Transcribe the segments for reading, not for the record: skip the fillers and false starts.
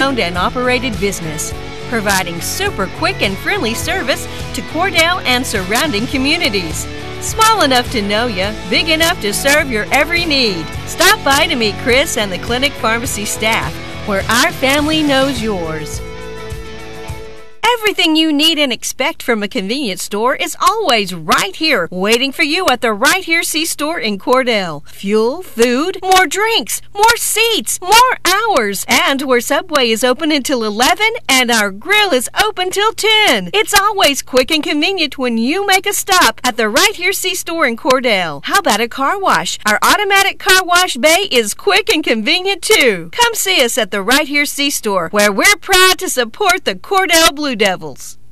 owned and operated business, providing super quick and friendly service to Cordell and surrounding communities. Small enough to know you, big enough to serve your every need. Stop by to meet Chris and the clinic pharmacy staff, where our family knows yours. Everything you need and expect from a convenience store is always right here, waiting for you at the Right Here C-Store in Cordell. Fuel, food, more drinks, more seats, more hours, and where Subway is open until 11 and our grill is open till 10. It's always quick and convenient when you make a stop at the Right Here C-Store in Cordell. How about a car wash? Our automatic car wash bay is quick and convenient too. Come see us at the Right Here C-Store, where we're proud to support the Cordell Blue Devils.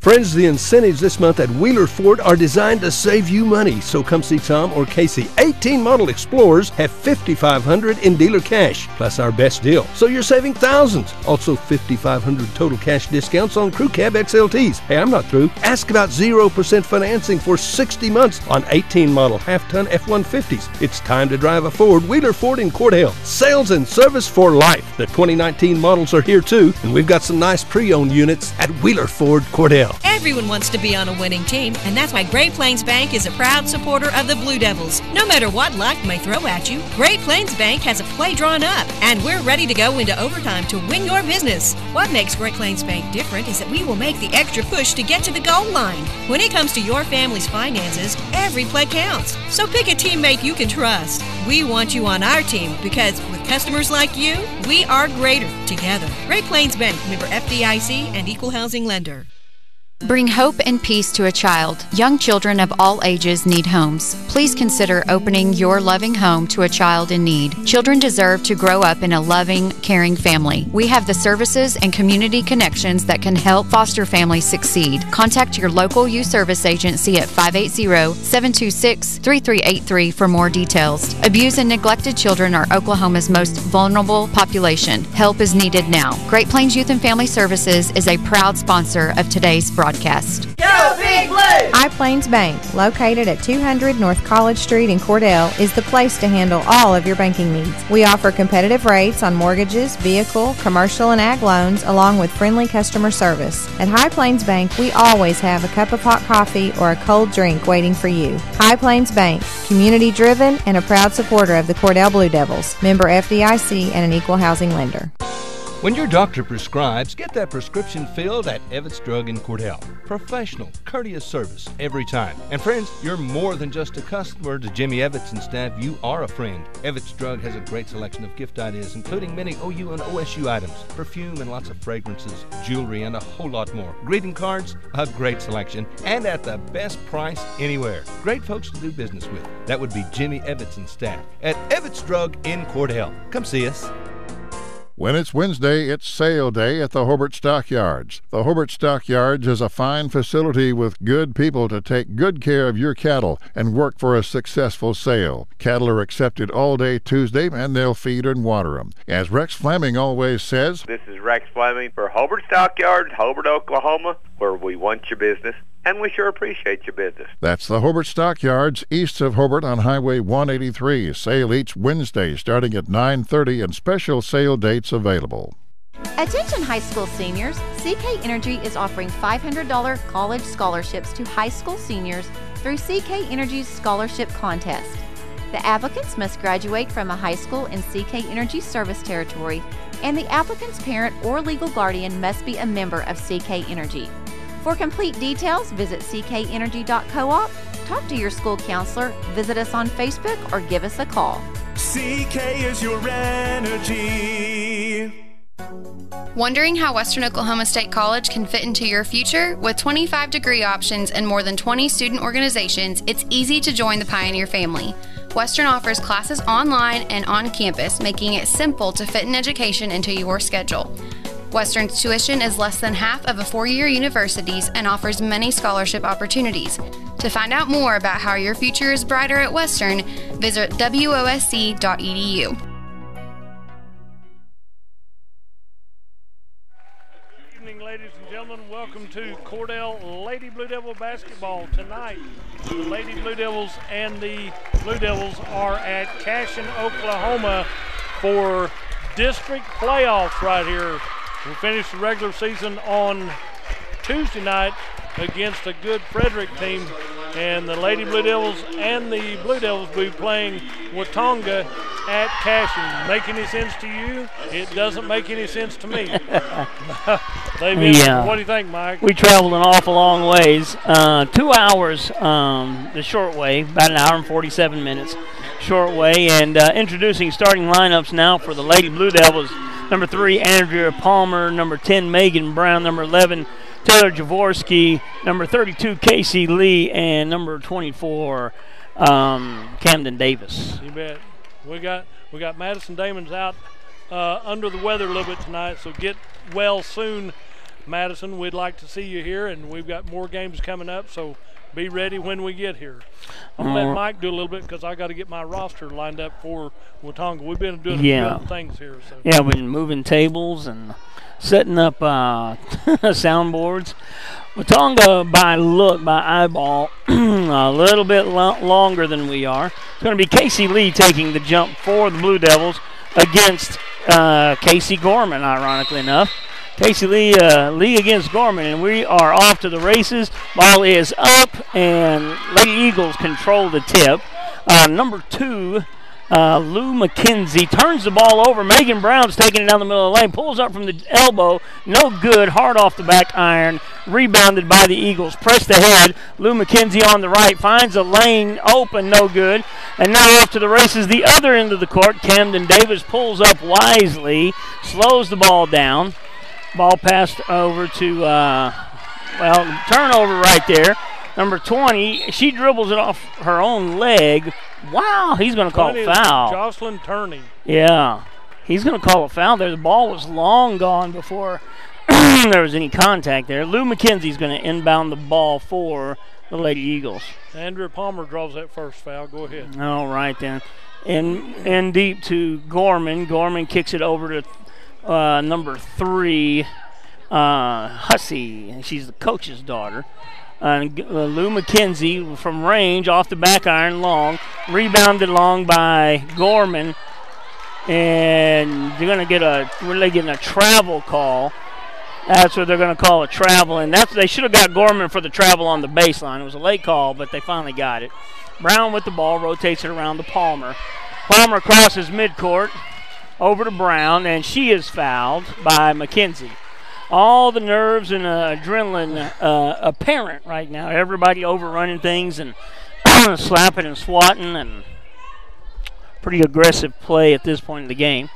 Friends, the incentives this month at Wheeler Ford are designed to save you money. So come see Tom or Casey. 18 model Explorers have $5,500 in dealer cash, plus our best deal. So you're saving thousands. Also $5,500 total cash discounts on Crew Cab XLTs. Hey, I'm not through. Ask about 0% financing for 60 months on 18 model half-ton F-150s. It's time to drive a Ford. Wheeler Ford in Cordell. Sales and service for life. The 2019 models are here too, and we've got some nice pre-owned units at Wheeler Ford Cordell. Everyone wants to be on a winning team, and that's why Great Plains Bank is a proud supporter of the Blue Devils. No matter what luck may throw at you, Great Plains Bank has a play drawn up, and we're ready to go into overtime to win your business. What makes Great Plains Bank different is that we will make the extra push to get to the goal line. When it comes to your family's finances, every play counts. So pick a teammate you can trust. We want you on our team because with customers like you, we are greater together. Great Plains Bank, member FDIC and equal housing lender. Bring hope and peace to a child. Young children of all ages need homes. Please consider opening your loving home to a child in need. Children deserve to grow up in a loving, caring family. We have the services and community connections that can help foster families succeed. Contact your local youth service agency at 580-726-3383 for more details. Abused and neglected children are Oklahoma's most vulnerable population. Help is needed now. Great Plains Youth and Family Services is a proud sponsor of today's broadcast. Go Big Blue! High Plains Bank, located at 200 North College Street in Cordell, is the place to handle all of your banking needs. We offer competitive rates on mortgages, vehicle, commercial, and ag loans, along with friendly customer service. At High Plains Bank, we always have a cup of hot coffee or a cold drink waiting for you. High Plains Bank, community-driven and a proud supporter of the Cordell Blue Devils, member FDIC and an equal housing lender. When your doctor prescribes, get that prescription filled at Evetts Drug in Cordell. Professional, courteous service every time. And friends, you're more than just a customer to Jimmy Evetts and staff. You are a friend. Evetts Drug has a great selection of gift ideas, including many OU and OSU items, perfume and lots of fragrances, jewelry, and a whole lot more. Greeting cards, a great selection, and at the best price anywhere. Great folks to do business with. That would be Jimmy Evetts and staff at Evetts Drug in Cordell. Come see us. When it's Wednesday, it's sale day at the Hobart Stockyards. The Hobart Stockyards is a fine facility with good people to take good care of your cattle and work for a successful sale. Cattle are accepted all day Tuesday, and they'll feed and water them. As Rex Fleming always says, this is Rex Fleming for Hobart Stockyards, Hobart, Oklahoma, where we want your business. And we sure appreciate your business. That's the Hobart Stockyards, east of Hobart on Highway 183. Sale each Wednesday starting at 9:30 and special sale dates available. Attention high school seniors, CK Energy is offering $500 college scholarships to high school seniors through CK Energy's scholarship contest. The applicants must graduate from a high school in CK Energy service territory, and the applicant's parent or legal guardian must be a member of CK Energy. For complete details, visit ckenergy.coop, talk to your school counselor, visit us on Facebook, or give us a call. CK is your energy. Wondering how Western Oklahoma State College can fit into your future? With 25 degree options and more than 20 student organizations, it's easy to join the Pioneer family. Western offers classes online and on campus, making it simple to fit an education into your schedule. Western's tuition is less than half of a four-year university's and offers many scholarship opportunities. To find out more about how your future is brighter at Western, visit wosc.edu. Good evening, ladies and gentlemen. Welcome to Cordell Lady Blue Devil basketball. Tonight, the Lady Blue Devils and the Blue Devils are at Cashin, Oklahoma for district playoffs right here. We'll finish the regular season on Tuesday night against a good Frederick team, and the Lady Blue Devils and the Blue Devils will be playing Watonga at Cashion. Make any sense to you? It doesn't make any sense to me. Yeah. What do you think, Mike? We traveled an awful long ways. 2 hours the short way, about an hour and 47 minutes short way. And introducing starting lineups now for the Lady Blue Devils. Number 3, Andrea Palmer. Number 10, Megan Brown. Number 11, Taylor Jaworski. Number 32, Casey Lee. And number 24, Camden Davis. You bet. We got Madison Damon's out under the weather a little bit tonight, so get well soon, Madison. We'd like to see you here, and we've got more games coming up, so be ready when we get here. I'm going to let Mike do a little bit because I got to get my roster lined up for Watonga. We've been doing good things here. So. Yeah, we've been moving tables and setting up soundboards. Watonga, by eyeball, a little bit longer than we are. It's going to be Casey Lee taking the jump for the Blue Devils against Casey Gorman, ironically enough. Casey Lee against Gorman, and we are off to the races. Ball is up, and Lady Eagles control the tip. Number 2, Lou McKenzie turns the ball over. Megan Brown's taking it down the middle of the lane, pulls up from the elbow, no good, hard off the back iron, rebounded by the Eagles. Pressed ahead, Lou McKenzie on the right, finds a lane open, no good, and now off to the races the other end of the court. Camden Davis pulls up wisely, slows the ball down. Ball passed over to, turnover right there. Number 20, she dribbles it off her own leg. Wow, he's going to call a foul. Jocelyn Turney. Yeah, he's going to call a foul there. The ball was long gone before there was any contact there. Lou McKenzie's going to inbound the ball for the Lady Eagles. Andrea Palmer draws that first foul. Go ahead. All right, then. In deep to Gorman. Gorman kicks it over to number 3, Hussey. She's the coach's daughter. Lou McKenzie from range off the back iron long, rebounded long by Gorman, and they're going to get a travel call. That's what they're going to call a travel, and they should have got Gorman for the travel on the baseline. It was a late call, but they finally got it. Brown with the ball, rotates it around to Palmer. Palmer crosses midcourt over to Brown, and she is fouled by McKenzie. All the nerves and adrenaline apparent right now. Everybody overrunning things and slapping and swatting, and pretty aggressive play at this point in the game.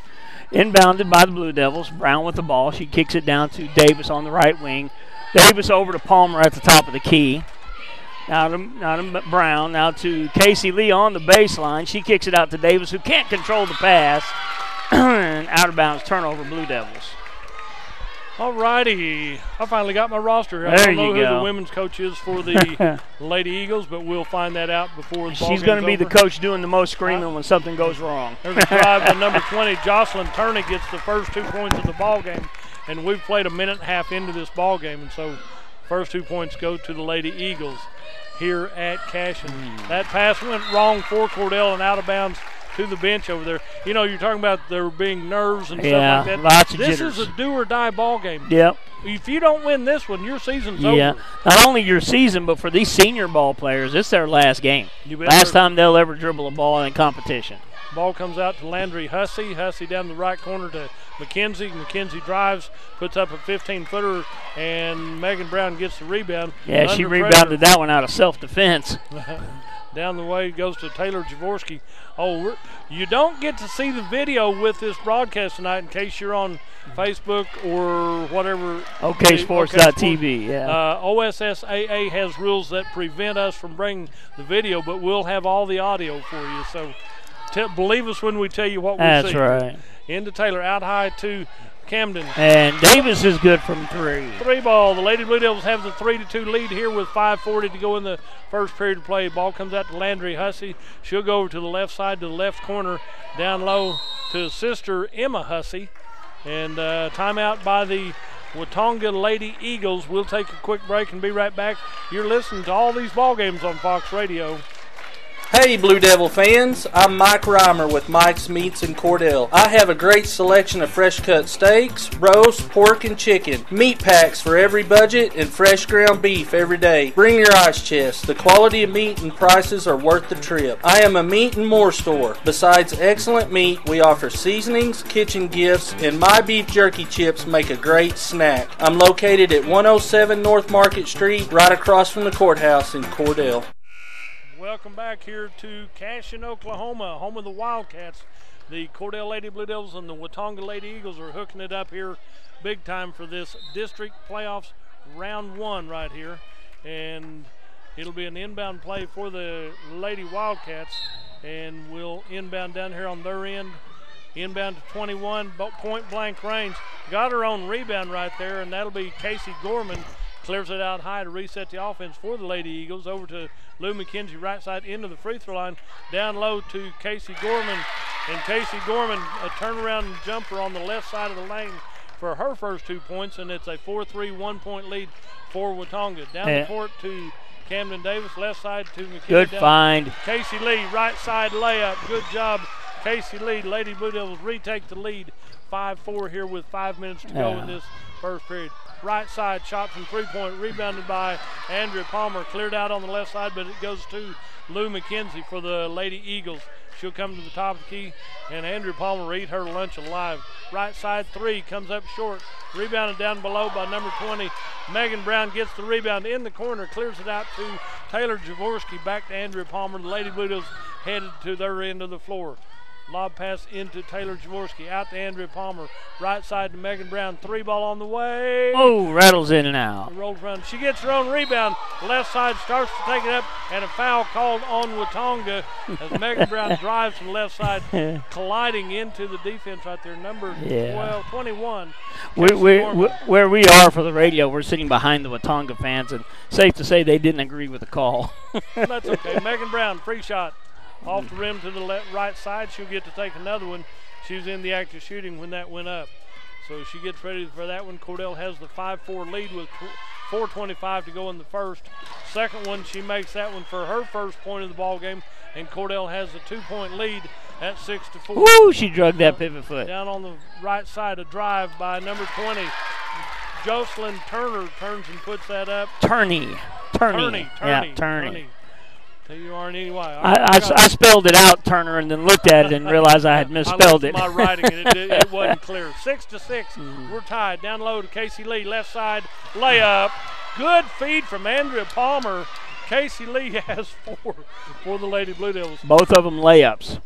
Inbounded by the Blue Devils. Brown with the ball. She kicks it down to Davis on the right wing. Davis over to Palmer at the top of the key. Now to Brown. Now to Casey Lee on the baseline. She kicks it out to Davis, who can't control the pass. And out of bounds turnover, Blue Devils. All righty. I finally got my roster. I There don't know you who go. the women's coach is for the Lady Eagles, but we'll find that out before the ball She's going to be over. the coach doing the most screaming when something goes wrong. There's a drive by number 20. Jocelyn Turney gets the first 2 points of the ball game, and we've played a minute and a half into this ball game, and so first 2 points go to the Lady Eagles here at Cashion. That pass went wrong for Cordell and out of bounds to the bench over there. You know, you're talking about there being nerves and stuff like that. Lots of this jitters. is a do-or-die ball game. Yep. If you don't win this one, your season's Yeah. over. Not only your season, but for these senior ball players, it's their last game. Last time they'll ever dribble a ball in competition. Ball comes out to Landry Hussey. Hussey down the right corner to McKenzie. McKenzie drives, puts up a 15-footer, and Megan Brown gets the rebound. Yeah, she rebounded that one out of self-defense. Down the way goes to Taylor Jaworski. Oh, you don't get to see the video with this broadcast tonight in case you're on Facebook or whatever. OKSports.tv, yeah. OSSAA has rules that prevent us from bringing the video, but we'll have all the audio for you. So believe us when we tell you what we see. That's right. Into Taylor, out high to Camden. And Davis is good from 3. 3 ball. The Lady Blue Devils have the 3-2 lead here with 5:40 to go in the first period of play. Ball comes out to Landry Hussey. She'll go over to the left side, to the left corner, down low to sister Emma Hussey. And timeout by the Watonga Lady Eagles. We'll take a quick break and be right back. You're listening to all these ball games on Fox Radio. Hey Blue Devil fans, I'm Mike Reimer with Mike's Meats in Cordell. I have a great selection of fresh cut steaks, roast, pork, and chicken. Meat packs for every budget and fresh ground beef every day. Bring your ice chest. The quality of meat and prices are worth the trip. I am a meat and more store. Besides excellent meat, we offer seasonings, kitchen gifts, and my beef jerky chips make a great snack. I'm located at 107 North Market Street, right across from the courthouse in Cordell. Welcome back here to Cashion, Oklahoma, home of the Wildcats. The Cordell Lady Blue Devils and the Watonga Lady Eagles are hooking it up here big time for this district playoffs round 1 right here. And it'll be an inbound play for the Lady Wildcats, and we'll inbound down here on their end. Inbound to 21, point blank range. Got her own rebound right there, and that'll be Casey Gorman. Clears it out high to reset the offense for the Lady Eagles. Over to Lou McKenzie, right side into the free throw line. Down low to Casey Gorman. And Casey Gorman, a turnaround jumper on the left side of the lane for her first 2 points, and it's a 4-3 1-point lead for Watonga. Down the court to Camden Davis, left side to McKenzie. Good find. Casey Lee, right side layup. Good job, Casey Lee. Lady Blue Devils retake the lead 5-4 here with 5 minutes to go in this first period. Right side shot from three-point, rebounded by Andrea Palmer. Cleared out on the left side, but it goes to Lou McKenzie for the Lady Eagles. She'll come to the top of the key, and Andrea Palmer eat her lunch alive. Right side three comes up short. Rebounded down below by number 20. Megan Brown gets the rebound in the corner, clears it out to Taylor Jaworski. Back to Andrea Palmer. The Lady Blue Devils headed to their end of the floor. Lob pass into Taylor Jaworski, out to Andrea Palmer. Right side to Megan Brown. 3 ball on the way. Oh, rattles in and out. Rolls around. She gets her own rebound. Left side starts to take it up, and a foul called on Watonga as Megan Brown drives from left side, colliding into the defense right there. Number 21. Where we are for the radio, we're sitting behind the Watonga fans, and safe to say they didn't agree with the call. That's okay. Megan Brown, free shot. Off the rim to the right side. She'll get to take another one. She was in the act of shooting when that went up. So she gets ready for that one. Cordell has the 5-4 lead with 4:25 to go in the first. Second one, she makes that one for her first point of the ball game, and Cordell has a 2-point lead at 6-4. Woo! She drugged that pivot foot. Down on the right side, a drive by number 20. Jocelyn Turner turns and puts that up. Turney. Yeah, Turney. T-U-R-N-E-Y. I spelled it out, Turner, and then looked at it and realized I had misspelled it. My writing, it wasn't clear. 6-6. We're tied. Down low to Casey Lee. Left side layup. Good feed from Andrea Palmer. Casey Lee has 4 for the Lady Blue Devils. Both of them layups.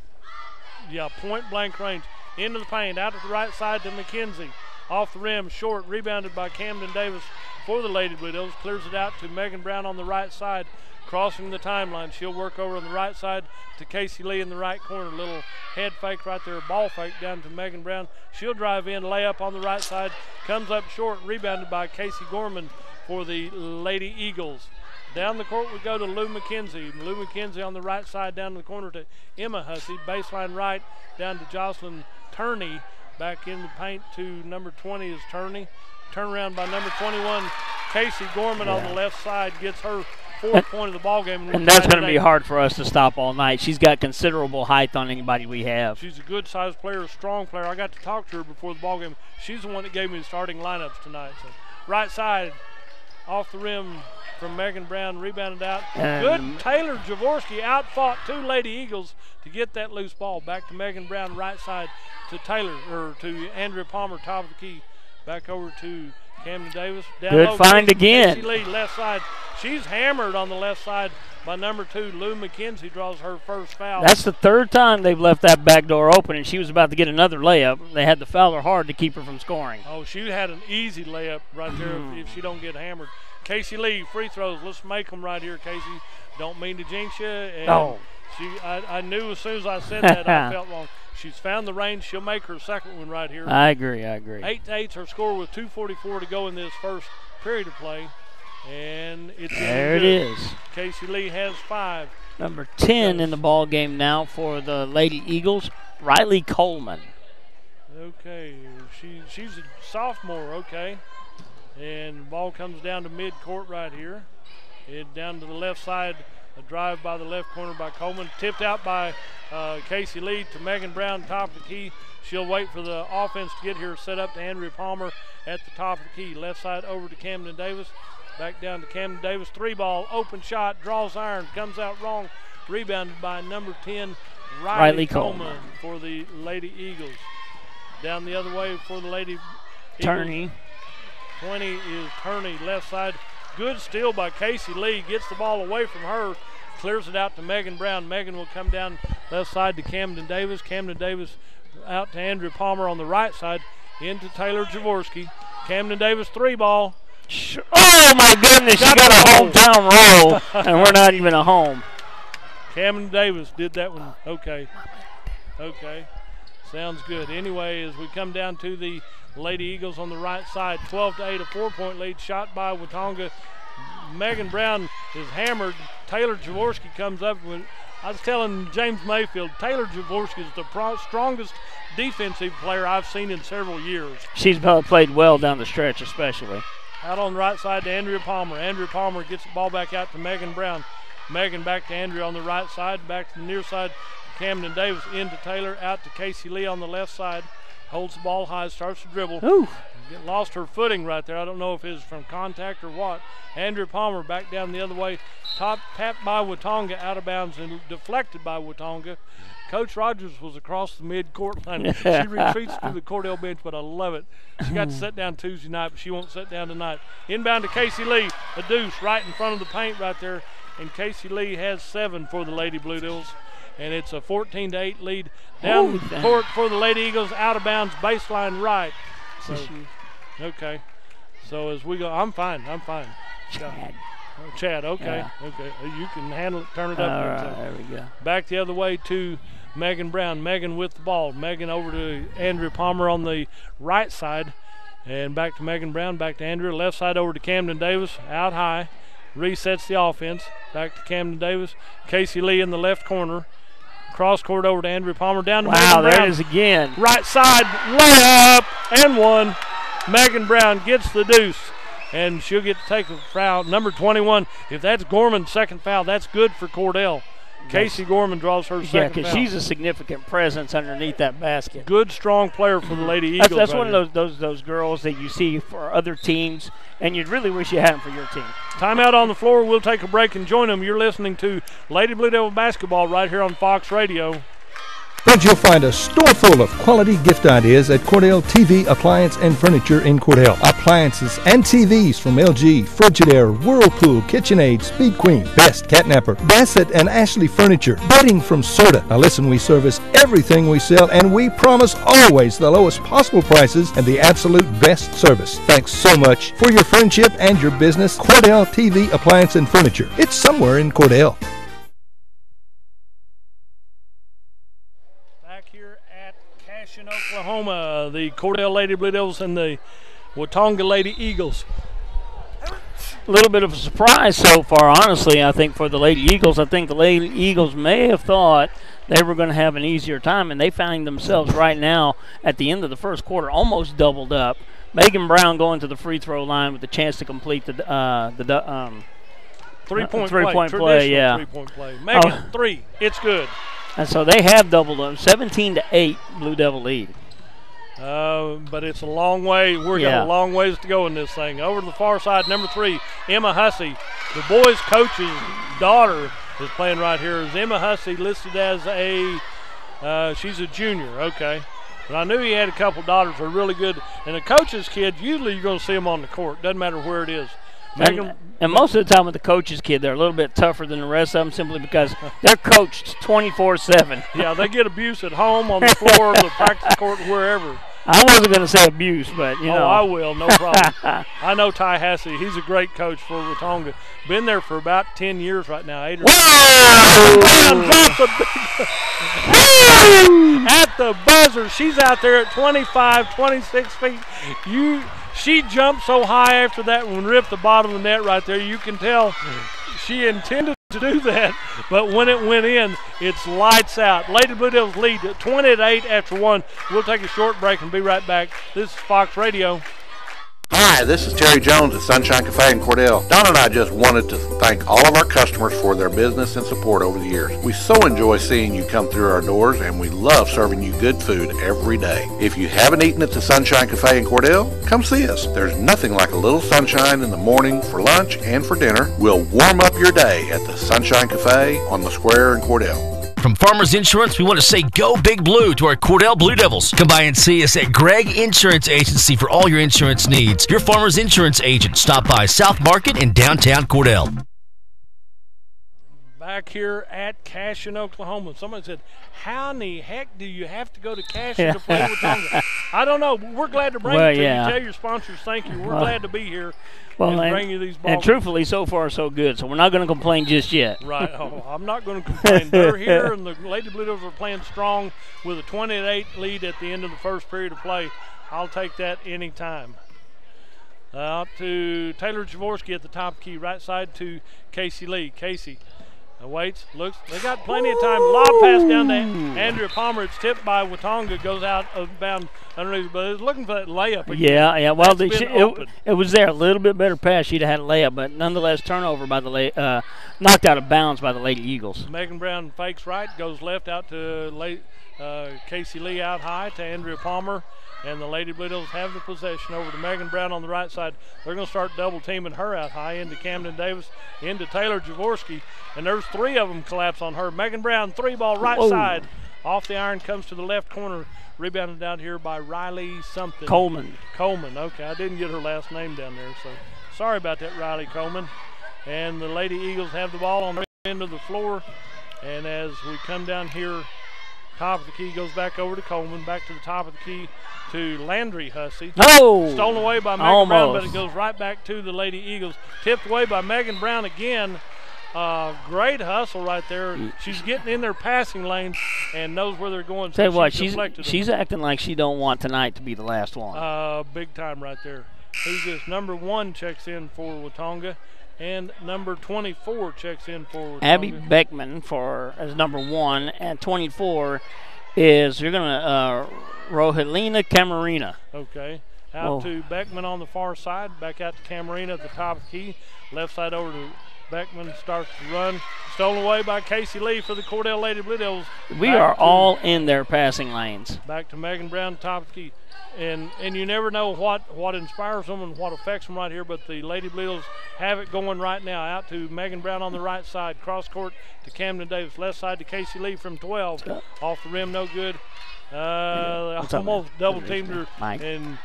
Yeah, point blank range. Into the paint. Out to the right side to McKenzie. Off the rim, short. Rebounded by Camden Davis for the Lady Blue Devils. Clears it out to Megan Brown on the right side. Crossing the timeline. She'll work over on the right side to Casey Lee in the right corner. Little head fake right there, ball fake down to Megan Brown. She'll drive in, lay up on the right side. Comes up short, rebounded by Casey Gorman for the Lady Eagles. Down the court we go to Lou McKenzie. Lou McKenzie on the right side down the corner to Emma Hussey. Baseline right down to Jocelyn Turney. Back in the paint to number 20 is Turney. Turnaround by number 21. Casey Gorman on the left side gets her 4th point of the ball game. And that's going to be hard for us to stop all night. She's got considerable height on anybody we have. She's a good-sized player, a strong player. I got to talk to her before the ball game. She's the one that gave me the starting lineups tonight. So right side, off the rim from Megan Brown, rebounded out. Good Taylor Jaworski out-fought 2 Lady Eagles to get that loose ball. Back to Megan Brown, right side to to Andrea Palmer, top of the key. Back over to Camden Davis. Down Good low, find again. Casey Lee, left side. She's hammered on the left side by number 2. Lou McKenzie draws her first foul. That's the 3rd time they've left that back door open, and she was about to get another layup. They had to foul her hard to keep her from scoring. Oh, she had an easy layup right there if she don't get hammered. Casey Lee, free throws. Let's make them right here, Casey. Don't mean to jinx you. And I knew as soon as I said that I felt wrong. She's found the range. She'll make her second one right here. I agree. 8-8's her score with 2:44 to go in this first period of play. And there it is. Casey Lee has 5. Number 10 in the ball game now for the Lady Eagles, Riley Coleman. Okay, she's a sophomore, okay. And the ball comes down to mid-court right here. Down to the left side A drive by the left corner by Coleman. Tipped out by Casey Lee to Megan Brown, top of the key. She'll wait for the offense to get here, set up to Andrea Palmer at the top of the key. Left side over to Camden Davis. Back down to Camden Davis. 3-ball, open shot, draws iron, comes out wrong. Rebounded by number 10, Riley Coleman for the Lady Eagles. Down the other way for the Lady Turney. 20 is Turney, left side. Good steal by Casey Lee. Gets the ball away from her. Clears it out to Megan Brown. Megan will come down left side to Camden Davis. Camden Davis out to Andrea Palmer on the right side. Into Taylor Jaworski. Camden Davis 3-ball. Oh, my goodness. She got a hometown roll, and we're not even a home. Camden Davis did that one. Okay. Sounds good. Anyway, as we come down to the Lady Eagles on the right side, 12-8, a 4-point lead, shot by Watonga. Megan Brown is hammered. Taylor Jaworski comes up with. I was telling James Mayfield, Taylor Jaworski is the strongest defensive player I've seen in several years. She's played well down the stretch, especially. Out on the right side to Andrea Palmer. Andrea Palmer gets the ball back out to Megan Brown. Megan back to Andrea on the right side. Back to the near side. Camden Davis into Taylor. Out to Casey Lee on the left side. Holds the ball high. Starts to dribble. Ooh. Lost her footing right there. I don't know if it was from contact or what. Andrea Palmer back down the other way. Top tapped by Watonga, out of bounds and deflected by Watonga. Coach Rogers was across the mid-court line. She retreats to the Cordell bench, but I love it. She got to sit down Tuesday night, but she won't sit down tonight. Inbound to Casey Lee. A deuce right in front of the paint right there. And Casey Lee has 7 for the Lady Blue Devils. And it's a 14-8 lead. Down the court for the Lady Eagles, out of bounds, baseline right. So, okay. So as we go, I'm fine. Chad, okay. Yeah. Okay. You can handle it, turn it up. All right, there we go. Back the other way to Megan Brown. Megan with the ball. Megan over to Andrea Palmer on the right side. And back to Megan Brown, back to Andrea. Left side over to Camden Davis, out high. Resets the offense. Back to Camden Davis. Casey Lee in the left corner. Cross court over to Andrea Palmer. Down to Megan Brown. Wow, there it is again. Right side, layup, and one. Megan Brown gets the deuce, and she'll get to take a foul. Number 21, if that's Gorman's second foul, that's good for Cordell. Casey Gorman draws her second foul. Yeah, because she's a significant presence underneath that basket. Good, strong player for the Lady Eagles. That's one of those girls that you see for other teams, and you'd really wish you had them for your team. Timeout on the floor. We'll take a break and join them. You're listening to Lady Blue Devil Basketball right here on Fox Radio. Friends, you'll find a store full of quality gift ideas at Cordell TV Appliance and Furniture in Cordell. Appliances and TVs from LG, Frigidaire, Whirlpool, KitchenAid, Speed Queen, Best, Catnapper, Bassett, and Ashley Furniture. Bedding from Serta. Now listen, we service everything we sell, and we promise always the lowest possible prices and the absolute best service. Thanks so much for your friendship and your business. Cordell TV Appliance and Furniture. It's somewhere in Cordell. In Oklahoma, the Cordell Lady Blue Devils and the Watonga Lady Eagles. A little bit of a surprise so far, honestly, I think, for the Lady Eagles. I think the Lady Eagles may have thought they were going to have an easier time, and they find themselves right now at the end of the first quarter almost doubled up. Megan Brown going to the free throw line with the chance to complete the three-point play. Yeah. Three-point play. Megan, 3. It's good. And so they have doubled them, 17-8 Blue Devil lead. But it's a long way. We're got a long ways to go in this thing. Over to the far side, number 3, Emma Hussey. The boys' coach's daughter is playing right here. Is Emma Hussey listed as she's a junior, okay. But I knew he had a couple daughters who are really good. And the coach's kids, usually you're going to see them on the court. Doesn't matter where it is. And most of the time with the coach's kid, they're a little bit tougher than the rest of them simply because they're coached 24/7. Yeah, they get abuse at home, on the floor, the practice court, wherever. I wasn't going to say abuse, but, you know. Oh, I will, no problem. I know Ty Hassey. He's a great coach for Watonga. Been there for about 10 years right now. At the buzzer. She's out there at 25, 26 feet. She jumped so high after that one, ripped the bottom of the net right there. You can tell she intended to do that, but when it went in, it's lights out. Lady Blue Devils lead 20-8 after 1. We'll take a short break and be right back. This is Fox Radio. Hi, this is Terry Jones at Sunshine Cafe in Cordell. Don and I just wanted to thank all of our customers for their business and support over the years. We so enjoy seeing you come through our doors, and we love serving you good food every day. If you haven't eaten at the Sunshine Cafe in Cordell, come see us. There's nothing like a little sunshine in the morning for lunch and for dinner. We'll warm up your day at the Sunshine Cafe on the square in Cordell. From Farmers Insurance, we want to say go Big Blue to our Cordell Blue Devils. Come by and see us at Gregg Insurance Agency for all your insurance needs. Your Farmers Insurance agent. Stop by South Market in downtown Cordell. Back here at Cashion, Oklahoma. Someone said, how in the heck do you have to go to Cashion to play Watonga? I don't know. We're glad to bring you to you. Tell your sponsors thank you. We're glad to be here and bring you these balls. And truthfully, so far so good, so we're not going to complain just yet. Right. Oh, I'm not going to complain. They're here, and the Lady Blue Devils are playing strong with a 20-8 lead at the end of the first period of play. I'll take that any time. Out to Taylor Jaworski at the top of the key, right side to Casey Lee. Casey waits, looks. They got plenty of time. Lob pass down to Andrea Palmer. It's tipped by Watonga. Goes out of bounds underneath. But it's looking for that layup again. Yeah. Well, it was there. A little bit better pass. She'd have had a layup, but nonetheless, turnover by the knocked out of bounds by the Lady Eagles. Megan Brown fakes right, goes left out to Casey Lee out high to Andrea Palmer. And the Lady Blue Devils have the possession over to Megan Brown on the right side. They're going to start double teaming her out high into Camden Davis, into Taylor Jaworski. And there's three of them collapse on her. Megan Brown, three ball right side. Off the iron, comes to the left corner. Rebounded down here by Riley something. Coleman. Okay, I didn't get her last name down there, so sorry about that, Riley Coleman. And the Lady Eagles have the ball on the end of the floor. And as we come down here, top of the key goes back over to Coleman, back to the top of the key to Landry Hussey. Stolen away by Megan Brown, but it goes right back to the Lady Eagles. Tipped away by Megan Brown again. Great hustle right there. She's getting in their passing lanes and knows where they're going. Tell you what, she's acting like she don't want tonight to be the last one. Big time right there. Who's this? Number 1 checks in for Watonga. And number 24 checks in for Watonga. Abby Beckman as number 1, and 24 is Rohelina Camarina. Okay. Out to Beckman on the far side. Back out to Camarina at the top of the key. Left side over to Beckman. Starts to run. Stolen away by Casey Lee for the Cordell Lady Blue Devils. We are all in their passing lanes. Back to Megan Brown, top of the key. And you never know what inspires them and what affects them right here, but the Lady Blue Devils have it going right now. Out to Megan Brown on the right side. Cross court to Camden Davis. Left side to Casey Lee from 12. Off the rim, no good. Almost double teamed her and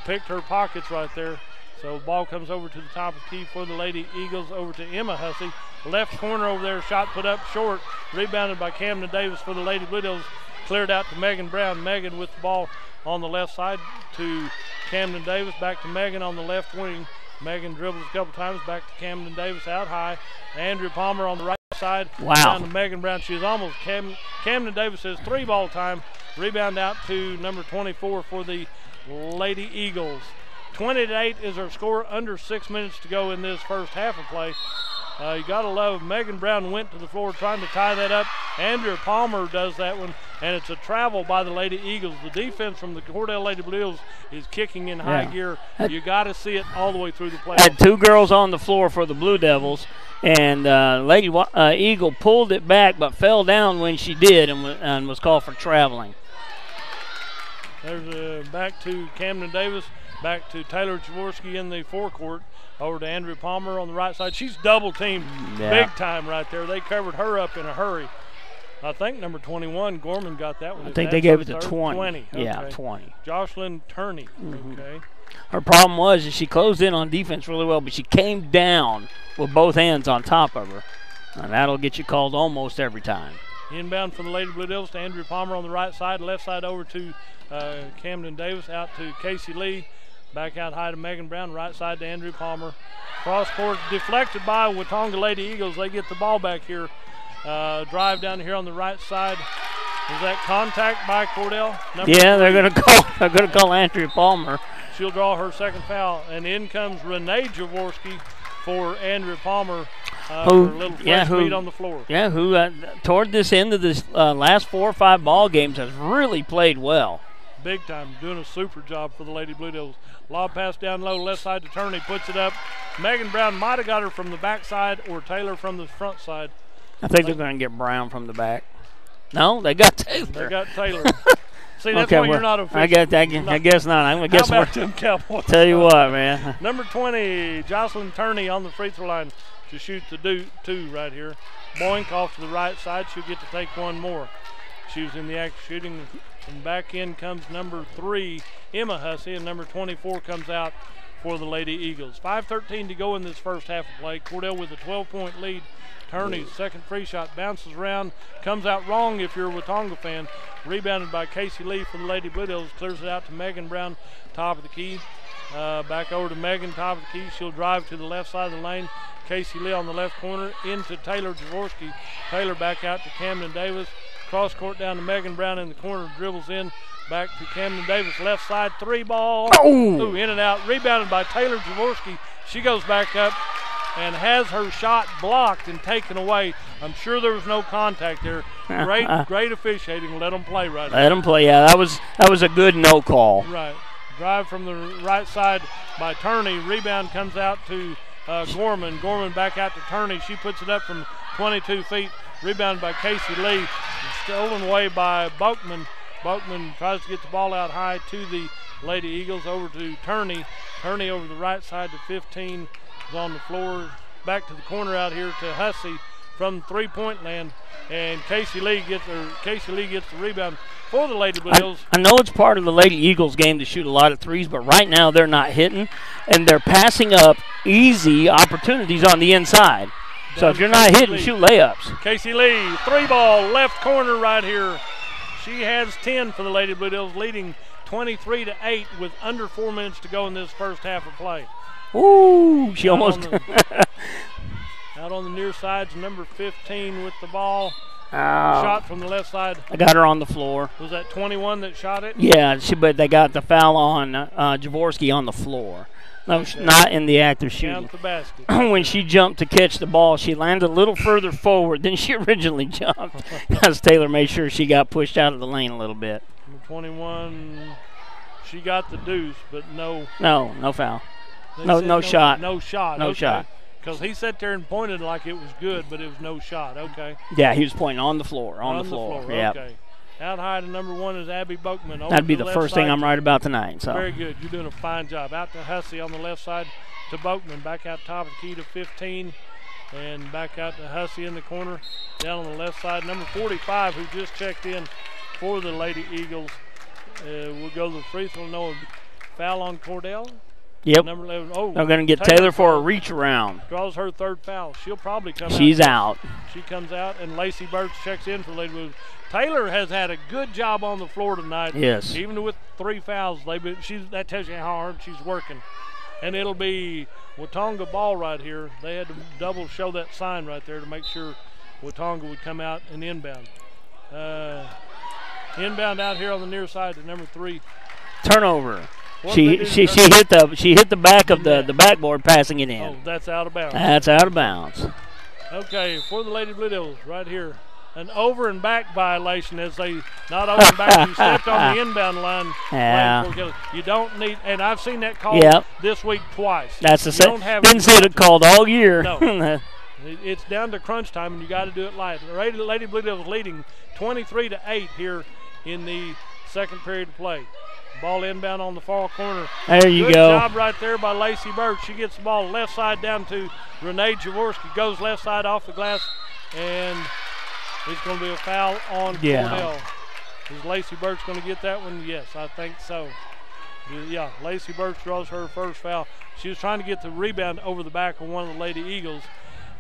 picked her pockets right there. So ball comes over to the top of the key for the Lady Eagles, over to Emma Hussey. Left corner over there, shot put up short. Rebounded by Camden Davis for the Lady Blue Devils. Cleared out to Megan Brown. Megan with the ball on the left side to Camden Davis. Back to Megan on the left wing. Megan dribbles a couple times. Back to Camden Davis out high. Andrea Palmer on the right side. Wow. Down to Megan Brown. She's almost Camden Davis says 3-ball time. Rebound out to number 24 for the Lady Eagles. 20-8 is our score. Under 6 minutes to go in this first half of play. You got to love Megan Brown went to the floor trying to tie that up. Andrea Palmer does that one, and it's a travel by the Lady Eagles. The defense from the Cordell Lady Blues is kicking in high gear. You got to see it all the way through the play. Had 2 girls on the floor for the Blue Devils, and Lady Eagle pulled it back but fell down when she did and was called for traveling. There's back to Camden Davis, back to Taylor Jaworski in the forecourt. Over to Andrea Palmer on the right side. She's double teamed big time right there. They covered her up in a hurry. I think number 21, Gorman got that one. I think they gave it to 20. Okay. Yeah, 20. Jocelyn Turney. Okay. Her problem was that she closed in on defense really well, but she came down with both hands on top of her. And that'll get you called almost every time. Inbound for the Lady Blue Devils to Andrea Palmer on the right side. Left side over to Camden Davis. Out to Casey Lee. Back out high to Megan Brown, right side to Andrea Palmer. Cross court deflected by Watonga Lady Eagles. They get the ball back here. Drive down here on the right side. Is that contact by Cordell? They're going to call Andrea Palmer. She'll draw her second foul, and in comes Renee Jaworski for Andrea Palmer. For a little fresh meat on the floor. Yeah, who toward this end of this last 4 or 5 ball games has really played well. Big time, doing a super job for the Lady Blue Devils. Lob pass down low, left side to Turney, puts it up. Megan Brown might have got her from the backside or Taylor from the front side. I think they're going to get Brown from the back. No, they got Taylor. They got Taylor. See, that's why you're not official. I guess not. I'm going to guess How about them Cowboys? Tell you what, man. Number 20, Jocelyn Turney on the free throw line to shoot the two right here. Boink off to the right side. She'll get to take one more. She was in the act of shooting. And back in comes number 3, Emma Hussey, and number 24 comes out for the Lady Eagles. 5:13 to go in this first half of play. Cordell with a 12-point lead. Turney's second free shot bounces around, comes out wrong if you're a Watonga fan. Rebounded by Casey Lee for the Lady Blue Devils. Clears it out to Megan Brown, top of the key. Back over to Megan, top of the key. She'll drive to the left side of the lane. Casey Lee on the left corner into Taylor Jaworski. Taylor back out to Camden Davis. Cross court down to Megan Brown in the corner, dribbles in, back to Camden Davis, left side, 3 ball. Ooh, in and out, rebounded by Taylor Jaworski. She goes back up and has her shot blocked and taken away. I'm sure there was no contact there. Great officiating. Let them play right Let them play, yeah. That was a good no call. Right. Drive from the right side by Turney. Rebound comes out to Gorman. Gorman back out to Turney. She puts it up from 22 feet. Rebounded by Casey Lee. Stolen away by Boakman. Boakman tries to get the ball out high to the Lady Eagles. Over to Turney. Turney over the right side to 15. Is on the floor. Back to the corner out here to Hussey from three-point land. And Casey Lee gets the rebound for the Lady Blue Devils. I know it's part of the Lady Eagles game to shoot a lot of threes, but right now they're not hitting, and they're passing up easy opportunities on the inside. So if you're not hitting, shoot layups. Casey Lee, 3-ball, left corner right here. She has 10 for the Lady Blue Devils, leading 23-8 with under 4 minutes to go in this first half of play. Ooh, she almost. Out on the near side's number 15 with the ball. Shot from the left side. I got her on the floor. Was that 21 that shot it? Yeah, but they got the foul on Jaworski on the floor. No, not in the act of shooting. Count the basket. When she jumped to catch the ball, she landed a little further forward than she originally jumped, because Taylor made sure she got pushed out of the lane a little bit. Number 21, she got the deuce, but no. No foul. No shot. No shot. No shot. Because he sat there and pointed like it was good, but it was no shot. Okay. Yeah, he was pointing on the floor. On the floor. Yep. Okay. Out high to number 1 is Abby Boakman. That'd be the first thing I'm right about tonight. So. Very good. You're doing a fine job. Out to Hussey on the left side to Boakman. Back out top of the key to 15. And back out to Hussey in the corner. Down on the left side, number 45, who just checked in for the Lady Eagles. We'll go to the free throw. No foul on Cordell. Yep. Number 11. Oh, they're going to get Taylor for a reach around. Draws her third foul. She'll probably come out. She's out. She comes out, and Lacey Birch checks in for Lady Blue. Taylor has had a good job on the floor tonight. Yes. Even with 3 fouls, that tells you how hard she's working. And it'll be Watonga ball right here. They had to double show that sign right there to make sure Watonga would come out and inbound. Inbound out here on the near side to number 3. Turnover. She hit the back of the backboard, passing it in. Oh, that's out of bounds. That's out of bounds. Okay, for the Lady Blue Devils, right here, an over and back violation as they not over and back. You stepped on the inbound line. Yeah. You don't need, and I've seen that called this week twice. That's the same. Didn't see it called all year. No. It's down to crunch time, and you got to do it light. The Lady Blue Devils leading 23-8 here in the second period of play. Ball inbound on the far corner. There you go. Good job right there by Lacey Birch. She gets the ball left side down to Renee Jaworski. Goes left side off the glass, and it's going to be a foul on Cordell. Is Lacey Birch going to get that one? Yes, I think so. Yeah, Lacey Birch draws her first foul. She was trying to get the rebound over the back of one of the Lady Eagles.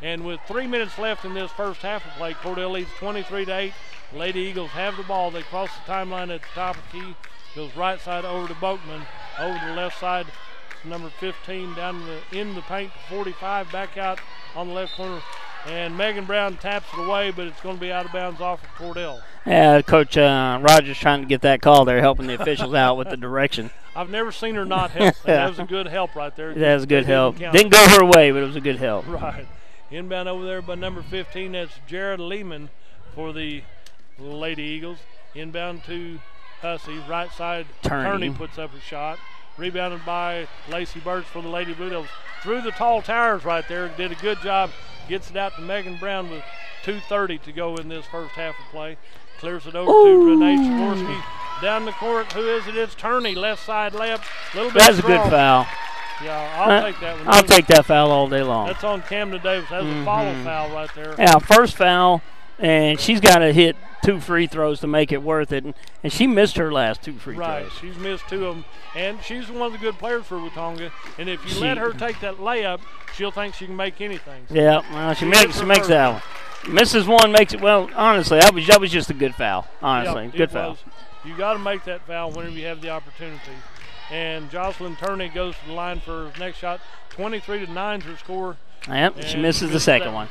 And with 3 minutes left in this first half of play, Cordell leads 23-8. Lady Eagles have the ball. They cross the timeline at the top of the key. Goes right side over to Boakman. Over to the left side, number 15 down in the paint to 45. Back out on the left corner. And Megan Brown taps it away, but it's going to be out of bounds off of Cordell. Yeah, Coach Rogers trying to get that call there, helping the officials out with the direction. I've never seen her not help. That was a good help right there. That was a good help. Didn't go her way, but it was a good help. Right. Inbound over there by number 15. That's Jared Lehman for the Lady Eagles. Inbound to Hussey. Right side, Turney puts up a shot. Rebounded by Lacey Birch for the Lady Blue Devils. Through the tall towers right there. Did a good job. Gets it out to Megan Brown with 2:30 to go in this first half of play. Clears it over to Renee Jaworski. Down the court, who is it? It's Turney, left side layup. Little bit That's strong. a good foul. Yeah, I'll take that one. I'll take that foul all day long. That's on Camden Davis. That's a follow foul right there. Yeah, first foul, and she's got to hit 2 free throws to make it worth it. And she missed her last 2 free throws. Right, she's missed 2 of them. And she's one of the good players for Watonga. And if you let her take that layup, she'll think she can make anything. So yeah, well, she makes that one. Misses one, makes it. Well, honestly, that was just a good foul. Honestly, yep, good foul. You got to make that foul whenever you have the opportunity. And Jocelyn Turney goes to the line for his next shot. 23-9 is her score. Yep, and she misses the second one.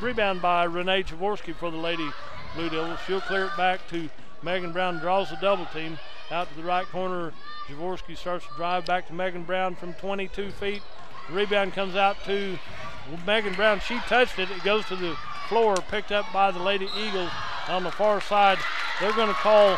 Rebound by Renee Jaworski for the Lady Blue Devils. She'll clear it back to Megan Brown. Draws the double team out to the right corner. Jaworski starts to drive back to Megan Brown from 22 feet. The rebound comes out to Megan Brown. She touched it. It goes to the floor, picked up by the Lady Eagles on the far side. They're going to call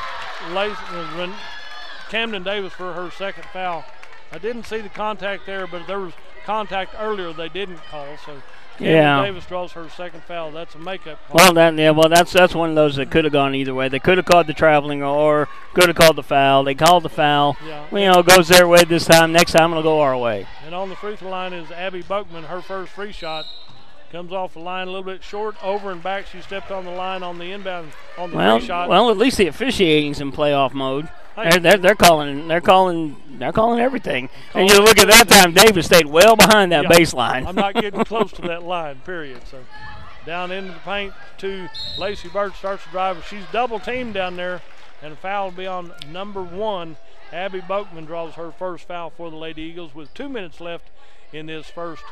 Camden Davis for her second foul. I didn't see the contact there, but there was contact earlier they didn't call. So Camden Davis draws her second foul. That's a makeup call. That's one of those that could have gone either way. They could have called the traveling or could have called the foul. They called the foul. Yeah. It goes their way this time. Next time it'll go our way. And on the free throw line is Abby Buckman. Her first free shot comes off the line a little bit short, over and back. She stepped on the line on the inbound on the free shot. Well, at least the officiating's in playoff mode. They're calling everything. And you look at that time, Davis stayed well behind that baseline. I'm not getting close to that line, period. So down into the paint to Lacey Birch, starts to drive. She's double teamed down there, and a foul will be on number 1. Abby Buckman draws her first foul for the Lady Eagles with 2 minutes left in this first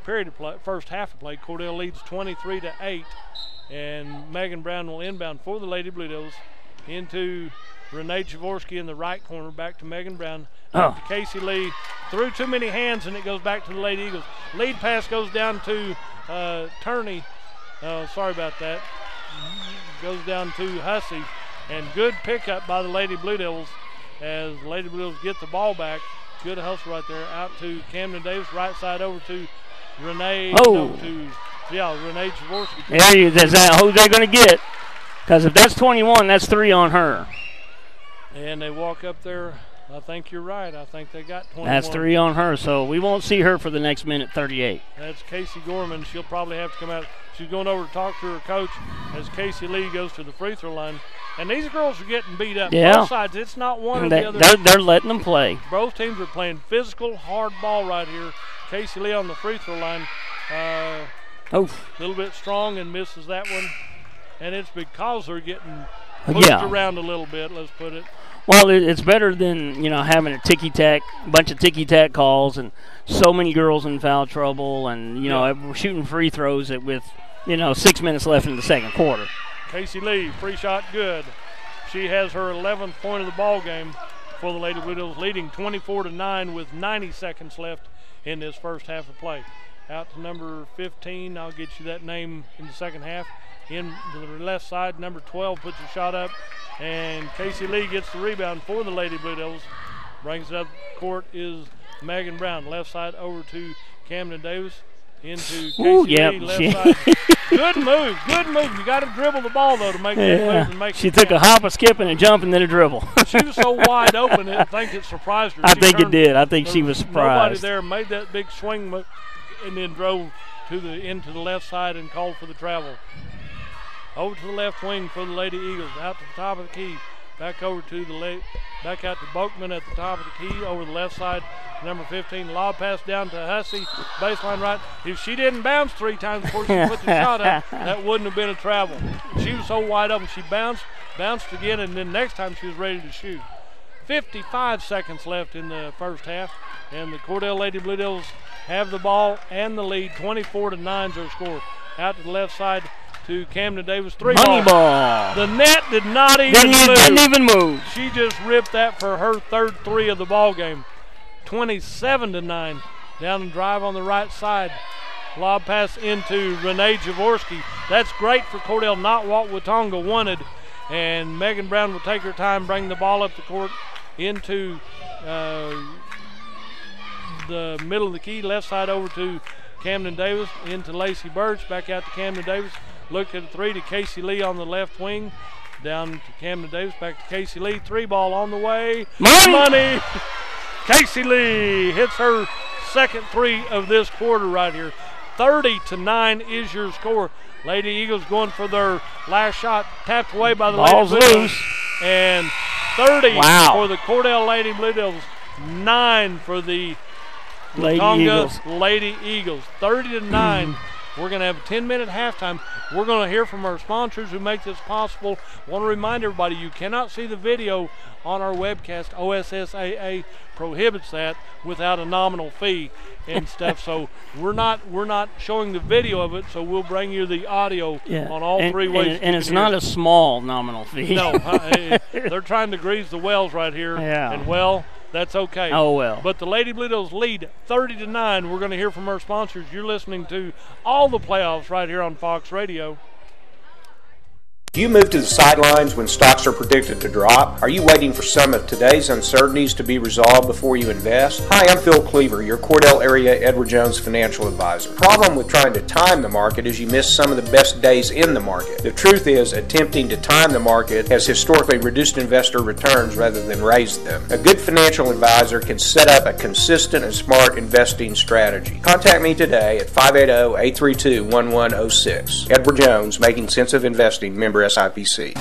period of play, first half of play. Cordell leads 23-8, and Megan Brown will inbound for the Lady Blue Devils into Renee Jaworski in the right corner, back to Megan Brown, to Casey Lee. Through too many hands, and it goes back to the Lady Eagles. Lead pass goes down to Turney. Sorry about that. Goes down to Hussey. And good pickup by the Lady Blue Devils as the Lady Blue Devils get the ball back. Good hustle right there. Out to Camden Davis, right side over to Renee. Renee Jaworski. That's who they're going to get. Because if that's 21, that's 3 on her. And they walk up there. I think you're right. I think they got 21. That's 3 on her, so we won't see her for the next minute 38. That's Casey Gorman. She'll probably have to come out. She's going over to talk to her coach as Casey Lee goes to the free throw line. And these girls are getting beat up. Yeah. Both sides. It's not one or the other. They're letting them play. Both teams are playing physical, hard ball right here. Casey Lee on the free throw line. A little bit strong and misses that one. And it's because they're getting pushed around a little bit, let's put it. Well, it's better than, having a bunch of ticky-tack calls and so many girls in foul trouble and, we're shooting free throws with, 6 minutes left in the second quarter. Casey Lee, free shot good. She has her 11th point of the ball game for the Lady Blue Devils, leading 24-9 with 90 seconds left in this first half of play. Out to number 15, I'll get you that name in the second half. In the left side, number 12 puts a shot up, and Casey Lee gets the rebound for the Lady Blue Devils. Brings it up court is Megan Brown. Left side over to Camden Davis. Into Casey Lee, left side. Good move. You got to dribble the ball, though, to make that move and make She took a hop, a skip, and a jump, and then a dribble. She was so wide open, I think it surprised her. I think it did. I think she was surprised. Nobody there made that big swing and then drove into the left side and called for the travel. Over to the left wing for the Lady Eagles. Out to the top of the key. Back over to back out to Boakman at the top of the key. Over the left side, number 15. Lob pass down to Hussey. Baseline right. If she didn't bounce 3 times before she put the shot up, that wouldn't have been a travel. She was so wide open. She bounced again, and then next time she was ready to shoot. 55 seconds left in the first half, and the Cordell Lady Blue Devils have the ball and the lead. 24-9 is their score. Out to the left side to Camden Davis. Money ball. The net did not even move. Didn't even move. She just ripped that for her third 3 of the ball game. 27-9. Down and drive on the right side. Lob pass into Renee Jaworski. That's great for Cordell, not what Watonga wanted. And Megan Brown will take her time, bring the ball up the court into the middle of the key, left side over to Camden Davis, into Lacey Birch, back out to Camden Davis. Look at the three to Casey Lee on the left wing. Down to Camden Davis, back to Casey Lee. Three ball on the way. Money! Casey Lee hits her second three of this quarter right here. 30-9 is your score. Lady Eagles going for their last shot, tapped away by the Ball's Lady Blue Devils. loose. And 30 Wow. for the Cordell Lady Blue Devils, 9 for the Lady Watonga Eagles. Lady Eagles. 30-9. We're going to have a 10-minute halftime. We're going to hear from our sponsors who make this possible. Want to remind everybody, you cannot see the video on our webcast. OSSAA prohibits that without a nominal fee and stuff. So we're not showing the video of it. So we'll bring you the audio on all three ways. And it's not a small nominal fee. No, they're trying to grease the wells right here. Yeah. And well, that's okay. Oh, well. But the Lady Blue Devils lead 30-9. We're going to hear from our sponsors. You're listening to all the playoffs right here on Fox Radio. Do you move to the sidelines when stocks are predicted to drop? Are you waiting for some of today's uncertainties to be resolved before you invest? Hi, I'm Phil Cleaver, your Cordell area Edward Jones financial advisor. The problem with trying to time the market is you miss some of the best days in the market. The truth is, attempting to time the market has historically reduced investor returns rather than raised them. A good financial advisor can set up a consistent and smart investing strategy. Contact me today at 580-832-1106. Edward Jones, Making Sense of Investing, member SIPC.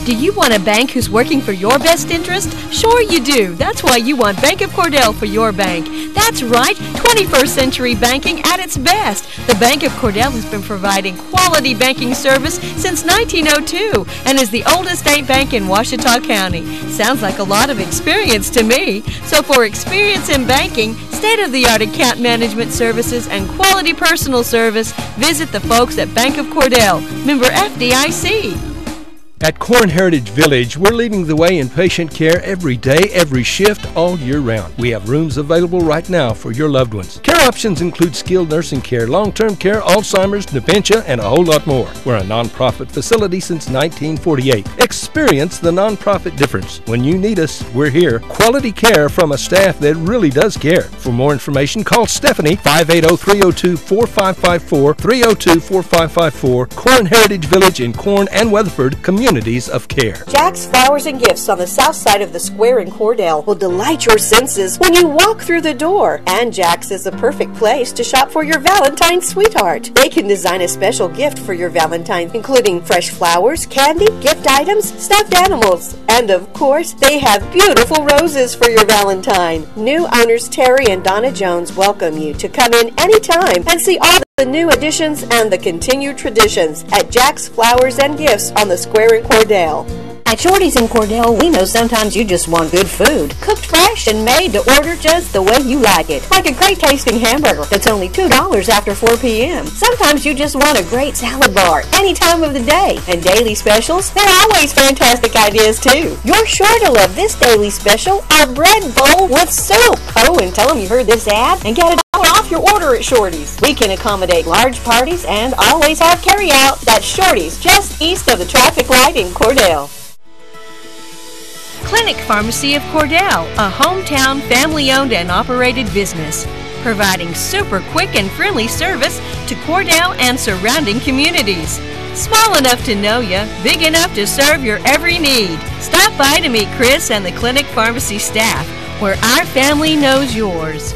Do you want a bank who's working for your best interest? Sure you do. That's why you want Bank of Cordell for your bank. That's right, 21st century banking at its best. The Bank of Cordell has been providing quality banking service since 1902 and is the oldest state bank in Ouachita County. Sounds like a lot of experience to me. So for experience in banking, state-of-the-art account management services, and quality personal service, visit the folks at Bank of Cordell, member FDIC. At Corn Heritage Village, we're leading the way in patient care every day, every shift, all year round. We have rooms available right now for your loved ones. Care options include skilled nursing care, long-term care, Alzheimer's, dementia, and a whole lot more. We're a nonprofit facility since 1948. Experience the nonprofit difference. When you need us, we're here. Quality care from a staff that really does care. For more information, call Stephanie, 580-302-4554, 302-4554, Corn Heritage Village in Corn and Weatherford, communities of care. Jack's Flowers and Gifts on the south side of the square in Cordell will delight your senses when you walk through the door. And Jack's is the perfect place to shop for your Valentine's sweetheart. They can design a special gift for your Valentine, including fresh flowers, candy, gift items, stuffed animals, and of course, they have beautiful roses for your Valentine. New owners Terry and Donna Jones welcome you to come in anytime and see all the new additions and the continued traditions at Jack's Flowers and Gifts on the square in Cordell. At Shorty's in Cordell, we know sometimes you just want good food, cooked fresh and made to order just the way you like it. Like a great tasting hamburger that's only $2 after 4 p.m. Sometimes you just want a great salad bar any time of the day. And daily specials, they're always fantastic ideas too. You're sure to love this daily special, our bread bowl with soup. Oh, and tell them you heard this ad and get it off your order at Shorty's. We can accommodate large parties and always have carry out. That's Shorty's, just east of the traffic light in Cordell. Clinic Pharmacy of Cordell, a hometown family-owned and operated business, providing super quick and friendly service to Cordell and surrounding communities. Small enough to know you, big enough to serve your every need. Stop by to meet Chris and the Clinic Pharmacy staff, where our family knows yours.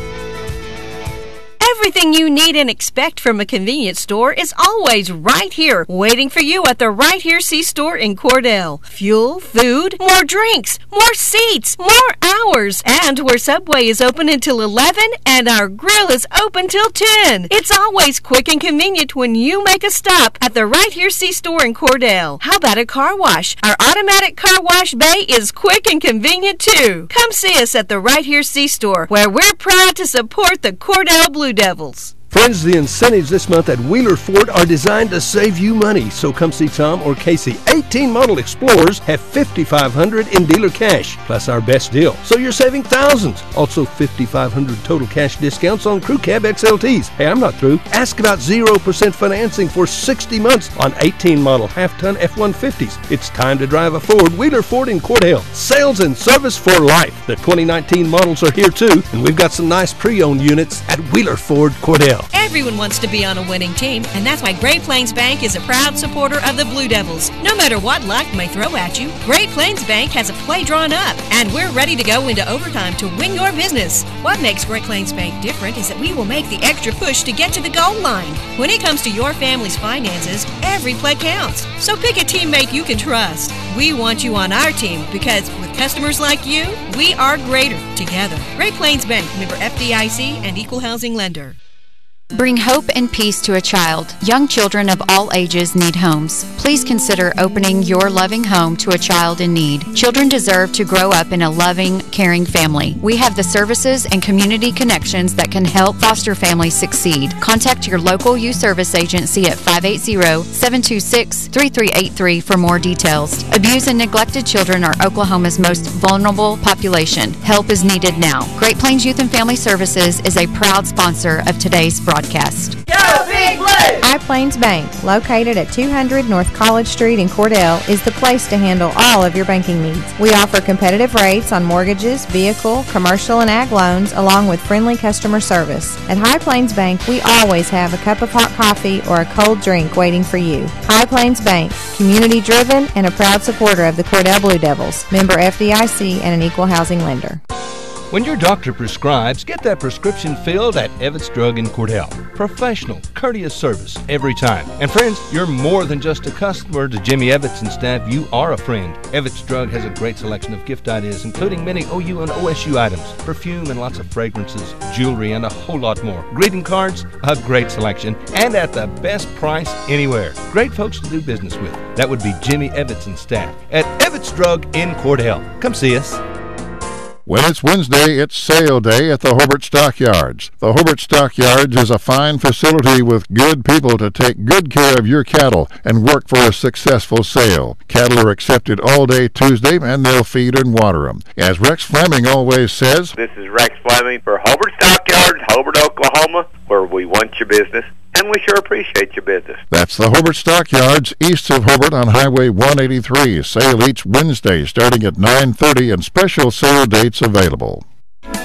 Everything you need and expect from a convenience store is always right here, waiting for you at the Right Here C-Store in Cordell. Fuel, food, more drinks, more seats, more hours, and where Subway is open until 11 and our grill is open till 10. It's always quick and convenient when you make a stop at the Right Here C-Store in Cordell. How about a car wash? Our automatic car wash bay is quick and convenient too. Come see us at the Right Here C-Store, where we're proud to support the Cordell Blue Devils. Friends, the incentives this month at Wheeler Ford are designed to save you money. So come see Tom or Casey. 18 model Explorers have $5,500 in dealer cash, plus our best deal. So you're saving thousands. Also $5,500 total cash discounts on Crew Cab XLTs. Hey, I'm not through. Ask about 0% financing for 60 months on 18 model half-ton F-150s. It's time to drive a Ford. Wheeler Ford in Cordell. Sales and service for life. The 2019 models are here too, and we've got some nice pre-owned units at Wheeler Ford Cordell. Everyone wants to be on a winning team, and that's why Great Plains Bank is a proud supporter of the Blue Devils. No matter what luck may throw at you, Great Plains Bank has a play drawn up, and we're ready to go into overtime to win your business. What makes Great Plains Bank different is that we will make the extra push to get to the goal line. When it comes to your family's finances, every play counts. So pick a teammate you can trust. We want you on our team because with customers like you, we are greater together. Great Plains Bank, member FDIC and equal housing lender. Bring hope and peace to a child. Young children of all ages need homes. Please consider opening your loving home to a child in need. Children deserve to grow up in a loving, caring family. We have the services and community connections that can help foster families succeed. Contact your local youth service agency at 580-726-3383 for more details. Abused and neglected children are Oklahoma's most vulnerable population. Help is needed now. Great Plains Youth and Family Services is a proud sponsor of today's broadcast. Go Big Blue! High Plains Bank, located at 200 North College Street in Cordell, is the place to handle all of your banking needs. We offer competitive rates on mortgages, vehicle, commercial, and ag loans, along with friendly customer service. At High Plains Bank, we always have a cup of hot coffee or a cold drink waiting for you. High Plains Bank, community-driven and a proud supporter of the Cordell Blue Devils, member FDIC and an equal housing lender. When your doctor prescribes, get that prescription filled at Evetts Drug in Cordell. Professional, courteous service every time. And friends, you're more than just a customer to Jimmy Evetts and staff. You are a friend. Evetts Drug has a great selection of gift ideas, including many OU and OSU items, perfume and lots of fragrances, jewelry, and a whole lot more. Greeting cards, a great selection, and at the best price anywhere. Great folks to do business with. That would be Jimmy Evetts and staff at Evetts Drug in Cordell. Come see us. When it's Wednesday, it's sale day at the Hobart Stockyards. The Hobart Stockyards is a fine facility with good people to take good care of your cattle and work for a successful sale. Cattle are accepted all day Tuesday, and they'll feed and water them. As Rex Fleming always says, this is Rex Fleming for Hobart Stockyards, Hobart, Oklahoma, where we want your business, and we sure appreciate your business. That's the Hobart Stockyards, east of Hobart on Highway 183. Sale each Wednesday starting at 9:30 and special sale dates available.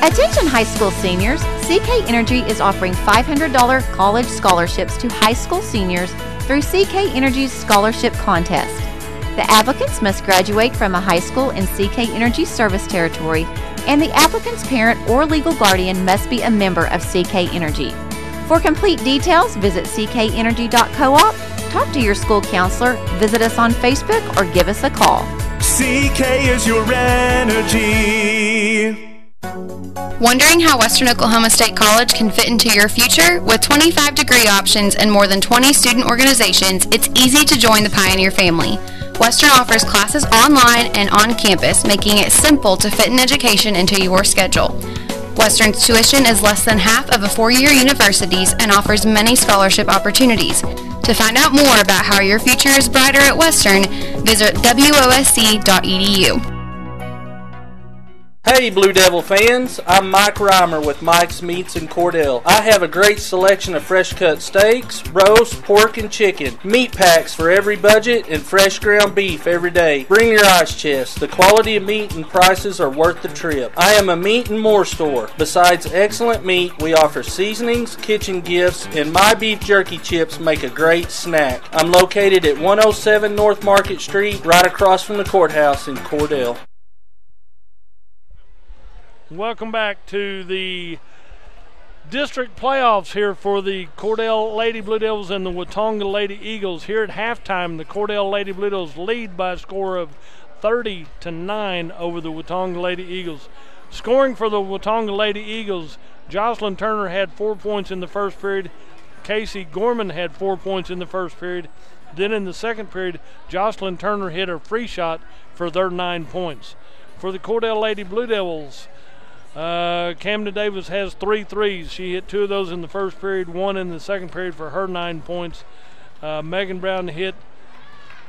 Attention high school seniors, CK Energy is offering $500 college scholarships to high school seniors through CK Energy's scholarship contest. The applicants must graduate from a high school in CK Energy service territory, and the applicant's parent or legal guardian must be a member of CK Energy. For complete details, visit ckenergy.coop, talk to your school counselor, visit us on Facebook, or give us a call. CK is your energy. Wondering how Western Oklahoma State College can fit into your future? With 25 degree options and more than 20 student organizations, it's easy to join the Pioneer family. Western offers classes online and on campus, making it simple to fit an education into your schedule. Western's tuition is less than half of a four-year university's and offers many scholarship opportunities. To find out more about how your future is brighter at Western, visit wosc.edu. Hey Blue Devil fans, I'm Mike Reimer with Mike's Meats in Cordell. I have a great selection of fresh cut steaks, roast, pork, and chicken. Meat packs for every budget and fresh ground beef every day. Bring your ice chest. The quality of meat and prices are worth the trip. I am a meat and more store. Besides excellent meat, we offer seasonings, kitchen gifts, and my beef jerky chips make a great snack. I'm located at 107 North Market Street, right across from the courthouse in Cordell. Welcome back to the district playoffs here for the Cordell Lady Blue Devils and the Watonga Lady Eagles. Here at halftime, the Cordell Lady Blue Devils lead by a score of 30-9 over the Watonga Lady Eagles. Scoring for the Watonga Lady Eagles, Jocelyn Turner had 4 points in the first period. Casey Gorman had 4 points in the first period. Then in the second period, Jocelyn Turner hit a free shot for their 9 points. For the Cordell Lady Blue Devils, Camden Davis has 3 threes. She hit 2 of those in the first period, 1 in the second period for her 9 points. Megan Brown hit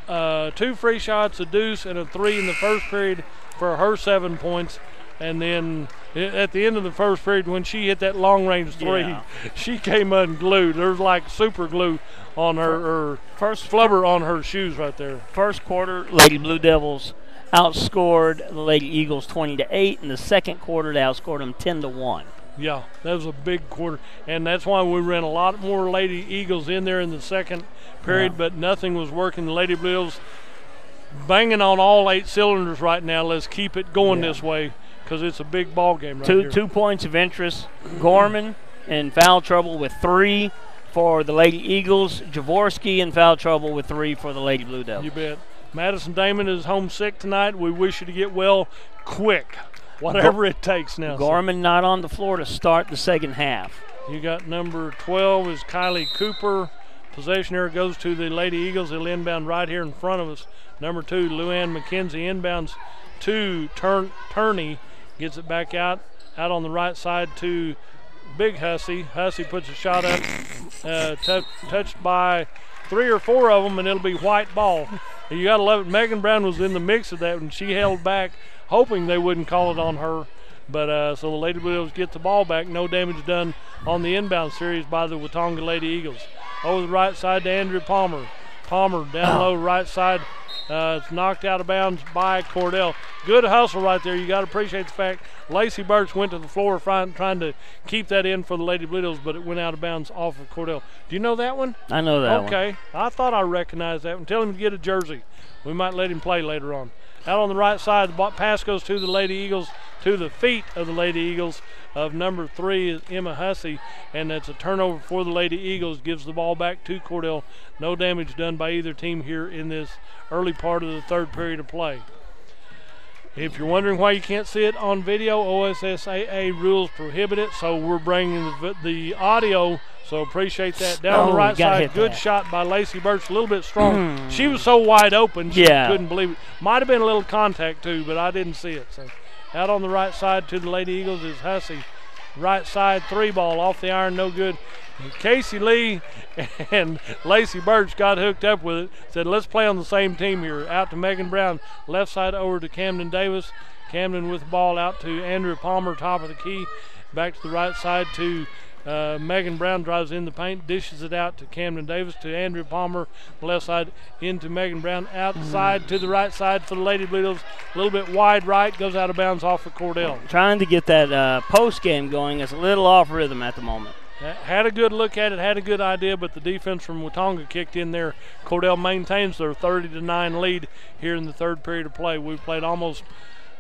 2 free shots, a deuce, and a 3 in the first period for her 7 points. And then at the end of the first period, when she hit that long-range 3, she came unglued. There was like super glue on her first flubber on her shoes right there. First quarter, Lady Blue Devils outscored the Lady Eagles 20-8. In the second quarter, they outscored them 10-1. Yeah, that was a big quarter, and that's why we ran a lot more Lady Eagles in there in the second period, but nothing was working. The Lady Blue Devils banging on all 8 cylinders right now. Let's keep it going this way because it's a big ball game right here. 2 points of interest. Gorman in foul trouble with 3 for the Lady Eagles. Jaworski in foul trouble with 3 for the Lady Blue Devils. You bet. Madison Damon is homesick tonight. We wish you to get well quick, whatever it takes now. Gorman not on the floor to start the second half. You got number 12 is Kylie Cooper. Possession here goes to the Lady Eagles. They'll inbound right here in front of us. Number 2, Luann McKenzie inbounds to Turney. Gets it back out on the right side to Big Hussey. Hussey puts a shot up, touched by 3 or 4 of them, and it'll be white ball. You got to love it. Megan Brown was in the mix of that, and she held back, hoping they wouldn't call it on her. But so the Lady Blue Devils get the ball back. No damage done on the inbound series by the Watonga Lady Eagles. Over the right side to Andrew Palmer. Palmer down low right side. It's knocked out of bounds by Cordell. Good hustle right there. You got to appreciate the fact Lacey Birch went to the floor trying to keep that in for the Lady Blue Devils, but it went out of bounds off of Cordell. Do you know that one? I know that one. Okay. I thought I recognized that one. Tell him to get a jersey. We might let him play later on. Out on the right side, the pass goes to the Lady Eagles, to the feet of the Lady Eagles of number 3 is Emma Hussey, and that's a turnover for the Lady Eagles. Gives the ball back to Cordell. No damage done by either team here in this early part of the third period of play. If you're wondering why you can't see it on video, OSSAA rules prohibit it, so we're bringing the audio, so appreciate that. Down on the right side, good shot by Lacey Birch, a little bit strong. She was so wide open, she couldn't believe it. Might have been a little contact too, but I didn't see it. So out on the right side to the Lady Eagles is Hussey. Right side 3 ball off the iron, no good. And Casey Lee and Lacey Birch got hooked up with it. Said, let's play on the same team here. Out to Megan Brown. Left side over to Camden Davis. Camden with the ball out to Andrew Palmer, top of the key. Back to the right side to Megan Brown, drives in the paint, dishes it out to Camden Davis, to Andrew Palmer, left side into Megan Brown, outside to the right side for the Lady Blue Devils, a little bit wide right, goes out of bounds off of Cordell. Trying to get that post game going. It's a little off rhythm at the moment. Had a good look at it, had a good idea, but the defense from Watonga kicked in there. Cordell maintains their 30-9 lead here in the third period of play. We've played almost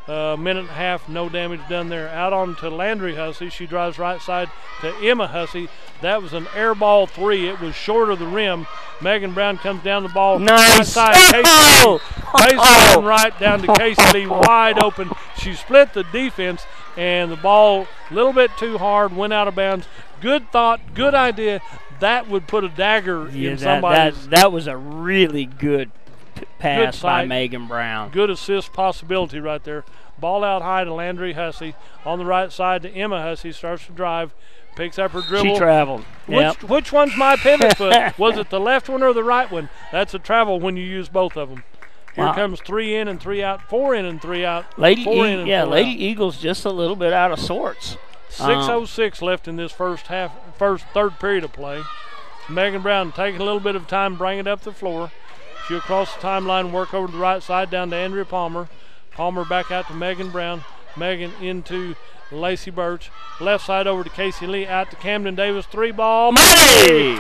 a minute and a half, no damage done there. Out on to Landry Hussey. She drives right side to Emma Hussey. That was an air ball 3. It was short of the rim. Megan Brown comes down the ball. Nice. Right side. Baseline right down to Casey Lee, wide open. She split the defense, and the ball a little bit too hard, went out of bounds. Good thought, good idea. That would put a dagger in somebody's. That was a really good pass by Megan Brown. Good assist possibility right there. Ball out high to Landry Hussey. On the right side to Emma Hussey. Starts to drive. Picks up her dribble. She traveled. Which one's my pivot foot? Was it the left one or the right one? That's a travel when you use both of them. Here comes 3 in and 3 out. 4 in and 3 out. Lady Eagles just a little bit out of sorts. 6:06 left in this third period of play. Megan Brown taking a little bit of time, bring it up the floor. She'll cross the timeline, work over to the right side down to Andrea Palmer. Palmer back out to Megan Brown. Megan into Lacey Birch. Left side over to Casey Lee. Out to Camden Davis. 3 ball. Money!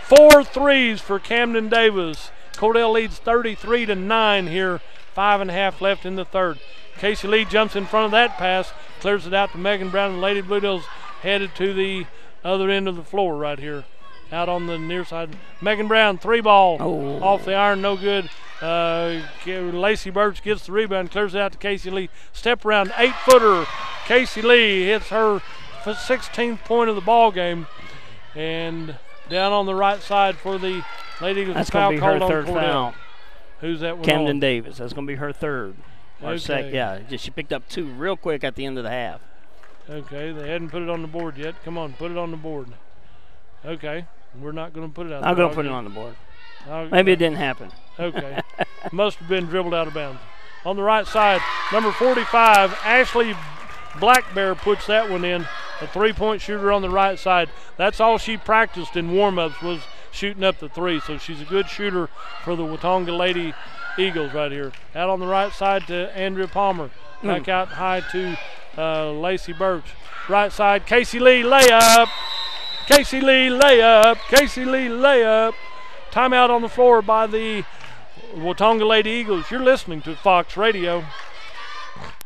4 threes for Camden Davis. Cordell leads 33-9 here. 5.5 left in the third. Casey Lee jumps in front of that pass. Clears it out to Megan Brown. And Lady Blue Devils headed to the other end of the floor right here. Out on the near side. Megan Brown, 3 ball. Off the iron, no good. Lacey Birch gets the rebound, clears it out to Casey Lee. Step around, 8-footer. Casey Lee hits her 16th point of the ball game. And down on the right side for the Lady Eagles. That's going to be her third foul. Who's that one? Camden Davis. That's going to be her third. Or she picked up 2 real quick at the end of the half. Okay, they hadn't put it on the board yet. Come on, put it on the board. Okay, we're not going to put it out. I'm going to put it on the board. Maybe it didn't happen. Okay, must have been dribbled out of bounds. On the right side, number 45, Ashley Black Bear puts that one in. A 3-point shooter on the right side. That's all she practiced in warm-ups was shooting up the 3. So she's a good shooter for the Watonga Lady Eagles right here. Out on the right side to Andrea Palmer. Back out high to Lacey Birch. Right side, Casey Lee layup. Casey Lee layup. Casey Lee layup. Timeout on the floor by the Watonga Lady Eagles. You're listening to Fox Radio.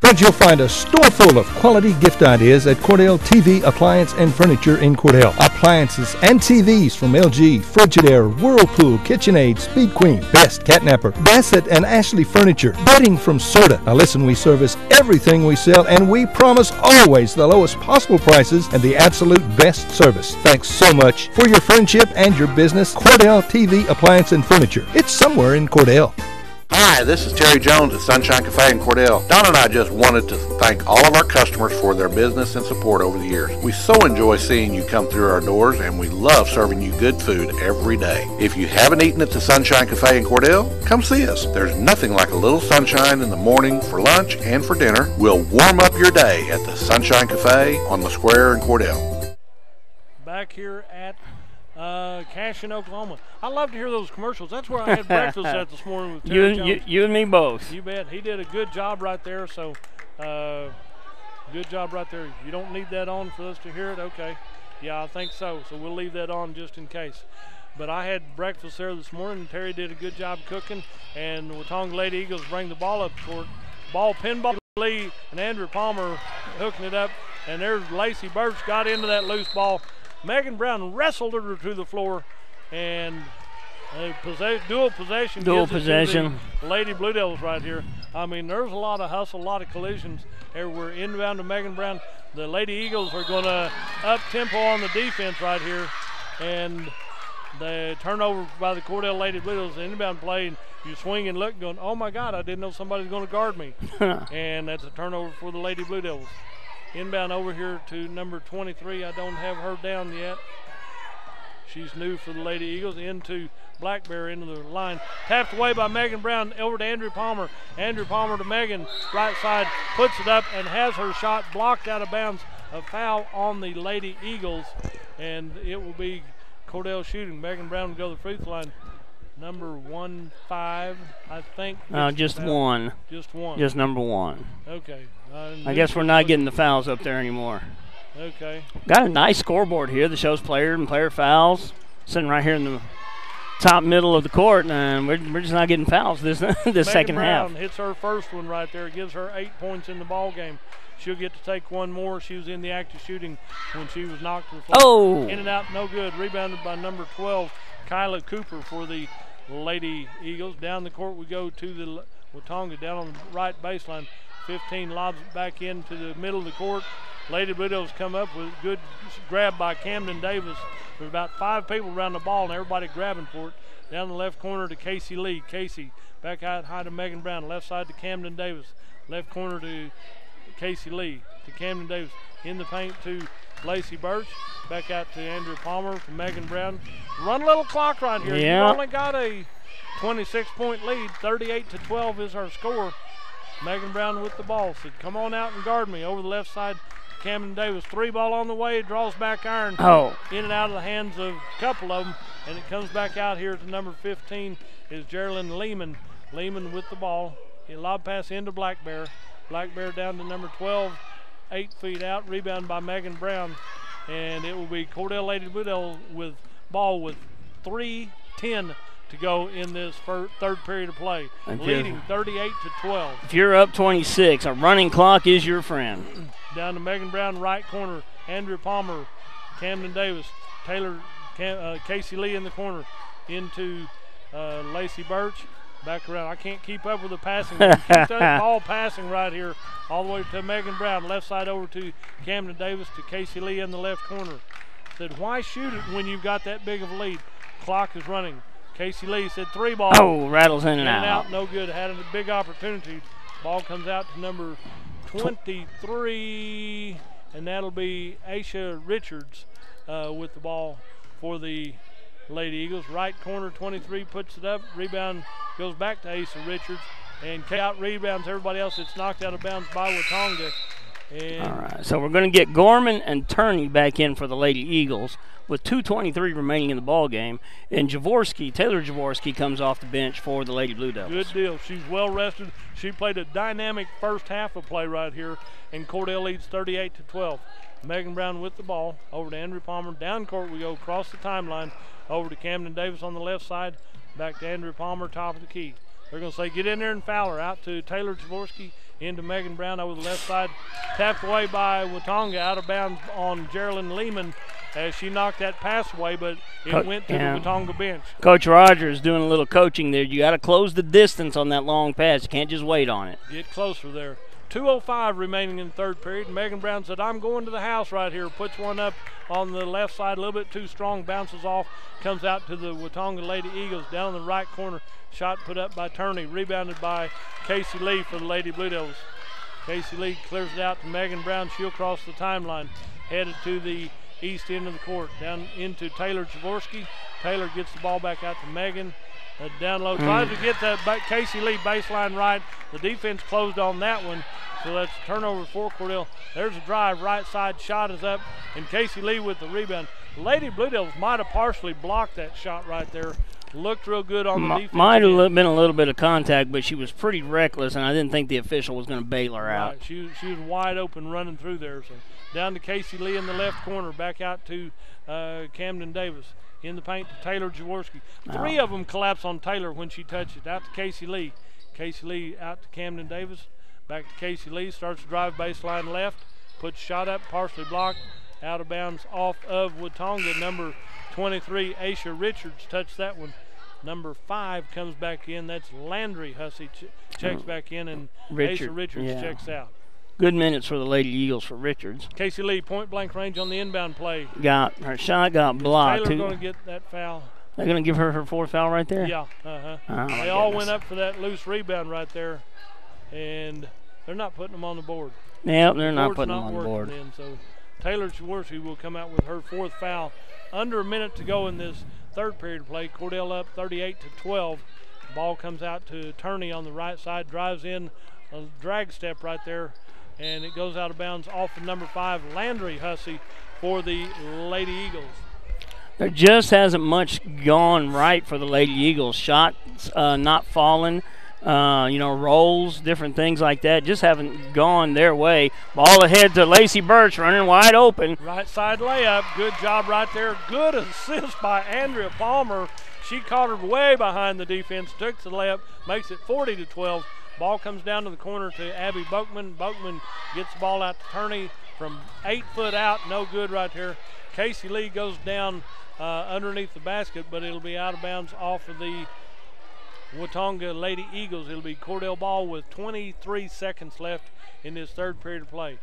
Friends, you'll find a store full of quality gift ideas at Cordell TV Appliance and Furniture in Cordell. Appliances and TVs from LG, Frigidaire, Whirlpool, KitchenAid, Speed Queen, Best, Catnapper, Bassett, and Ashley Furniture. Bedding from Serta. Now listen, we service everything we sell, and we promise always the lowest possible prices and the absolute best service. Thanks so much for your friendship and your business. Cordell TV Appliance and Furniture. It's somewhere in Cordell. Hi, this is Terry Jones at Sunshine Cafe in Cordell. Don and I just wanted to thank all of our customers for their business and support over the years. We so enjoy seeing you come through our doors, and we love serving you good food every day. If you haven't eaten at the Sunshine Cafe in Cordell, come see us. There's nothing like a little sunshine in the morning for lunch and for dinner. We'll warm up your day at the Sunshine Cafe on the square in Cordell. Back here at Cashin, Oklahoma. I love to hear those commercials. That's where I had breakfast at this morning with Terry Jones. You and me both. You bet. He did a good job right there, so good job right there. You don't need that on for us to hear it? Okay. Yeah, I think so. So we'll leave that on just in case. But I had breakfast there this morning, and Terry did a good job cooking, and the Watonga Lady Eagles bring the ball up court. Ball pinball Lee and Andrew Palmer hooking it up, and there's Lacey Birch got into that loose ball. Megan Brown wrestled her to the floor, and a dual possession. Dual possession. Lady Blue Devils right here. I mean, there's a lot of hustle, a lot of collisions everywhere. Inbound to Megan Brown. The Lady Eagles are going to up tempo on the defense right here, and the turnover by the Cordell Lady Blue Devils. The inbound play, and you swing and look, going, oh my God, I didn't know somebody was going to guard me. And that's a turnover for the Lady Blue Devils. Inbound over here to number 23. I don't have her down yet. She's new for the Lady Eagles. Into Black Bear into the line. Tapped away by Megan Brown. Over to Andrew Palmer. Andrew Palmer to Megan. Right side. Puts it up and has her shot blocked out of bounds. A foul on the Lady Eagles. And it will be Cordell shooting. Megan Brown will go to the free throw line. Number 1-5, I think. Just one. Just one. Just number 1. Okay. I guess we're not getting the fouls up there anymore. Okay. Got a nice scoreboard here that shows player and player fouls. Sitting right here in the top middle of the court, and we're just not getting fouls this second half. Brown hits her first one right there. Gives her 8 points in the ball game. She'll get to take one more. She was in the act of shooting when she was knocked to the floor. Oh! In and out, no good. Rebounded by number 12, Kyla Cooper for the Lady Eagles. Down the court we go to the Watonga down on the right baseline. 15 lobs it back into the middle of the court. Lady Blue Devils come up with a good grab by Camden Davis. There's about 5 people around the ball, and everybody grabbing for it. Down the left corner to Casey Lee. Casey back out high to Megan Brown. Left side to Camden Davis. Left corner to Casey Lee to Camden Davis. In the paint to Lacey Birch. Back out to Andrew Palmer from Megan Brown. Run a little clock right here. Yeah. You've only got a 26-point lead. 38-12 is our score. Megan Brown with the ball. Said, come on out and guard me. Over the left side, Camden Davis. 3 ball on the way. Draws back iron. Oh. In and out of the hands of a couple of them. And it comes back out here to number 15 is Geraldine Lehman. Lehman with the ball. A lob pass into Black Bear. Black Bear down to number 12. 8 feet out. Rebound by Megan Brown. And it will be Cordell Lady Blue Devils with ball with 3:10 to go in this third period of play. Leading 38-12. If you're up 26, a running clock is your friend. Down to Megan Brown, right corner. Andrew Palmer, Camden Davis, Taylor, Casey Lee in the corner. Into Lacey Birch. Back around. I can't keep up with the passing. Keep that ball passing right here. All the way to Megan Brown. Left side over to Camden Davis to Casey Lee in the left corner. Said, why shoot it when you've got that big of a lead? Clock is running. Casey Lee said 3 ball. Oh, rattles in and out. No good. Had a big opportunity Ball comes out to number 23, and that'll be Aisha Richards with the ball for the Lady Eagles. Right corner, 23 puts it up. Rebound goes back to Aisha Richards, and out rebounds everybody else. It's knocked out of bounds by Watonga. All right, so we're going to get Gorman and Turney back in for the Lady Eagles with 2:23 remaining in the ball game, and Taylor Jaworski comes off the bench for the Lady Blue Devils. Good deal. She's well rested. She played a dynamic first half of play right here, and Cordell leads 38-12. Megan Brown with the ball over to Andrew Palmer. Down court we go, across the timeline, over to Camden Davis on the left side, back to Andrew Palmer, top of the key. They're going to say get in there and foul her. Out to Taylor Jaworski, into Megan Brown over the left side. Tapped away by Watonga, out of bounds on Geraldine Lehman as she knocked that pass away, but it went to the Watonga bench. Coach Rogers doing a little coaching there. You got to close the distance on that long pass. You can't just wait on it. Get closer there. 2:05 remaining in the third period. Megan Brown said, I'm going to the house right here. Puts one up on the left side, a little bit too strong, bounces off, comes out to the Watonga Lady Eagles. Down in the right corner, shot put up by Turney, rebounded by Casey Lee for the Lady Blue Devils. Casey Lee clears it out to Megan Brown. She'll cross the timeline, headed to the east end of the court, down into Taylor Jaworski. Taylor gets the ball back out to Megan. Down low, tries to get that Casey Lee baseline right. The defense closed on that one, so that's a turnover for Cordell. There's a drive, right side shot is up, and Casey Lee with the rebound. Lady Blue Devils might have partially blocked that shot right there. Looked real good on the defense. Might have been a little bit of contact, but she was pretty reckless, and I didn't think the official was going to bail her out. She was wide open running through there. So down to Casey Lee in the left corner, back out to Camden Davis. In the paint to Taylor Jaworski. Three of them collapse on Taylor when she touches it. Out to Casey Lee. Casey Lee out to Camden Davis. Back to Casey Lee. Starts to drive baseline left. Puts shot up, partially blocked. Out of bounds off of Watonga. Number 23, Aisha Richards, touched that one. Number 5 comes back in. That's Landry Hussey checks back in, and Aisha Richards checks out. Good minutes for the Lady Eagles for Richards. Casey Lee, point blank range on the inbound play. Her shot got blocked. Taylor going to get that foul. They're going to give her her fourth foul right there? Yeah. They all went up for that loose rebound right there, and they're not putting them on the board. Yep, they're not putting them on the board. Then, so Taylor Jaworski will come out with her fourth foul. Under a minute to go in this third period of play. Cordell up 38-12. Ball comes out to Turney on the right side, drives in a drag step right there, and it goes out of bounds off of number 5, Landry Hussey, for the Lady Eagles. There just hasn't much gone right for the Lady Eagles. Shots not falling, rolls, different things like that just haven't gone their way. Ball ahead to Lacey Birch, running wide open. Right side layup. Good job right there. Good assist by Andrea Palmer. She caught her way behind the defense, took the layup, makes it 40-12. Ball comes down to the corner to Abby Boakman. Boakman gets the ball out to Turney from 8 foot out. No good right here. Casey Lee goes down underneath the basket, but it'll be out of bounds off of the Watonga Lady Eagles. It'll be Cordell ball with 23 seconds left in this third period of play.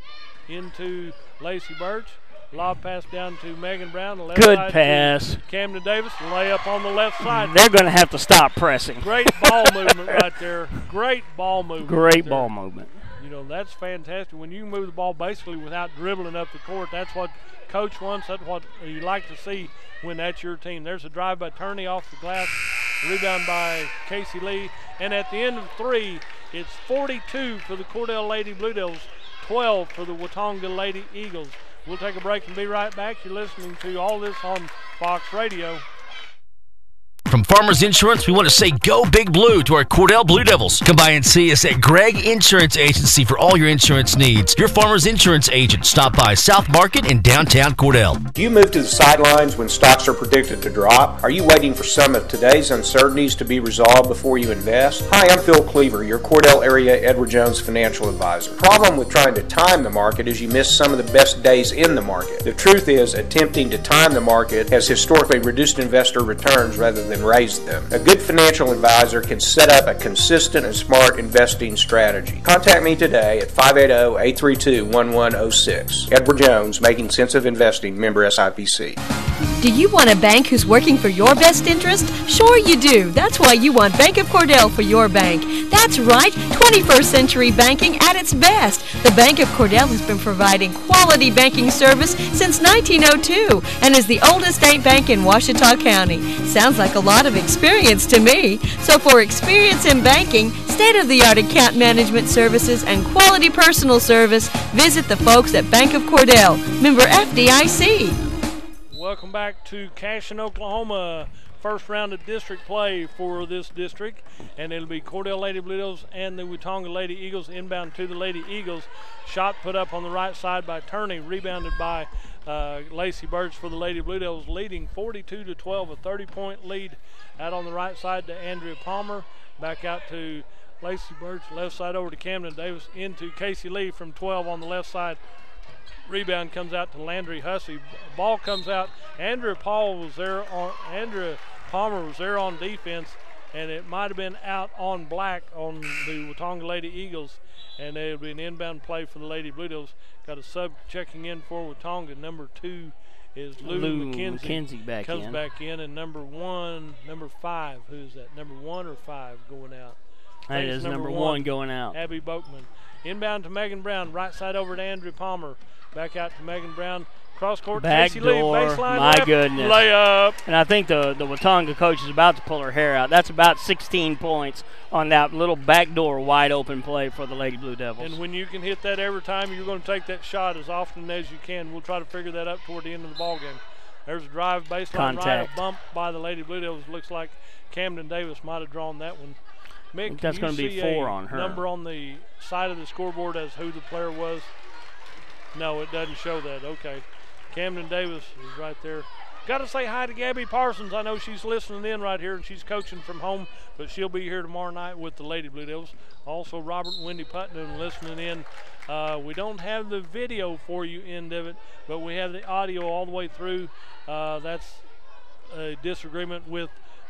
Into Lacey Birch. Lob pass down to Megan Brown. The left Good side pass. Camden Davis. Layup on the left side. They're going to have to stop pressing. Great ball movement right there. Great ball movement. Great ball movement. That's fantastic. When you move the ball basically without dribbling up the court, that's what coach wants. That's what you like to see when that's your team. There's a drive by Turney off the glass. Rebound by Casey Lee. And at the end of 3, it's 42 for the Cordell Lady Blue Devils, 12 for the Watonga Lady Eagles. We'll take a break and be right back. You're listening to all this on Fox Radio. From Farmers Insurance, we want to say go Big Blue to our Cordell Blue Devils. Come by and see us at Gregg Insurance Agency for all your insurance needs. Your Farmers Insurance agent. Stop by South Market in downtown Cordell. Do you move to the sidelines when stocks are predicted to drop? Are you waiting for some of today's uncertainties to be resolved before you invest? Hi, I'm Phil Cleaver, your Cordell area Edward Jones financial advisor. The problem with trying to time the market is you miss some of the best days in the market. The truth is, attempting to time the market has historically reduced investor returns rather than raised them. A good financial advisor can set up a consistent and smart investing strategy. Contact me today at 580-832-1106. Edward Jones, Making Sense of Investing, member SIPC. Do you want a bank who's working for your best interest? Sure you do. That's why you want Bank of Cordell for your bank. That's right, 21st century banking at its best. The Bank of Cordell has been providing quality banking service since 1902 and is the oldest state bank in Ouachita County. Sounds like a lot of experience to me. So for experience in banking, state-of-the-art account management services, and quality personal service, visit the folks at Bank of Cordell. Member FDIC. Welcome back to Cashin, Oklahoma. First round of district play for this district, and it'll be Cordell Lady Blue Devils and the Watonga Lady Eagles inbound to the Lady Eagles. Shot put up on the right side by Turney, rebounded by Lacey Birch for the Lady Blue Devils, leading 42-12, a 30-point lead out on the right side to Andrea Palmer. Back out to Lacey Birch, left side over to Camden Davis, into Casey Lee from 12 on the left side. Rebound comes out to Landry Hussey. Ball comes out. Andrea Palmer was there on defense, and it might have been out on black on the Watonga Lady Eagles, and it'll be an inbound play for the Lady Blue Devils. Got a sub checking in for Watonga. Number 2 is Lou McKenzie comes back in, and number 5. Who's that? Number 1 or 5 going out? That is number 1 going out. Abby Boatman. Inbound to Megan Brown. Right side over to Andrea Palmer. Back out to Megan Brown. Cross court. Back Casey door. Lee, baseline My left, goodness. Layup. And I think the Watonga coach is about to pull her hair out. That's about 16 points on that little backdoor wide open play for the Lady Blue Devils. And when you can hit that every time, you're going to take that shot as often as you can. We'll try to figure that up toward the end of the ball game. There's a drive baseline Contact. right, a bump by the Lady Blue Devils. Looks like Camden Davis might have drawn that one. Mick, that's going to be 4 on her. Number on the side of the scoreboard as who the player was? No, it doesn't show that. Okay. Camden Davis is right there. Got to say hi to Gabby Parsons. I know she's listening in right here, and she's coaching from home, but she'll be here tomorrow night with the Lady Blue Devils. Also, Robert and Wendy Putnam listening in. We don't have the video for you end of it, but we have the audio all the way through. That's a disagreement with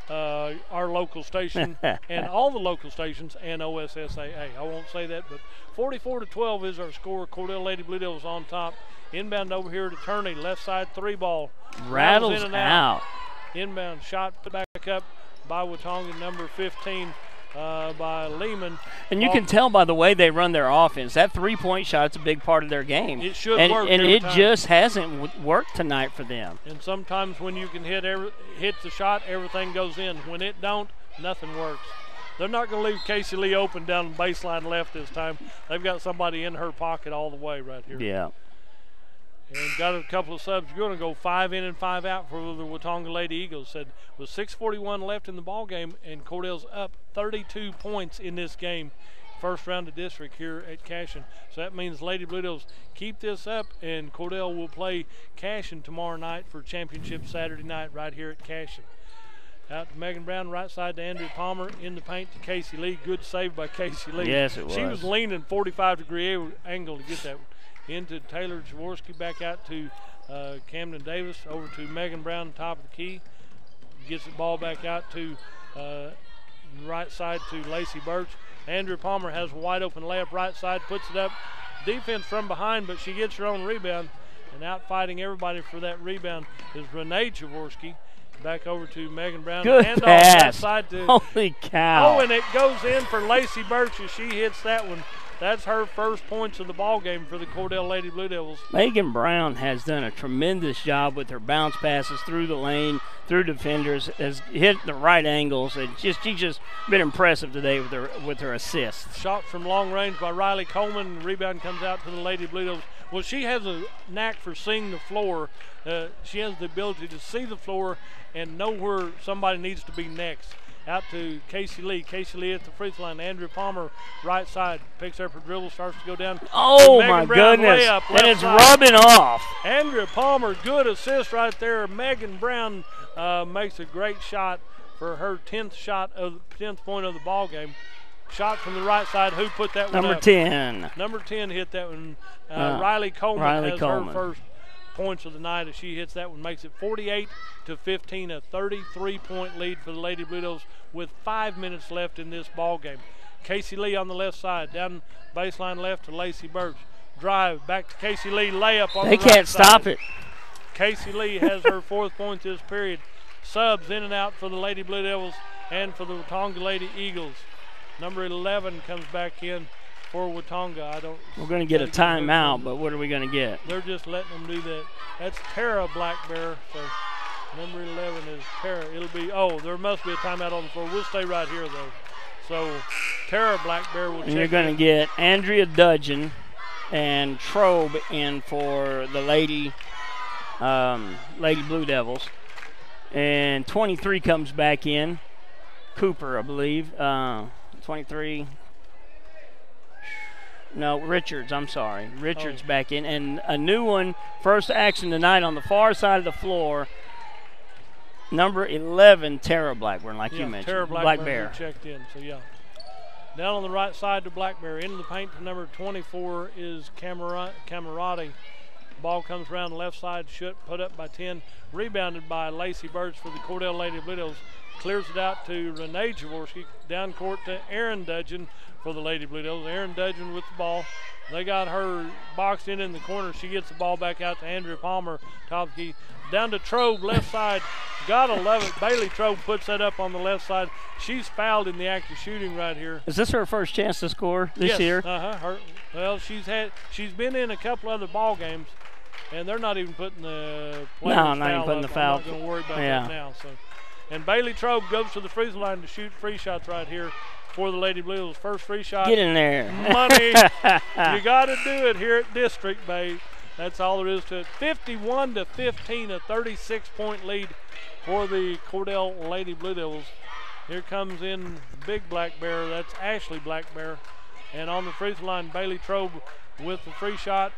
our local station and all the local stations and OSSAA. I won't say that, but 44-12 is our score. Cordell Lady Blue Devils on top. Inbound over here to Turney, left side 3 ball. Rattles in and out. Inbound shot put back up by Watonga, number 15 by Lehman. And you can tell by the way they run their offense, that 3-point shot is a big part of their game. It should and, work and every it time. just hasn't worked tonight for them. And sometimes when you can hit the shot, everything goes in. When it don't, nothing works. They're not going to leave Casey Lee open down the baseline left this time. They've got somebody in her pocket all the way right here. Yeah. And got a couple of subs. You're going to go 5 in and 5 out for the Watonga Lady Eagles. Said with 6:41 left in the ball game, and Cordell's up 32 points in this game. First round of district here at Cashin. So that means Lady Blue Devils keep this up, and Cordell will play Cashin tomorrow night for championship Saturday night right here at Cashin. Out to Megan Brown, right side to Andrew Palmer, in the paint to Casey Lee. Good save by Casey Lee. Yes, it was. She was leaning 45-degree angle to get that one. Into Taylor Jaworski, back out to Camden Davis, over to Megan Brown, top of the key. Gets the ball back out to right side to Lacey Birch. Andrew Palmer has a wide open layup right side, puts it up. Defense from behind, but she gets her own rebound. And out fighting everybody for that rebound is Renee Jaworski. Back over to Megan Brown. Good Handoff pass. left side to, Holy cow. Oh, and it goes in for Lacey Birch as she hits that one. That's her first points of the ball game for the Cordell Lady Blue Devils. Megan Brown has done a tremendous job with her bounce passes through the lane, through defenders, has hit the right angles, and she's just been impressive today with her assists. Shot from long range by Riley Coleman. The rebound comes out to the Lady Blue Devils. Well, she has a knack for seeing the floor. She has the ability to see the floor and know where somebody needs to be next. Out to Casey Lee. Casey Lee at the free throw line. Andrew Palmer, right side, picks up her dribble, starts to go down. Oh, my goodness. And it's rubbing off. Andrew Palmer, good assist right there. Megan Brown makes a great shot for her 10th point of the ball game. Shot from the right side. Who put that one up? Number 10. Number 10 hit that one. Riley Coleman has her first points of the night as she hits that one, makes it 48-15, a 33-point lead for the Lady Blue Devils with 5 minutes left in this ball game. Casey Lee on the left side, down baseline left to Lacey Birch. Drive back to Casey Lee, layup on the right side. They can't stop it. Casey Lee has her 4th point this period. Subs in and out for the Lady Blue Devils and for the Watonga Lady Eagles. Number 11 comes back in for Watonga. We're going to get a timeout, but what are we going to get? They're just letting them do that. That's Tara Black Bear. So number 11 is Tara. It'll be, there must be a timeout on the floor. We'll stay right here, though. So Tara Black Bear will check in. And you're going to get Andrea Dudgeon and Trobe in for the Lady Blue Devils. And 23 comes back in. Cooper, I believe. 23. No, Richards, I'm sorry. Richards back in. And a new one, first action tonight on the far side of the floor. Number 11, Tara Blackburn, like you mentioned. Tara Black Blackburn Bear. checked in, so yeah. Down on the right side to Black Bear. Into the paint to number 24 is Camerati. Ball comes around the left side, put up by 10. Rebounded by Lacey Birch for the Cordell Lady Blue Devils. Clears it out to Renee Jaworski. Down court to Erin Dudgeon for the Lady Blue Devils. Erin Dudgeon with the ball. They got her boxed in the corner. She gets the ball back out to Andrea Palmer, top of the key. Down to Trobe, left side. Gotta love it. Bailey Trobe puts that up on the left side. She's fouled in the act of shooting right here. Is this her first chance to score this year? Well, she's been in a couple other ball games, and they're not even putting the not even putting the foul. I'm not going to worry about that now. So, and Bailey Trobe goes to the free throw line to shoot free shots right here for the Lady Blues. First free shot. Get in there. Money. You got to do it here at District, babe. That's all there is to it. 51-15, a 36-point lead for the Cordell Lady Blue Devils. Here comes in Big Black Bear. That's Ashley Black Bear. And on the free throw line, Bailey Trobe with the free shot.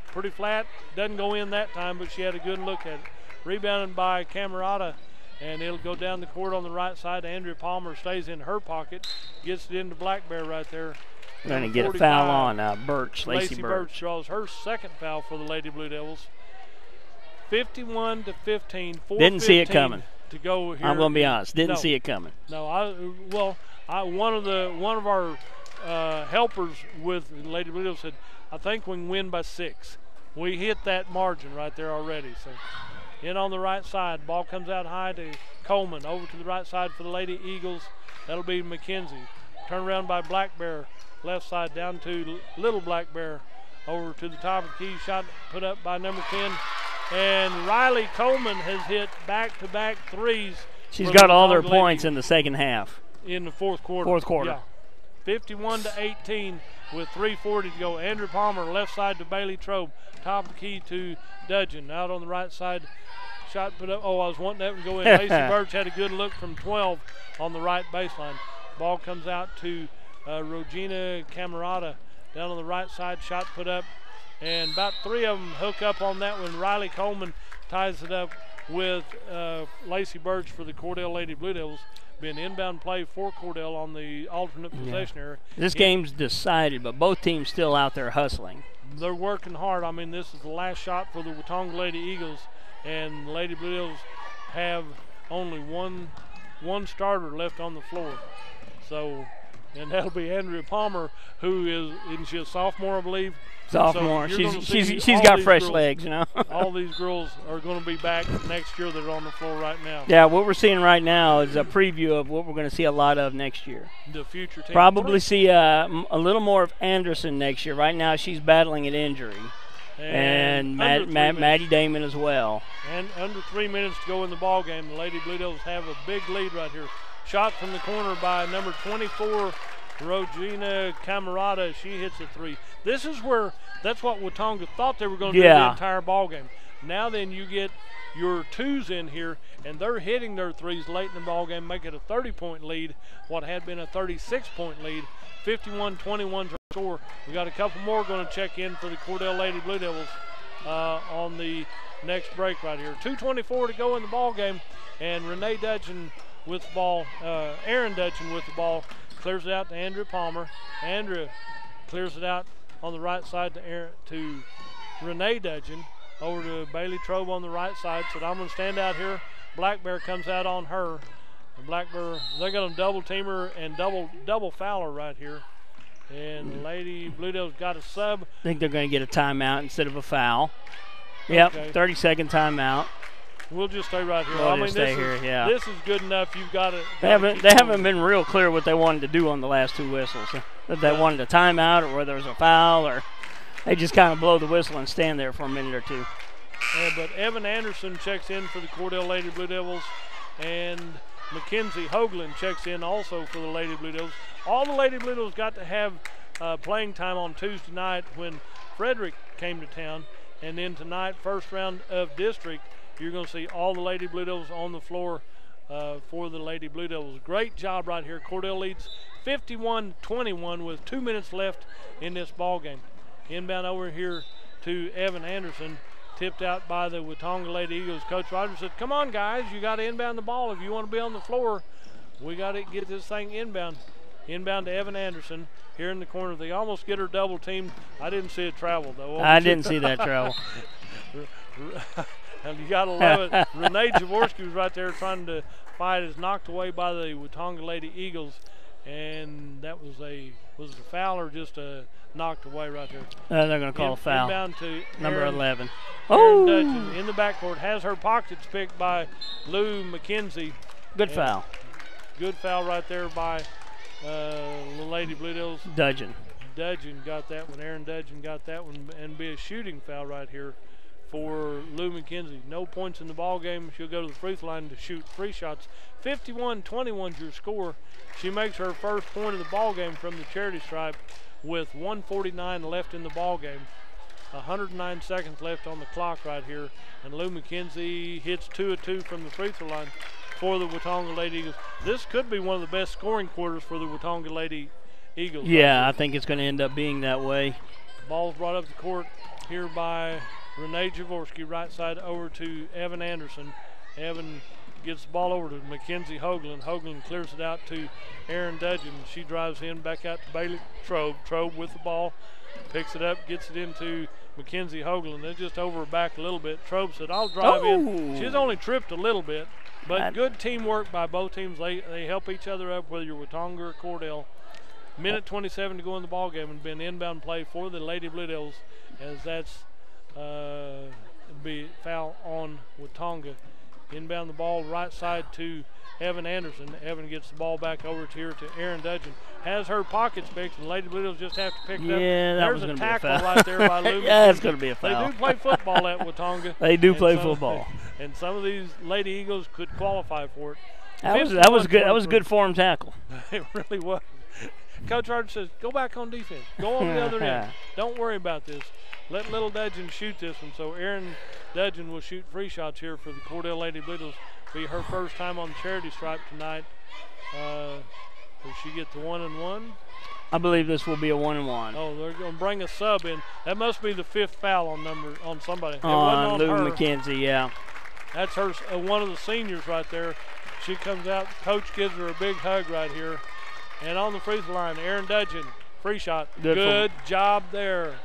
Pretty flat. Doesn't go in that time, but she had a good look at it. Rebounded by Camerata. And it'll go down the court on the right side. Andrea Palmer stays in her pocket. Gets it into Black Bear right there. Going to get a foul on Birch, Lacey Birch. Draws her second foul for the Lady Blue Devils. 51-15. Didn't see it coming. To go here. I'm going to be honest. Didn't see it coming. No, one of our helpers with Lady Blue Devils said, I think we can win by 6. We hit that margin right there already. So in on the right side, ball comes out high to Coleman. Over to the right side for the Lady Eagles. That'll be McKenzie. Turn around by Black Bear. Left side down to Little Black Bear. Over to the top of the key. Shot put up by number 10. And Riley Coleman has hit back-to-back threes. She's got all their points in the second half. In the fourth quarter. Yeah. 51-18 with 3:40 to go. Andrew Palmer left side to Bailey Trobe. Top of the key to Dudgeon. Out on the right side. Shot put up. I was wanting that one to go in. Lacey Birch had a good look from 12 on the right baseline. Ball comes out to Regina Camerata. Down on the right side. Shot put up. And about 3 of them hook up on that one. Riley Coleman ties it up with Lacey Birch for the Cordell Lady Blue Devils. Been inbound play for Cordell on the alternate possession area. This game's decided, but both teams still out there hustling. They're working hard. I mean, this is the last shot for the Watonga Lady Eagles, and the Lady Blue Devils have only one starter left on the floor. So, and that'll be Andrea Palmer, isn't she a sophomore, I believe? Sophomore. So she's got fresh legs, you know. All these girls are going to be back next year that are on the floor right now. Yeah, what we're seeing right now is a preview of what we're going to see a lot of next year. The future team. Probably see a little more of Anderson next year. Right now she's battling an injury. And Maddie Damon as well. And under 3 minutes to go in the ball game, the Lady Blue Devils have a big lead right here. Shot from the corner by number 24, Regina Camerata. She hits a 3. That's what Watonga thought they were going to do the entire ball game. Now then you get your 2s in here, and they're hitting their 3s late in the ball game, make it a 30-point lead, what had been a 36-point lead. 51-21 to score. We got a couple more going to check in for the Cordell Lady Blue Devils on the next break right here. 2:24 to go in the ball game, and Renee Dudgeon with the ball. Erin Dudgeon with the ball. Clears it out to Andrea Palmer. Andrea clears it out on the right side to Renee Dudgeon. Over to Bailey Trobe on the right side. So I'm going to stand out here. Black Bear comes out on her. And Black Bear, they're going to double team her and double foul her right here. And the Lady Blue Devils got a sub. I think they're going to get a timeout instead of a foul. Yep, Okay. 30-second timeout. We'll just stay right here. We'll just stay here, yeah. This is good enough. You've got it. They haven't been real clear what they wanted to do on the last 2 whistles. That they wanted a timeout or whether it was a foul, or they just kind of blow the whistle and stand there for a minute or two. But Evan Anderson checks in for the Cordell Lady Blue Devils, and Mackenzie Hoagland checks in also for the Lady Blue Devils. All the Lady Blue Devils got to have playing time on Tuesday night when Frederick came to town, and then tonight, first round of district, you're going to see all the Lady Blue Devils on the floor for the Lady Blue Devils. Great job right here. Cordell leads 51-21 with 2 minutes left in this ball game. Inbound over here to Evan Anderson, tipped out by the Watonga Lady Eagles. Coach Rogers said, come on, guys, you got to inbound the ball. If you want to be on the floor, we got to get this thing inbound. Inbound to Evan Anderson here in the corner. They almost get her double teamed. I didn't see it travel, though. I didn't see that travel. And you got to love it. Renee Jaworski was right there trying to fight. Is knocked away by the Watonga Lady Eagles. And that was it a foul or just a knocked away right there? They're going to call a foul. Inbound to number 11. Aaron Dudgeon in the backcourt. Has her pockets picked by Lou McKenzie. Good foul. Good foul right there by the Lady Blue Devils. Dudgeon got that one. Aaron Dudgeon got that one, and be a shooting foul right here for Lou McKenzie. No points in the ball game. She'll go to the free throw line to shoot 3 shots. 51-21 is your score. She makes her first point of the ball game from the charity stripe with 1:49 left in the ball game. 109 seconds left on the clock right here, and Lou McKenzie hits 2 of 2 from the free throw line for the Watonga Lady Eagles. This could be one of the best scoring quarters for the Watonga Lady Eagles. Yeah, I think it's going to end up being that way. Ball's brought up the court here by Renee Jaworski, right side over to Evan Anderson. Evan gets the ball over to Mackenzie Hoagland. Hoagland clears it out to Aaron Dudgeon. She drives in, back out to Bailey Trobe. Trobe with the ball, picks it up, gets it into Mackenzie Hoagland. Then just over her back a little bit. Trobe said, I'll drive in. She's only tripped a little bit, but good teamwork by both teams. They help each other up, whether you're Watonga or Cordell. Minute 27 to go in the ball game, and been inbound play for the Lady Blue Devils, as that's be foul on Watonga. Inbound the ball right side to Evan Anderson. Evan gets the ball back over here to Aaron Dudgeon. Has her pockets picked, and Lady Blue Devils just have to pick it up. Yeah, that was There's going a to be a tackle foul. right there by Lou. Yeah, it's going to be a foul. They do play football at Watonga. They do play football. And some of these Lady Eagles could qualify for it. That was good. That was a good form tackle. It really was. Coach Rogers says, go back on defense. Go on the other end. Don't worry about this. Let little Dudgeon shoot this one. So Aaron Dudgeon will shoot free shots here for the Cordell Lady Blue Devils. Be her first time on the charity stripe tonight. Will she get the 1-and-1? I believe this will be a 1-and-1. Oh, they're going to bring a sub in. That must be the 5th foul on somebody. On Lou McKenzie, yeah. That's her, one of the seniors right there. She comes out. Coach gives her a big hug right here. And on the free throw line, Aaron Dudgeon, free shot. Good job there.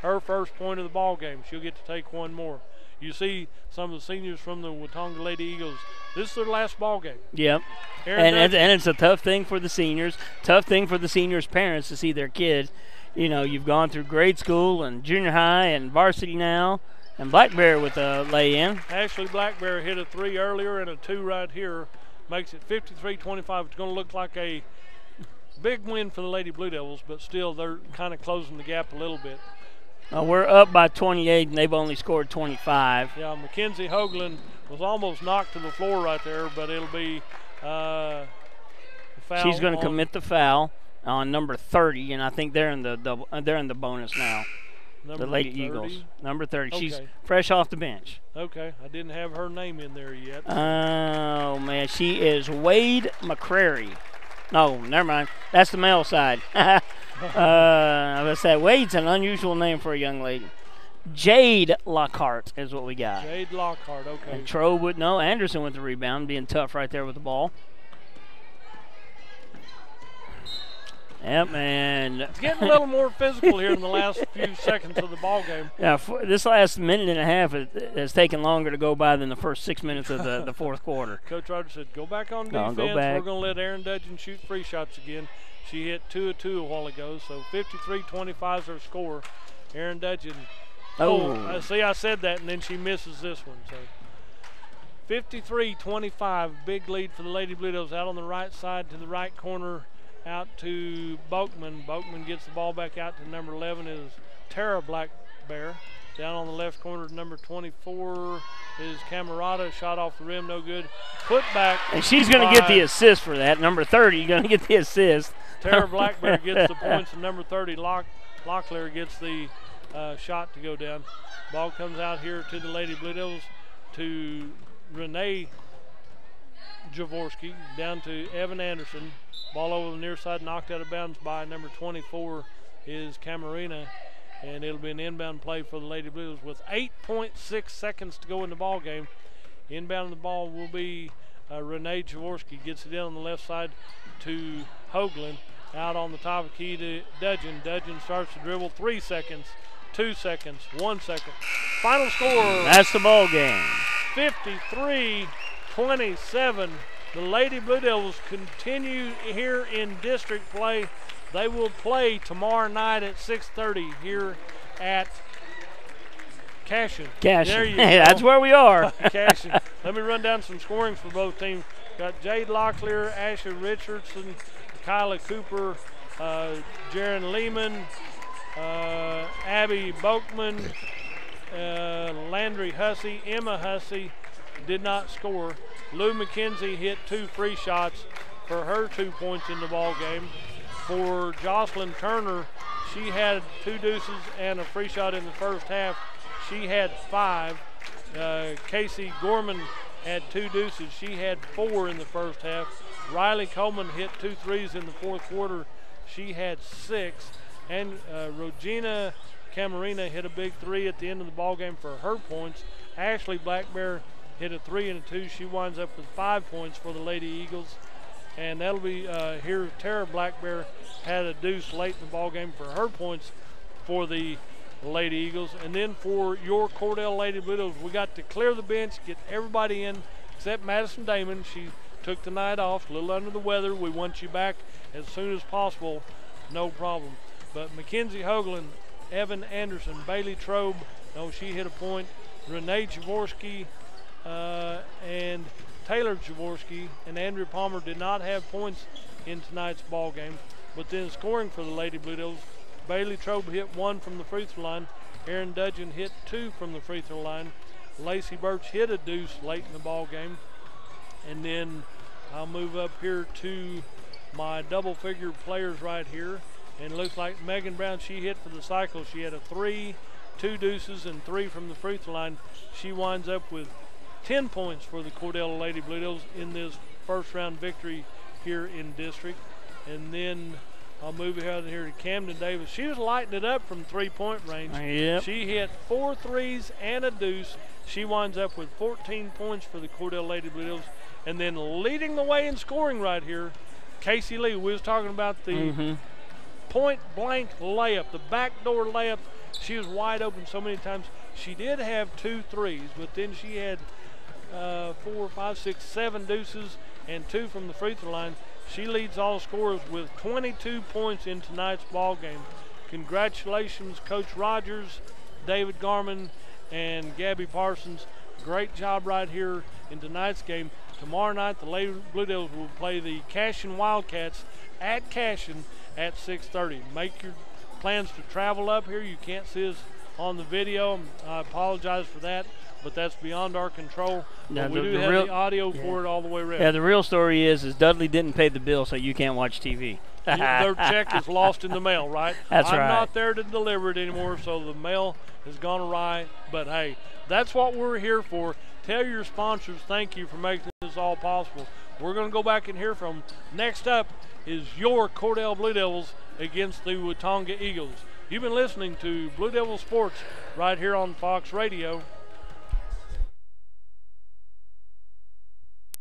Her first point of the ball game. She'll get to take one more. You see some of the seniors from the Watonga Lady Eagles. This is their last ball game. Yep. And it's a tough thing for the seniors. Tough thing for the seniors' parents to see their kids. You know, you've gone through grade school and junior high and varsity now. And Blackberry with a lay-in. Ashley Blackberry hit a 3 earlier and a 2 right here. Makes it 53-25. It's going to look like a big win for the Lady Blue Devils, but still they're kind of closing the gap a little bit. We're up by 28, and they've only scored 25. Yeah, Mackenzie Hoagland was almost knocked to the floor right there, but it'll be a foul. She's going to commit the foul on number 30, and I think they're in the bonus now. The Lady 30? Eagles, number 30. Okay. She's fresh off the bench. Okay, I didn't have her name in there yet. Oh man, she is Wade McCrary. No, never mind. That's the male side. I was saying Wade's an unusual name for a young lady. Jade Lockhart is what we got. Jade Lockhart, okay. And Trobe would know. Anderson with the rebound, being tough right there with the ball. Yep, and it's getting a little more physical here in the last few seconds of the ball game. Yeah, this last minute and a half has taken longer to go by than the first 6 minutes of the fourth quarter. Coach Rogers said, go back on defense. Go back. We're going to let Aaron Dudgeon shoot free shots again. She hit 2 of 2 a while ago, so 53-25 is her score. Aaron Dudgeon See, I said that, and then she misses this one. So 53-25, big lead for the Lady Blue Devils. Out on the right side to the right corner, out to Boakman. Boakman gets the ball back out to number 11 is Tara Black Bear. Down on the left corner, number 24 is Camerata. Shot off the rim, no good. Put back. And she's going to get the assist for that. Number 30 going to get the assist. Tara Blackbear gets the points, and number 30, Locklear, gets the shot to go down. Ball comes out here to the Lady Blue Devils, to Renee Jaworski, down to Evan Anderson. Ball over the near side, knocked out of bounds by number 24 is Camarina. And it'll be an inbound play for the Lady Blues with 8.6 seconds to go in the ball game. Inbound the ball will be Renee Jaworski. Gets it in on the left side to Hoagland. Out on the top of the key to Dudgeon. Dudgeon starts to dribble. 3 seconds, 2 seconds, 1 second. Final score. That's the ball game. 53-27. The Lady Blue Devils continue here in district play. They will play tomorrow night at 6:30 here at Cashion. There you go. That's where we are. Cashion. Let me run down some scorings for both teams. Got Jade Locklear, Ashley Richardson, Kyla Cooper, Jaron Lehman, Abby Boakman, Landry Hussey, Emma Hussey did not score. Lou McKenzie hit 2 free shots for her 2 points in the ball game. For Jocelyn Turner, she had 2 deuces and a free shot in the first half. She had 5. Casey Gorman had 2 deuces. She had 4 in the first half. Riley Coleman hit 2 threes in the fourth quarter. She had 6. And Regina Camarina hit a big 3 at the end of the ball game for her points. Ashley Blackbear hit a 3 and a 2. She winds up with 5 points for the Lady Eagles. And that'll be here. Tara Blackbear had a deuce late in the ball game for her points for the Lady Eagles. And then for your Cordell Lady Blue Devils, we got to clear the bench, get everybody in except Madison Damon. She took the night off, a little under the weather. We want you back as soon as possible, no problem. But Mackenzie Hoagland, Evan Anderson, Bailey Trobe, no, she hit a point. Renee Jaworski and Taylor Jaworski and Andrew Palmer did not have points in tonight's ball game. But then scoring for the Lady Blue Devils, Bailey Trobe hit 1 from the free throw line. Aaron Dudgeon hit 2 from the free throw line. Lacey Birch hit a deuce late in the ball game. And then I'll move up here to my double figure players right here. And it looks like Megan Brown, she hit for the cycle. She had a 3, 2 deuces, and 3 from the free throw line. She winds up with 10 points for the Cordell Lady Blue Devils in this first round victory here in district. And then I'll move ahead here to Camden Davis. She was lighting it up from 3-point range. Yep. She hit 4 threes and a deuce. She winds up with 14 points for the Cordell Lady Blue Devils. And then leading the way in scoring right here, Casey Lee. We was talking about the point-blank layup, the backdoor layup. She was wide open so many times. She did have 2 threes, but then she had 4, 5, 6, 7 deuces and 2 from the free throw line. She leads all scorers with 22 points in tonight's ball game. Congratulations, Coach Rogers, David Garman, and Gabby Parsons. Great job right here in tonight's game. Tomorrow night, the Lady Blue Devils will play the Cashion Wildcats at Cashion at 6:30. Make your plans to travel up here. You can't see us on the video. I apologize for that, but that's beyond our control. Now, we do have the audio for it all the way around. Yeah, the real story is Dudley didn't pay the bill, so you can't watch TV. Their check is lost in the mail, right? That's I'm right. not there to deliver it anymore, so the mail has gone awry. But, hey, that's what we're here for. Tell your sponsors thank you for making this all possible. We're going to go back and hear from them. Next up is your Cordell Blue Devils against the Watonga Eagles. You've been listening to Blue Devil Sports right here on Fox Radio.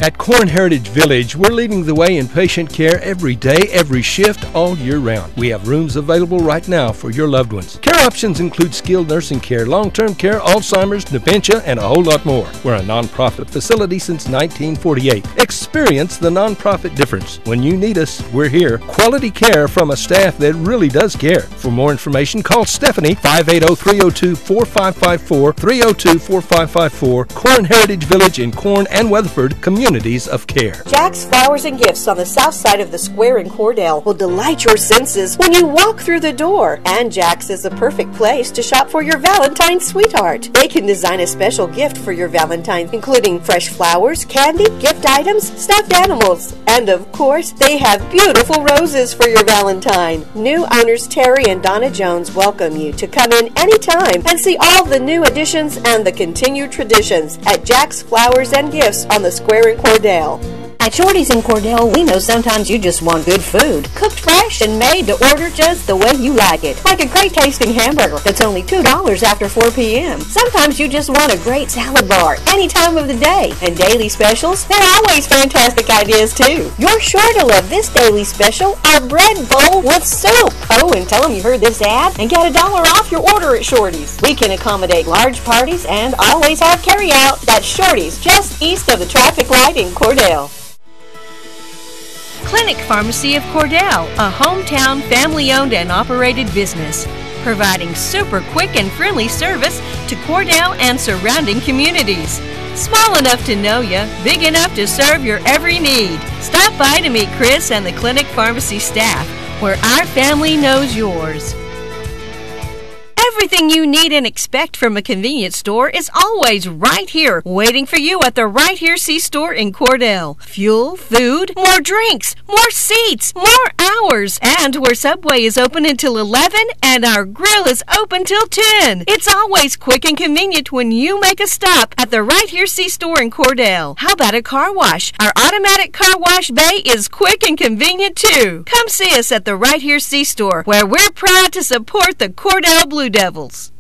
At Corn Heritage Village, we're leading the way in patient care every day, every shift, all year round. We have rooms available right now for your loved ones. Care Our options include skilled nursing care, long-term care, Alzheimer's, dementia, and a whole lot more. We're a nonprofit facility since 1948. Experience the nonprofit difference. When you need us, we're here. Quality care from a staff that really does care. For more information, call Stephanie, 580-302-4554, 302-4554, Corn Heritage Village in Corn and Weatherford, communities of care. Jack's Flowers and Gifts on the south side of the square in Cordell will delight your senses when you walk through the door. And Jack's is the perfect place to shop for your Valentine's sweetheart. They can design a special gift for your Valentine, including fresh flowers, candy, gift items, stuffed animals, and of course, they have beautiful roses for your Valentine. New owners Terry and Donna Jones welcome you to come in anytime and see all the new additions and the continued traditions at Jack's Flowers and Gifts on the square in Cordell. At Shorty's in Cordell, we know sometimes you just want good food, cooked fresh and made to order just the way you like it. Like a great tasting hamburger that's only $2 after 4 p.m. Sometimes you just want a great salad bar any time of the day. And daily specials, they're always fantastic ideas too. You're sure to love this daily special, our bread bowl with soup. Oh, and tell them you heard this ad and get $1 off your order at Shorty's. We can accommodate large parties and always have carry out. That's Shorty's, just east of the traffic light in Cordell. Clinic Pharmacy of Cordell, a hometown family-owned and operated business, providing super quick and friendly service to Cordell and surrounding communities. Small enough to know you, big enough to serve your every need. Stop by to meet Chris and the Clinic Pharmacy staff, where our family knows yours. Everything you need and expect from a convenience store is always right here, waiting for you at the Right Here C-Store in Cordell. Fuel, food, more drinks, more seats, more hours, and where Subway is open until 11 and our grill is open till 10. It's always quick and convenient when you make a stop at the Right Here C-Store in Cordell. How about a car wash? Our automatic car wash bay is quick and convenient too. Come see us at the Right Here C-Store, where we're proud to support the Cordell Blue Devils.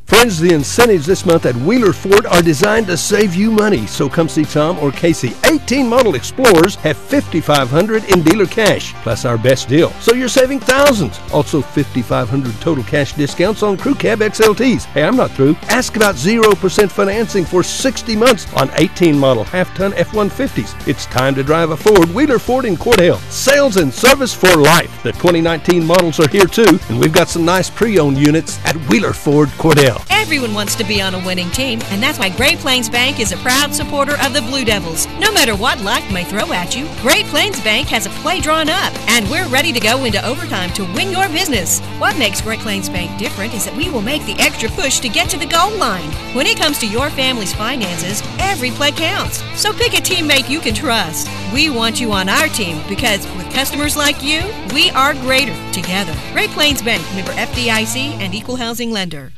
Friends, the incentives this month at Wheeler Ford are designed to save you money, so come see Tom or Casey. 18 model Explorers have $5,500 in dealer cash, plus our best deal, so you're saving thousands. Also $5,500 total cash discounts on Crew Cab XLTs. Hey, I'm not through. Ask about 0% financing for 60 months on 18 model half-ton F-150s. It's time to drive a Ford. Wheeler Ford in Cordell. Sales and service for life. The 2019 models are here too, and we've got some nice pre-owned units at Wheeler Ford Cordell. Everyone wants to be on a winning team, and that's why Great Plains Bank is a proud supporter of the Blue Devils. No matter what life may throw at you, Great Plains Bank has a play drawn up, and we're ready to go into overtime to win your business. What makes Great Plains Bank different is that we will make the extra push to get to the goal line. When it comes to your family's finances, every play counts. So pick a teammate you can trust. We want you on our team because with customers like you, we are greater together. Great Plains Bank, member FDIC and equal housing lender.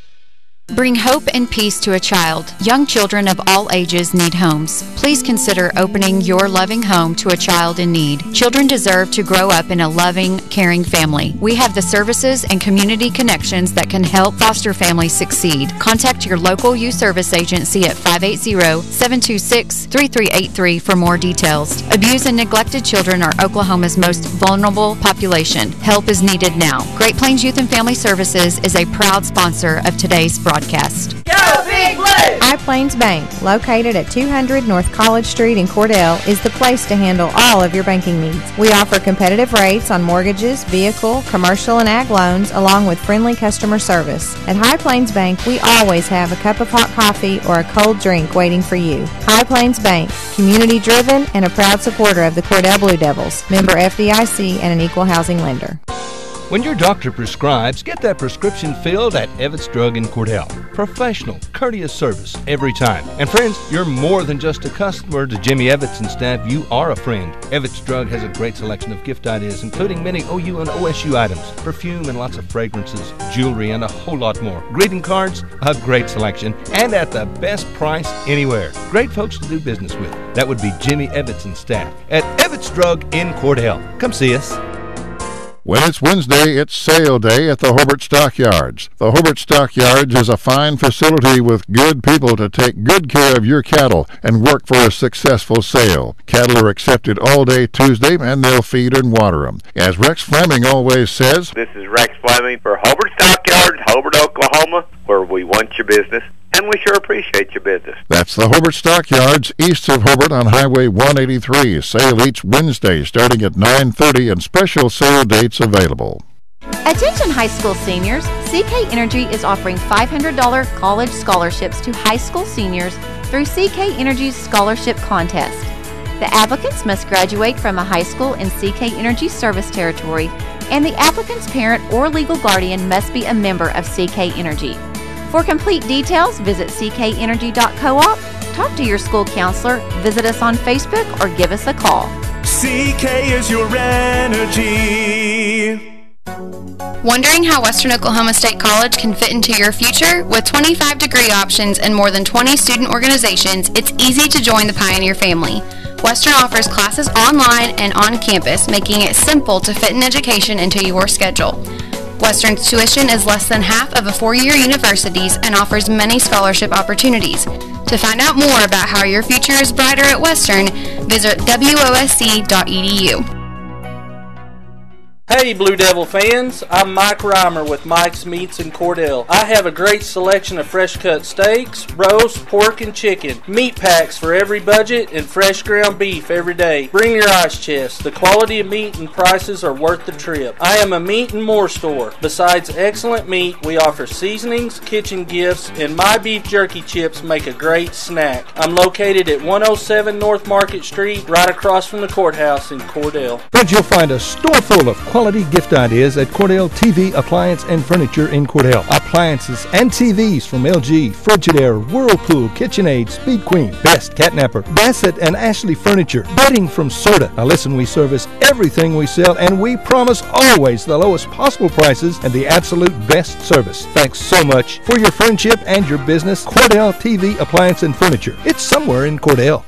Bring hope and peace to a child. Young children of all ages need homes. Please consider opening your loving home to a child in need. Children deserve to grow up in a loving, caring family. We have the services and community connections that can help foster families succeed. Contact your local youth service agency at 580-726-3383 for more details. Abused and neglected children are Oklahoma's most vulnerable population. Help is needed now. Great Plains Youth and Family Services is a proud sponsor of today's broadcast. Go Big Blue! High Plains Bank, located at 200 North College Street in Cordell, is the place to handle all of your banking needs. We offer competitive rates on mortgages, vehicle, commercial, and ag loans, along with friendly customer service. At High Plains Bank, we always have a cup of hot coffee or a cold drink waiting for you. High Plains Bank, community-driven and a proud supporter of the Cordell Blue Devils, member FDIC and an equal housing lender. When your doctor prescribes, get that prescription filled at Evetts Drug in Cordell. Professional, courteous service every time. And friends, you're more than just a customer to Jimmy Evetts and staff. You are a friend. Evetts Drug has a great selection of gift ideas, including many OU and OSU items, perfume and lots of fragrances, jewelry, and a whole lot more. Greeting cards, a great selection, and at the best price anywhere. Great folks to do business with. That would be Jimmy Evetts and staff at Evetts Drug in Cordell. Come see us. When it's Wednesday, it's sale day at the Hobart Stockyards. The Hobart Stockyards is a fine facility with good people to take good care of your cattle and work for a successful sale. Cattle are accepted all day Tuesday, and they'll feed and water them. As Rex Fleming always says, this is Rex Fleming for Hobart Stockyards, Hobart, Oklahoma, where we want your business, and we sure appreciate your business. That's the Hobart Stockyards east of Hobart on Highway 183. Sale each Wednesday starting at 9:30 and special sale dates available. Attention high school seniors, CK Energy is offering $500 college scholarships to high school seniors through CK Energy's scholarship contest. The applicants must graduate from a high school in CK Energy service territory, and the applicant's parent or legal guardian must be a member of CK Energy. For complete details, visit ckenergy.coop, talk to your school counselor, visit us on Facebook, or give us a call. CK is your energy. Wondering how Western Oklahoma State College can fit into your future? With 25 degree options and more than 20 student organizations, it's easy to join the Pioneer family. Western offers classes online and on campus, making it simple to fit an education into your schedule. Western's tuition is less than half of a four-year university's and offers many scholarship opportunities. To find out more about how your future is brighter at Western, visit wosc.edu. Hey Blue Devil fans, I'm Mike Reimer with Mike's Meats in Cordell. I have a great selection of fresh cut steaks, roast, pork, and chicken. Meat packs for every budget and fresh ground beef every day. Bring your ice chest. The quality of meat and prices are worth the trip. I am a meat and more store. Besides excellent meat, we offer seasonings, kitchen gifts, and my beef jerky chips make a great snack. I'm located at 107 North Market Street, right across from the courthouse in Cordell. Friends, you'll find a store full of quality gift ideas at Cordell TV Appliance and Furniture in Cordell. Appliances and TVs from LG, Frigidaire, Whirlpool, KitchenAid, Speed Queen, Best, Catnapper, Bassett, and Ashley Furniture. Bedding from Serta. Now listen, we service everything we sell, and we promise always the lowest possible prices and the absolute best service. Thanks so much for your friendship and your business. Cordell TV Appliance and Furniture. It's somewhere in Cordell.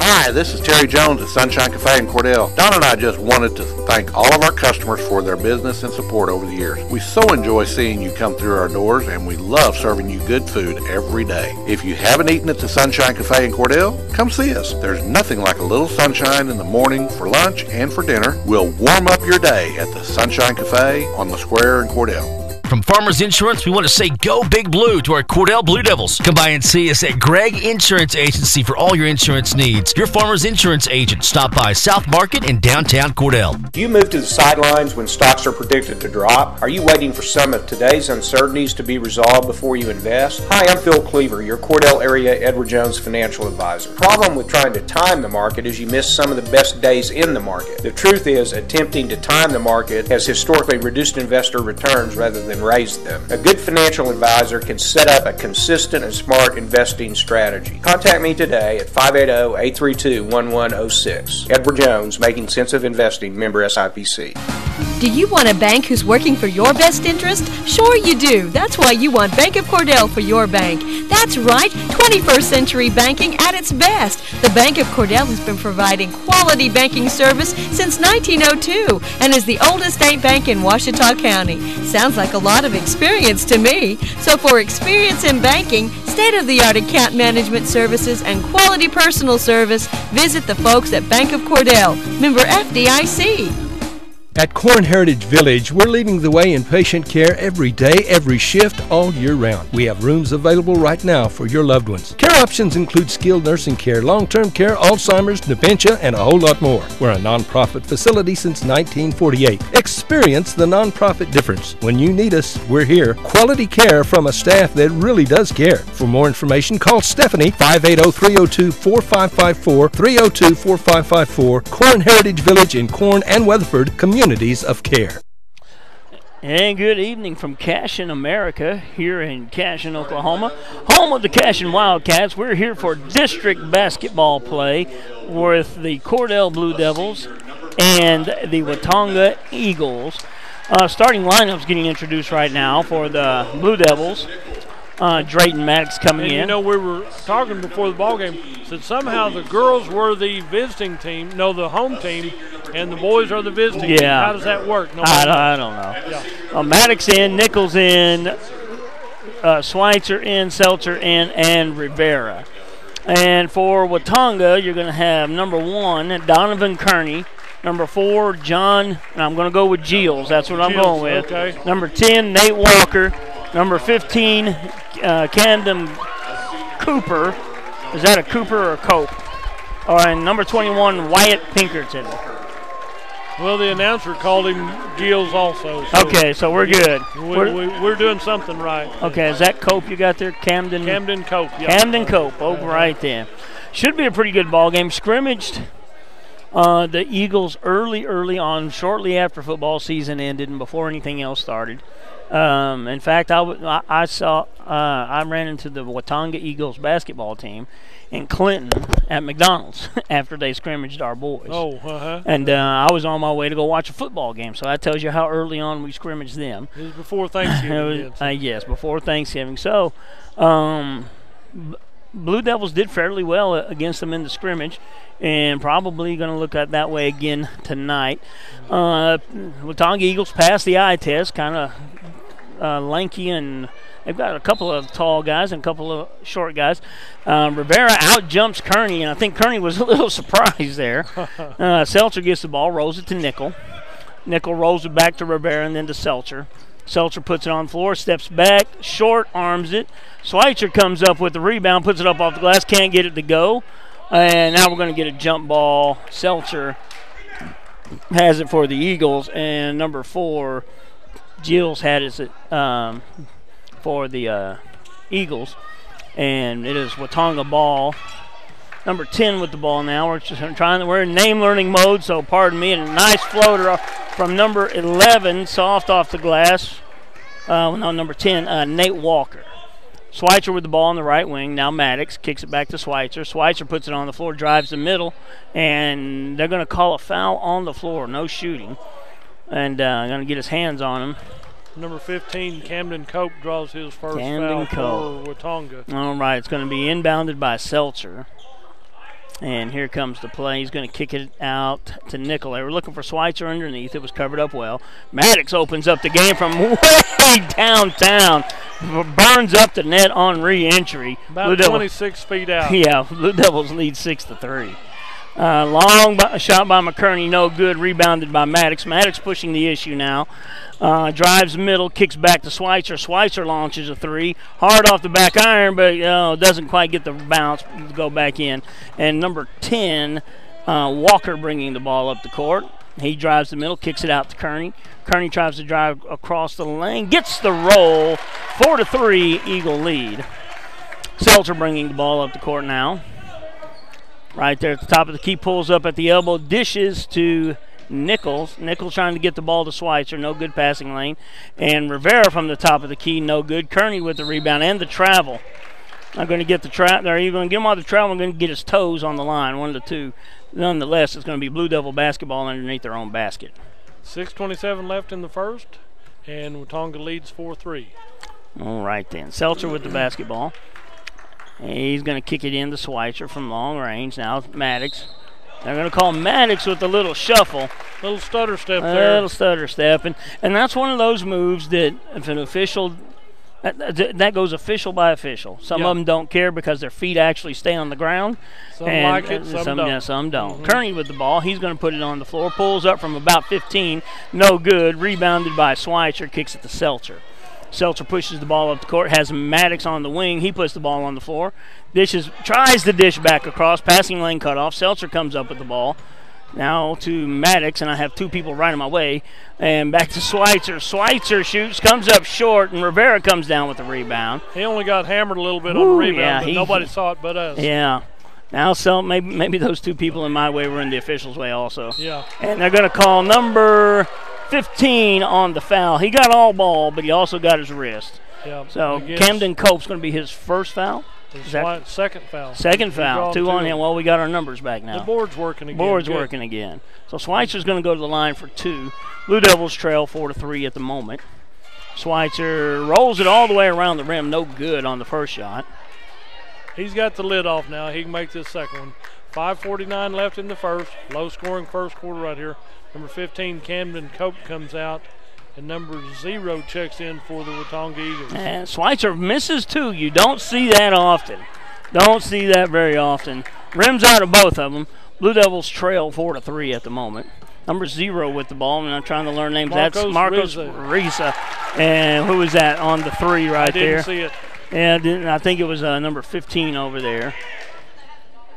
Hi, this is Terry Jones at Sunshine Cafe in Cordell. Don and I just wanted to thank all of our customers for their business and support over the years. We so enjoy seeing you come through our doors, and we love serving you good food every day. If you haven't eaten at the Sunshine Cafe in Cordell, come see us. There's nothing like a little sunshine in the morning for lunch and for dinner. We'll warm up your day at the Sunshine Cafe on the square in Cordell. From Farmers Insurance, we want to say go Big Blue to our Cordell Blue Devils. Come by and see us at Gregg Insurance Agency for all your insurance needs. Your Farmers Insurance agent. Stop by South Market in downtown Cordell. Do you move to the sidelines when stocks are predicted to drop? Are you waiting for some of today's uncertainties to be resolved before you invest? Hi, I'm Phil Cleaver, your Cordell area Edward Jones financial advisor. The problem with trying to time the market is you miss some of the best days in the market. The truth is, attempting to time the market has historically reduced investor returns rather than raised them. A good financial advisor can set up a consistent and smart investing strategy. Contact me today at 580-832-1106. Edward Jones, Making Sense of Investing, member SIPC. Do you want a bank who's working for your best interest? Sure you do. That's why you want Bank of Cordell for your bank. That's right, 21st century banking at its best. The Bank of Cordell has been providing quality banking service since 1902 and is the oldest state bank in Ouachita County. Sounds like a lot of experience to me. So for experience in banking, state-of-the-art account management services, and quality personal service, visit the folks at Bank of Cordell, member FDIC. At Corn Heritage Village, we're leading the way in patient care every day, every shift, all year round. We have rooms available right now for your loved ones. Care options include skilled nursing care, long-term care, Alzheimer's, dementia, and a whole lot more. We're a nonprofit facility since 1948. Experience the nonprofit difference. When you need us, we're here. Quality care from a staff that really does care. For more information, call Stephanie, 580-302-4554, 302-4554, Corn Heritage Village in Corn and Weatherford, Communities of Care. And good evening from Cashin, America, here in Cashin, Oklahoma, home of the Cashin Wildcats. We're here for district basketball play with the Cordell Blue Devils and the Watonga Eagles. Starting lineups getting introduced right now for the Blue Devils. Drayton Maddox coming and in. You know, we were talking before the ball game, said somehow the girls were the visiting team, the home team, and the boys are the visiting team. How does that work? I don't know. Yeah. Maddox in, Nichols in, Schweitzer in, Seltzer in, and Rivera. And for Watonga, you're going to have number 1, Donovan Kearney. Number 4, John, and I'm going to go with Giles. That's what I'm going with. Okay. Number 10, Nate Walker. Number 15, Camden Cooper. Is that a Cooper or a Cope? And number 21, Wyatt Pinkerton. Well, the announcer called him Giles also. So okay, so we're good. We're doing something right. Okay, is that Cope you got there? Camden Cope, yeah. Camden Cope, right there. Should be a pretty good ball game. Scrimmaged the Eagles early on, shortly after football season ended and before anything else started. In fact, I ran into the Watonga Eagles basketball team in Clinton at McDonald's after they scrimmaged our boys. And I was on my way to go watch a football game, so that tells you how early on we scrimmaged them. It was before Thanksgiving. Yes, before Thanksgiving. So Blue Devils did fairly well against them in the scrimmage, and probably going to look at that way again tonight. Watonga Eagles passed the eye test, kind of lanky, and they've got a couple of tall guys and a couple of short guys. Rivera out-jumps Kearney, and I think Kearney was a little surprised there. Seltzer gets the ball, rolls it to Nickel. Nickel rolls it back to Rivera and then to Seltzer. Seltzer puts it on the floor, steps back, short arms it. Schweitzer comes up with the rebound, puts it up off the glass, can't get it to go. And now we're going to get a jump ball. Seltzer has it for the Eagles, and number 4, Giles had it for the Eagles. And it is Watonga ball. Number 10 with the ball now. We're in name learning mode, so pardon me. And a nice floater from number 11, soft off the glass. Number 10, Nate Walker. Schweitzer with the ball on the right wing. Now Maddox kicks it back to Schweitzer. Schweitzer puts it on the floor, drives the middle, and they're going to call a foul on the floor. No shooting. And going to get his hands on him. Number 15, Camden Cope, draws his first foul for Watonga. All right, it's going to be inbounded by Seltzer. And here comes the play. He's going to kick it out to Nickel. They were looking for Schweitzer underneath. It was covered up well. Maddox opens up the game from way downtown. Burns up the net on re-entry. About 26 feet out. Yeah, Blue Devils lead 6-3. Long shot by McKerney, no good. Rebounded by Maddox. Maddox pushing the issue now. Drives middle, kicks back to Schweitzer. Schweitzer launches a 3. Hard off the back iron, but doesn't quite get the bounce to go back in. And number 10, Walker bringing the ball up the court. He drives the middle, kicks it out to Kearney. Kearney tries to drive across the lane, gets the roll. 4-3, Eagle lead. Seltzer bringing the ball up the court now. Right there at the top of the key, pulls up at the elbow, dishes to Nichols. Nichols trying to get the ball to Schweitzer, no good passing lane. And Rivera from the top of the key, no good. Kearney with the rebound and the travel. Not going to get the travel. They're either going to get him off the travel and going to get his toes on the line, 1 of the 2. Nonetheless, it's going to be Blue Devil basketball underneath their own basket. 6:27 left in the first, and Watonga leads 4-3. All right then. Seltzer with the basketball. He's going to kick it in to Schweitzer from long range. Now Maddox. They're going to call Maddox with a little shuffle. Little stutter step there. A little stutter step. And that's one of those moves that if an official – that goes official by official. Some of them don't care because their feet actually stay on the ground. Some like it, some don't. Yeah, some don't. Kearney with the ball. He's going to put it on the floor. Pulls up from about 15. No good. Rebounded by Schweitzer. Kicks it to Seltzer. Seltzer pushes the ball up the court, has Maddox on the wing. He puts the ball on the floor. Tries to dish back across. Passing lane cut off. Seltzer comes up with the ball. Now to Maddox, and I have 2 people right in my way. And back to Schweitzer. Schweitzer shoots, comes up short, and Rivera comes down with the rebound. He only got hammered a little bit on the rebound, but nobody saw it but us. Yeah. Now maybe those 2 people in my way were in the officials' way also. Yeah. And they're going to call number 15 on the foul. He got all ball, but he also got his wrist. Yeah. So Camden Cope's going to be his first foul. Second foul. Second foul. 2 on him. Well, we got our numbers back now. The board's working again. Working again. So Schweitzer's going to go to the line for 2. Blue Devils trail 4-3 at the moment. Schweitzer rolls it all the way around the rim. No good on the first shot. He's got the lid off now. He can make this second one. 5:49 left in the first. Low-scoring first quarter right here. Number 15, Camden Cope, comes out, and number 0 checks in for the Watonga Eagles. And Schweitzer misses two. You don't see that often. Don't see that very often. Rims out of both of them. Blue Devils trail 4-3 at the moment. Number 0 with the ball, and I'm trying to learn names. That's Marcos Risa. And who was that on the 3 right there? I didn't see it. And I think it was number 15 over there.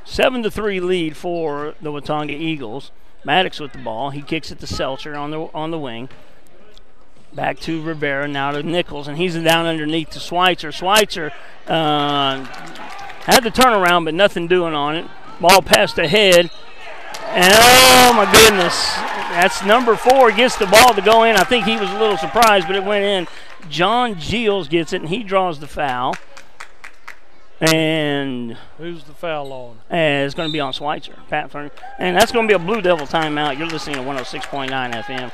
7-3 lead for the Watonga Eagles. Maddox with the ball. He kicks it to Seltzer on the wing. Back to Rivera, now to Nichols, and he's down underneath to Schweitzer. Schweitzer had the turnaround, but nothing doing on it. Ball passed ahead. And oh my goodness, that's number 4 gets the ball to go in. I think he was a little surprised, but it went in. John Giles gets it, and he draws the foul. And who's the foul on? It's going to be on Schweitzer, Pat Fern. And that's going to be a Blue Devil timeout. You're listening to 106.9 FM.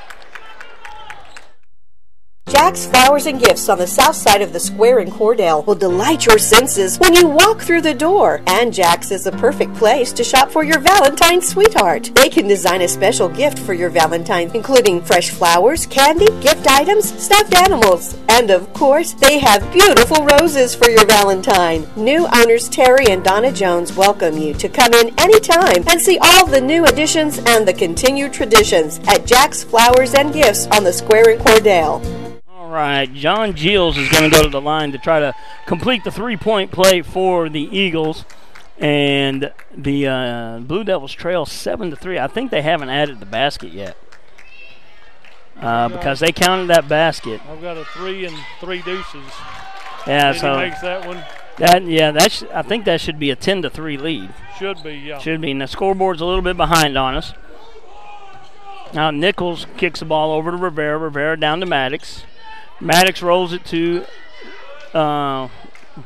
Jack's Flowers and Gifts on the south side of the square in Cordell will delight your senses when you walk through the door. And Jack's is the perfect place to shop for your Valentine's sweetheart. They can design a special gift for your Valentine, including fresh flowers, candy, gift items, stuffed animals, and of course, they have beautiful roses for your Valentine. New owners Terry and Donna Jones welcome you to come in anytime and see all the new additions and the continued traditions at Jack's Flowers and Gifts on the square in Cordell. All right, John Giles is going to go to the line to try to complete the three-point play for the Eagles. And the Blue Devils trail 7-3. I think they haven't added the basket yet because they counted that basket. I've got a 3 and 3 deuces. Yeah, and so he makes that one. I think that should be a 10-3 lead. Should be, yeah. Should be. And the scoreboard's a little bit behind on us. Now Nichols kicks the ball over to Rivera. Rivera down to Maddox. Maddox rolls it to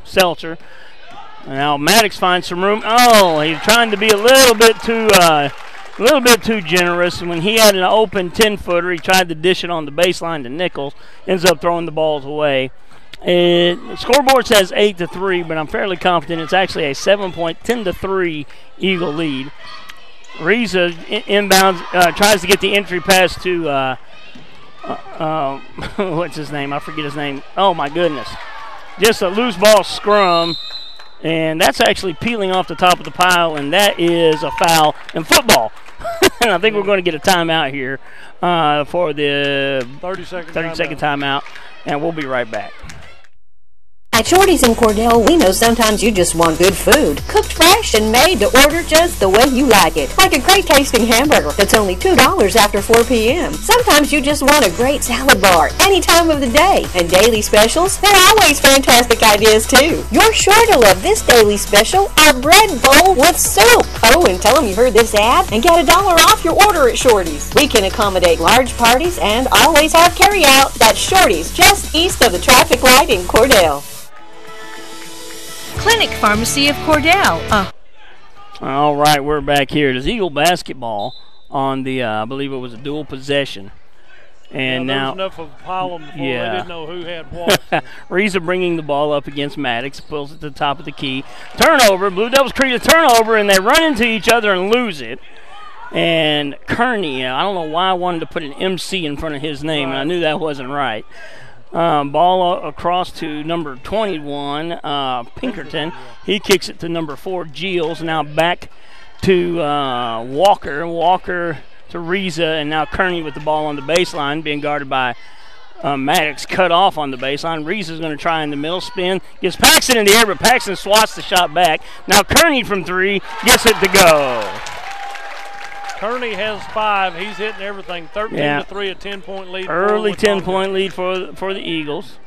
Seltzer. Now Maddox finds some room. Oh, he's trying to be a little bit too generous. And when he had an open 10-footer, he tried to dish it on the baseline to Nichols. Ends up throwing the balls away. The scoreboard says 8-3, but I'm fairly confident it's actually a 10-3 Eagle lead. Reza inbounds, tries to get the entry pass to what's his name? I forget his name. Oh, my goodness. Just a loose ball scrum, and that's actually peeling off the top of the pile, and that is a foul in football. And I think we're going to get a timeout here for the 30-second timeout, and we'll be right back. At Shorty's in Cordell, we know sometimes you just want good food, cooked fresh and made to order just the way you like it. Like a great tasting hamburger that's only $2 after 4 p.m. Sometimes you just want a great salad bar any time of the day. And daily specials, they're always fantastic ideas too. You're sure to love this daily special, our bread bowl with soup. Oh, and tell them you heard this ad and get $1 off your order at Shorty's. We can accommodate large parties and always have carry out. That's Shorty's, just east of the traffic light in Cordell. Clinic Pharmacy of Cordell. All right, we're back here. It is Eagle basketball on the, I believe it was a dual possession. And now now, enough of a pile before they didn't know who had what. Reza bringing the ball up against Maddox, pulls it to the top of the key. Turnover, Blue Devils create a turnover, and they run into each other and lose it. And Kearney, I don't know why I wanted to put an MC in front of his name, and I knew that wasn't right. Ball across to number 21, Pinkerton. He kicks it to number 4, Giles. Now back to Walker. Walker to Reza, and now Kearney with the ball on the baseline, being guarded by Maddox. Cut off on the baseline. Reza's going to try in the middle, spin. Gets Paxton in the air, but Paxton swats the shot back. Now Kearney from 3 gets it to go. Kearney has 5. He's hitting everything. 13-3, a 10-point lead. Early 10-point lead for the Eagles.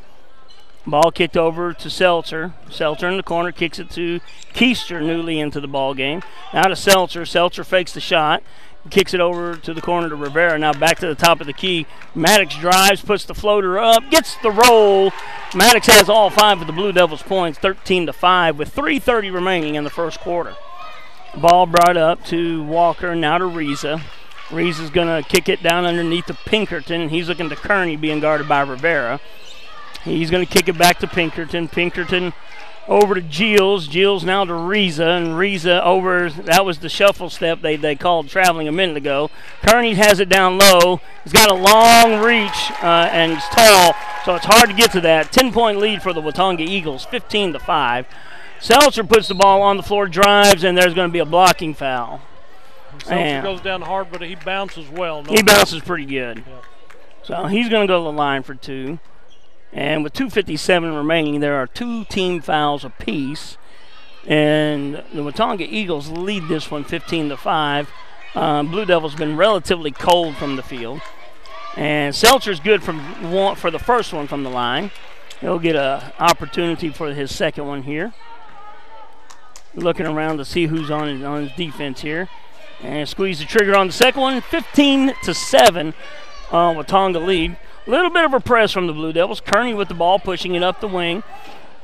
Ball kicked over to Seltzer. Seltzer in the corner kicks it to Keister, newly into the ball game. Now to Seltzer. Seltzer fakes the shot. Kicks it over to the corner to Rivera. Now back to the top of the key. Maddox drives, puts the floater up, gets the roll. Maddox has all 5 of the Blue Devils points, 13-5, with 3:30 remaining in the first quarter. Ball brought up to Walker, now to Reza. Reza's going to kick it down underneath to Pinkerton. He's looking to Kearney, being guarded by Rivera. He's going to kick it back to Pinkerton. Pinkerton over to Gilles. Gilles now to Riza, and Riza over. That was the shuffle step they called traveling a minute ago. Kearney has it down low. He's got a long reach and he's tall, so it's hard to get to that. 10-point lead for the Watonga Eagles, 15-5. Seltzer puts the ball on the floor, drives, and there's going to be a blocking foul. Seltzer goes down hard, but he bounces well. He bounces pretty good. Yeah. So he's going to go to the line for 2. And with 2:57 remaining, there are 2 team fouls apiece. And the Watonga Eagles lead this one 15-5. Blue Devils been relatively cold from the field. And Seltzer's good for the first one from the line. He'll get an opportunity for his second one here. Looking around to see who's on his defense here. And squeeze the trigger on the second one. 15-7. Watonga lead. A little bit of a press from the Blue Devils. Kearney with the ball, pushing it up the wing.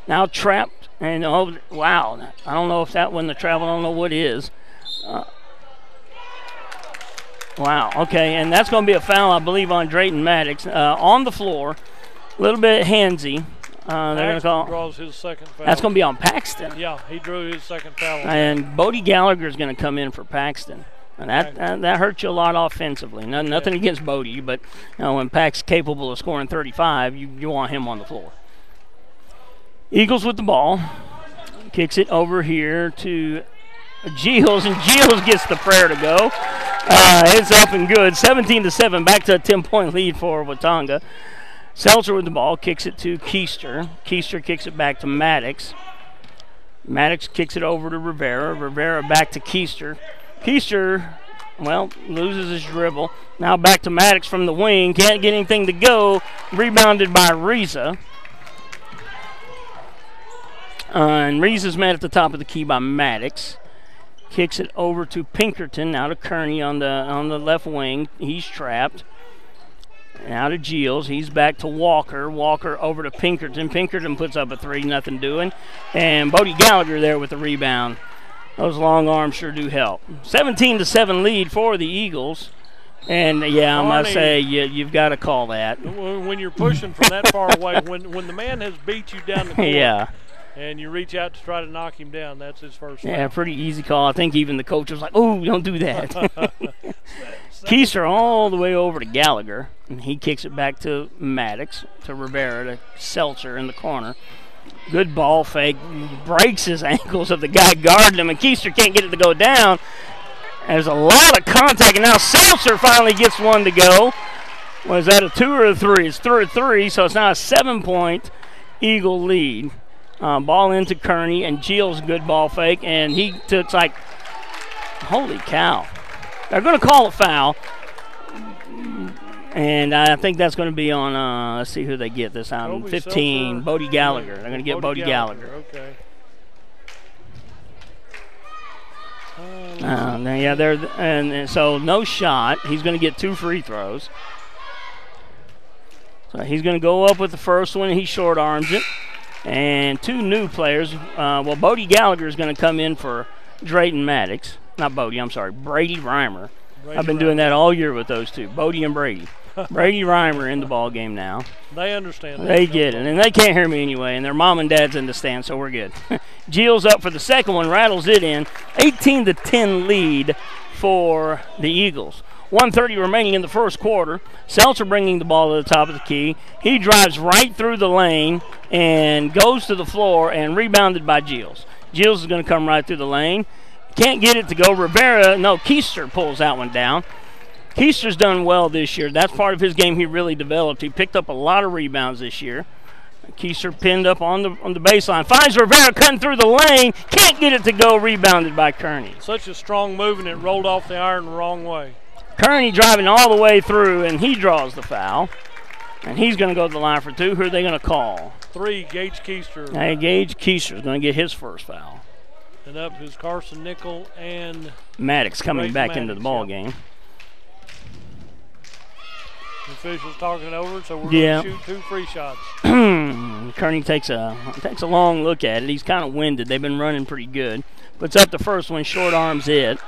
Now trapped. And, oh, wow. I don't know if that wasn't the travel. I don't know what is. Wow. Okay, and that's going to be a foul, I believe, on Drayton Maddox. On the floor. A little bit handsy. They're going to call. Draws his second foul. That's going to be on Paxton. Yeah, he drew his second foul. And Bodie Gallagher is going to come in for Paxton. And that hurts you a lot offensively. Nothing against Bodie, but when Pax's capable of scoring 35, you want him on the floor. Eagles with the ball. Kicks it over here to Gilles, and Gilles gets the prayer to go. It's up and good. 17-7, back to a 10-point lead for Watonga. Seltzer with the ball, kicks it to Keister. Keister kicks it back to Maddox. Maddox kicks it over to Rivera. Rivera back to Keister. Keister, loses his dribble. Now back to Maddox from the wing. Can't get anything to go. Rebounded by Riza. And Riza's met at the top of the key by Maddox. Kicks it over to Pinkerton. Now to Kearney on the left wing. He's trapped. Now to Gilles. He's back to Walker. Walker over to Pinkerton. Pinkerton puts up a 3, nothing doing. And Bodie Gallagher there with the rebound. Those long arms sure do help. 17-7 lead for the Eagles. And, I must say, you've got to call that. When you're pushing from that far away, when the man has beat you down the court, and you reach out to try to knock him down, that's his first foul. Pretty easy call. I think even the coach was like, oh, don't do that. Keister all the way over to Gallagher, and he kicks it back to Maddox, to Rivera, to Seltzer in the corner. Good ball fake, breaks his ankles of the guy guarding him, and Keister can't get it to go down. There's a lot of contact, and now Seltzer finally gets one to go. Was that a 2 or a 3? It's 3, so it's now a 7-point Eagle lead. Ball into Kearney, and Gilles, good ball fake, and he took like, holy cow. They're going to call a foul, and I think that's going to be on, let's see who they get this time, 15, Bodie Gallagher. They're going to get Bodie Gallagher. Okay. And so no shot. He's going to get 2 free throws. So he's going to go up with the first one. He short arms it. And 2 new players. Bodie Gallagher is going to come in for Drayton Maddox. Not Bodie, I'm sorry, Brady Reimer. I've been doing that all year with those 2, Bodie and Brady. Brady Reimer in the ball game now. They understand. They get it, and they can't hear me anyway, and their mom and dad's in the stand, so we're good. Gilles up for the second one, rattles it in. 18-10 lead for the Eagles. 1:30 remaining in the first quarter. Seltzer bringing the ball to the top of the key. He drives right through the lane and goes to the floor and rebounded by Gilles. Gilles is going to come right through the lane. Can't get it to go. Keister pulls that one down. Keister's done well this year. That's part of his game he really developed. He picked up a lot of rebounds this year. Keister pinned up on the baseline. Finds Rivera cutting through the lane. Can't get it to go. Rebounded by Kearney. Such a strong move, and it rolled off the iron the wrong way. Kearney driving all the way through, and he draws the foul. And he's going to go to the line for 2. Who are they going to call? 3, Gage Keister. Hey, Gage Keister is going to get his first foul. And up is Carson Nickel and Maddox coming back into the ball game. The officials talking it over, so we're going to shoot 2 free shots. Kearney takes a long look at it. He's kind of winded. They've been running pretty good. Puts up the first one, short arms it.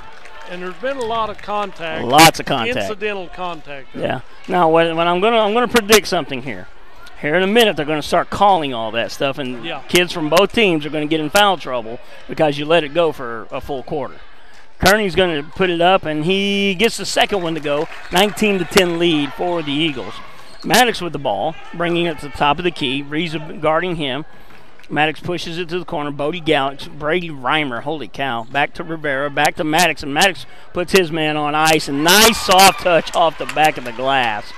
And there's been a lot of contact. Lots of contact. Incidental contact. Yeah. Now, when I'm gonna predict something here. Here in a minute, they're going to start calling all that stuff, and kids from both teams are going to get in foul trouble because you let it go for a full quarter. Kearney's going to put it up, and he gets the second one to go. 19-10 lead for the Eagles. Maddox with the ball, bringing it to the top of the key. Reza guarding him. Maddox pushes it to the corner. Bodie Gallix, Brady Reimer, holy cow. Back to Rivera, back to Maddox, and Maddox puts his man on ice. And nice soft touch off the back of the glass.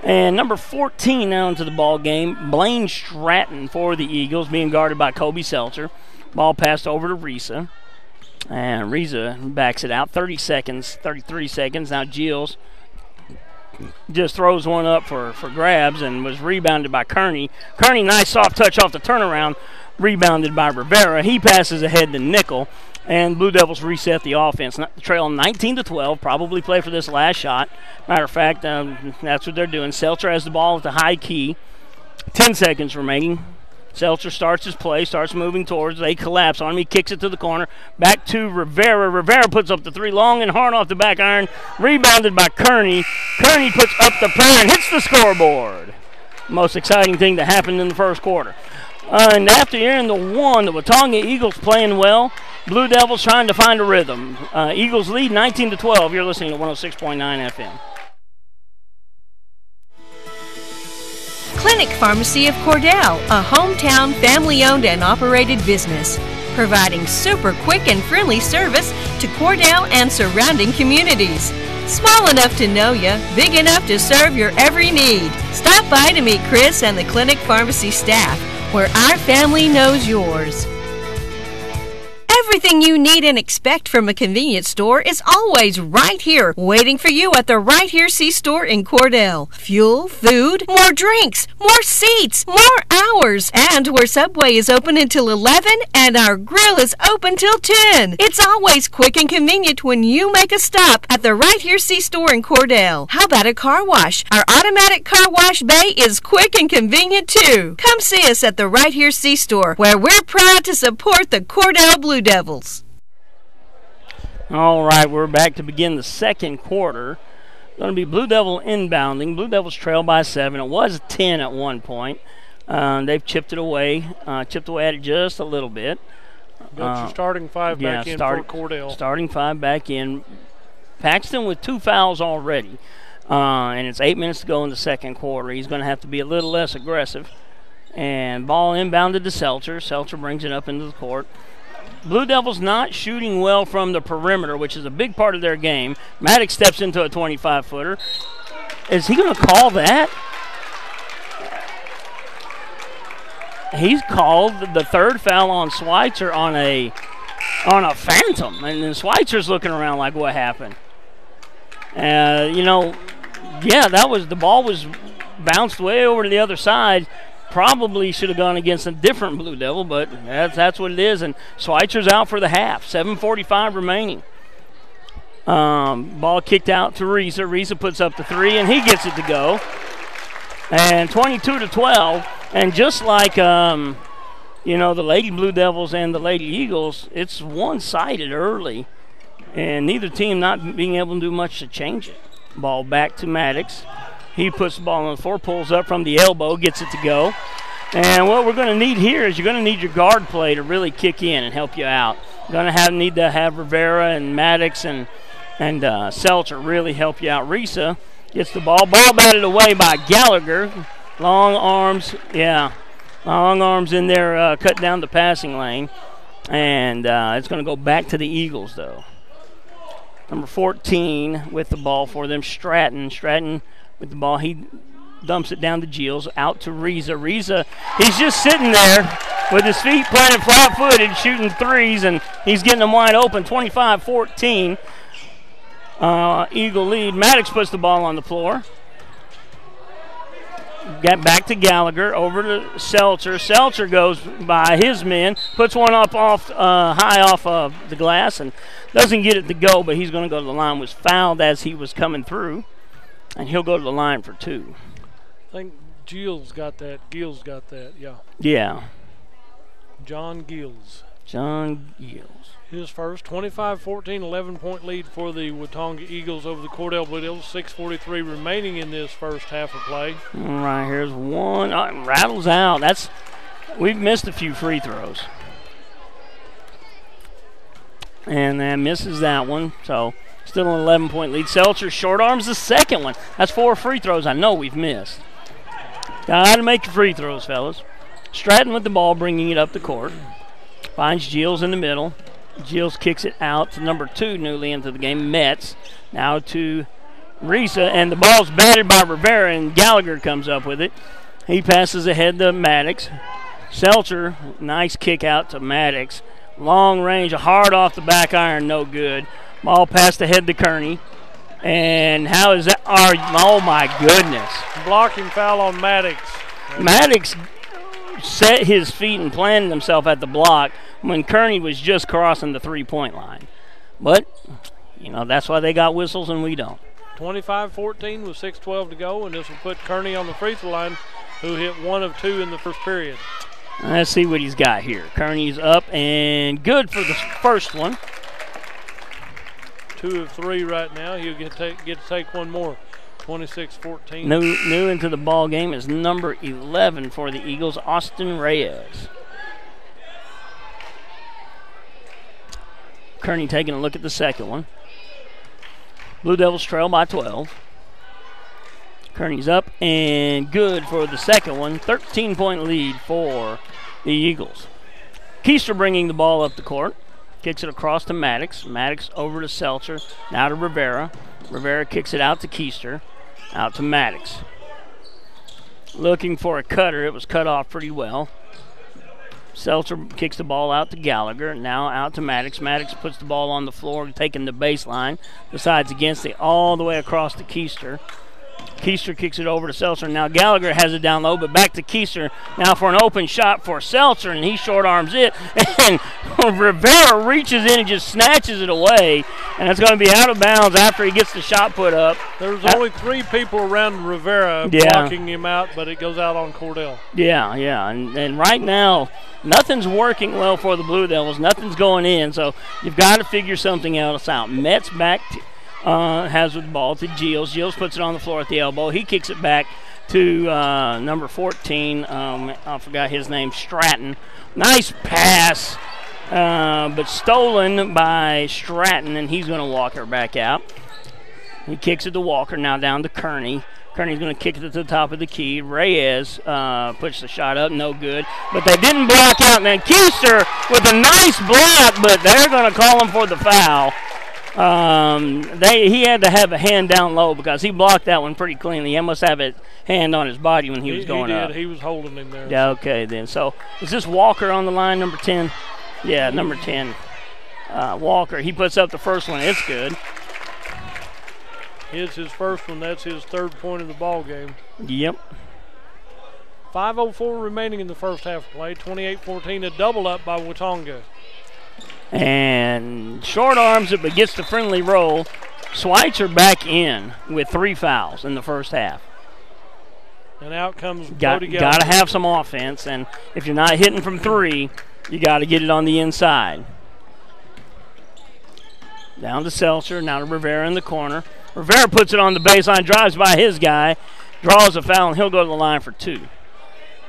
And number 14 now into the ball game, Blaine Stratton for the Eagles, being guarded by Kobe Seltzer. Ball passed over to Risa. And Risa backs it out. 33 seconds. Now Gilles just throws one up for grabs and was rebounded by Kearney. Kearney, nice soft touch off the turnaround, rebounded by Rivera. He passes ahead to Nickel. And Blue Devils reset the offense. Trail 19-12, probably play for this last shot. Matter of fact, that's what they're doing. Seltzer has the ball at the high key. 10 seconds remaining. Seltzer starts his play, starts moving towards. They collapse on him. He kicks it to the corner. Back to Rivera. Rivera puts up the three long and hard off the back iron. Rebounded by Kearney. Kearney puts up the prayer and hits the scoreboard. Most exciting thing that happened in the first quarter. And after you're in the one, the Watonga Eagles playing well. Blue Devils trying to find a rhythm. Eagles lead 19-12. You're listening to 106.9 FM. Clinic Pharmacy of Cordell, a hometown family-owned and operated business, providing super quick and friendly service to Cordell and surrounding communities. Small enough to know you, big enough to serve your every need. Stop by to meet Chris and the Clinic Pharmacy staff, where our family knows yours. Everything you need and expect from a convenience store is always right here, waiting for you at the Right Here C-Store in Cordell. Fuel, food, more drinks, more seats, more hours, and where Subway is open until 11 and our grill is open till 10. It's always quick and convenient when you make a stop at the Right Here C-Store in Cordell. How about a car wash? Our automatic car wash bay is quick and convenient too. Come see us at the Right Here C-Store, where we're proud to support the Cordell Blue Devils. All right, we're back to begin the second quarter. Going to be Blue Devil inbounding. Blue Devils trail by 7. It was 10 at one point. They've chipped away at it just a little bit. Got your starting five back in for Cordell. Starting five back in. Paxton with 2 fouls already. And it's 8 minutes to go in the second quarter. He's going to have to be a little less aggressive. And ball inbounded to Seltzer. Seltzer brings it up into the court. Blue Devils not shooting well from the perimeter, which is a big part of their game. Maddox steps into a 25-footer. Is he going to call that? He's called the third foul on Schweitzer on a phantom, and then Schweitzer's looking around like, what happened? The ball was bounced way over to the other side. Probably should have gone against a different Blue Devil, but that's what it is. And Schweitzer's out for the half. 7:45 remaining. Ball kicked out to Risa. Risa puts up the three, and he gets it to go. And 22-12. And just like the Lady Blue Devils and the Lady Eagles, it's one-sided early, and neither team not being able to do much to change it. Ball back to Maddox. He puts the ball on the floor, pulls up from the elbow, gets it to go. And what we're going to need here is you're going to need your guard play to really kick in and help you out. You're going to need to have Rivera and Maddox and Seltzer really help you out. Risa gets the ball batted away by Gallagher. Long arms in there, cut down the passing lane. And it's going to go back to the Eagles, though. Number 14 with the ball for them, Stratton. Stratton with the ball, he dumps it down to Gilles, out to Risa. Risa, he's just sitting there with his feet planted flat-footed, shooting threes, and he's getting them wide open. 25-14, Eagle lead. Maddox puts the ball on the floor. Got back to Gallagher, over to Seltzer. Seltzer goes by his men, puts one up high off of the glass, and doesn't get it to go, but he's going to go to the line. Was fouled as he was coming through, and he'll go to the line for 2. I think Gilles got that. Yeah. Yeah. John Gilles. John Yields. His first, 25-14, 11-point lead for the Watonga Eagles over the Cordell Blue Devils. 6:43 remaining in this first half of play. All right, here's one. Oh, rattles out. We've missed a few free throws. And then misses that one, so still an 11-point lead. Seltzer short arms the second one. That's 4 free throws I know we've missed. Got to make your free throws, fellas. Stratton with the ball, bringing it up the court. Finds Gilles in the middle. Gilles kicks it out to number 2 newly into the game, Metz. Now to Risa, and the ball's batted by Rivera, and Gallagher comes up with it. He passes ahead to Maddox. Seltzer, nice kick out to Maddox. Long range, hard off the back iron, no good. Ball passed ahead to Kearney. And how is that? Oh, my goodness. Blocking foul on Maddox. Maddox set his feet and planted himself at the block when Kearney was just crossing the three-point line. But, that's why they got whistles and we don't. 25-14 with 6:12 to go, and this will put Kearney on the free throw line, who hit 1 of 2 in the first period. Let's see what he's got here. Kearney's up and good for the first one. 2 of 3 right now. He'll get to take one more. 26-14. New into the ball game is number 11 for the Eagles, Austin Reyes. Kearney taking a look at the second one. Blue Devils trail by 12. Kearney's up and good for the second one. 13-point lead for the Eagles. Keister bringing the ball up the court. Kicks it across to Maddox. Maddox over to Seltzer. Now to Rivera. Rivera kicks it out to Keister. Out to Maddox. Looking for a cutter. It was cut off pretty well. Seltzer kicks the ball out to Gallagher. Now out to Maddox. Maddox puts the ball on the floor, taking the baseline. Decides against it all the way across to Keister. Keister kicks it over to Seltzer. Now Gallagher has it down low, but back to Keister. Now for an open shot for Seltzer, and he short arms it. And Rivera reaches in and just snatches it away. And it's going to be out of bounds after he gets the shot put up. There's only 3 people around Rivera blocking him out, but it goes out on Cordell. Yeah. And right now, nothing's working well for the Blue Devils. Nothing's going in, so you've got to figure something else out. Metz back has the ball to Gilles. Gilles puts it on the floor at the elbow. He kicks it back to number 14. I forgot his name, Stratton. Nice pass, but stolen by Stratton, and he's going to walk her back out. He kicks it to Walker, now down to Kearney. Kearney's going to kick it to the top of the key. Reyes puts the shot up, no good. But they didn't block out. And then Keister with a nice block, but they're going to call him for the foul. He had to have a hand down low because he blocked that one pretty cleanly. He must have a hand on his body when he was going up. He was holding him there. Yeah, okay then. So is this Walker on the line, number 10? Yeah, number 10. Walker, he puts up the first one. It's good. It's his first one. That's his 3rd point of the ball game. Yep. 5:04 remaining in the first half of play. 28-14, a double up by Watonga. And short arms it, but gets the friendly roll. Schweitzer back in with 3 fouls in the first half. And out comes Got to have some offense, and if you're not hitting from 3, you got to get it on the inside. Down to Seltzer, now to Rivera in the corner. Rivera puts it on the baseline, drives by his guy, draws a foul, and he'll go to the line for 2.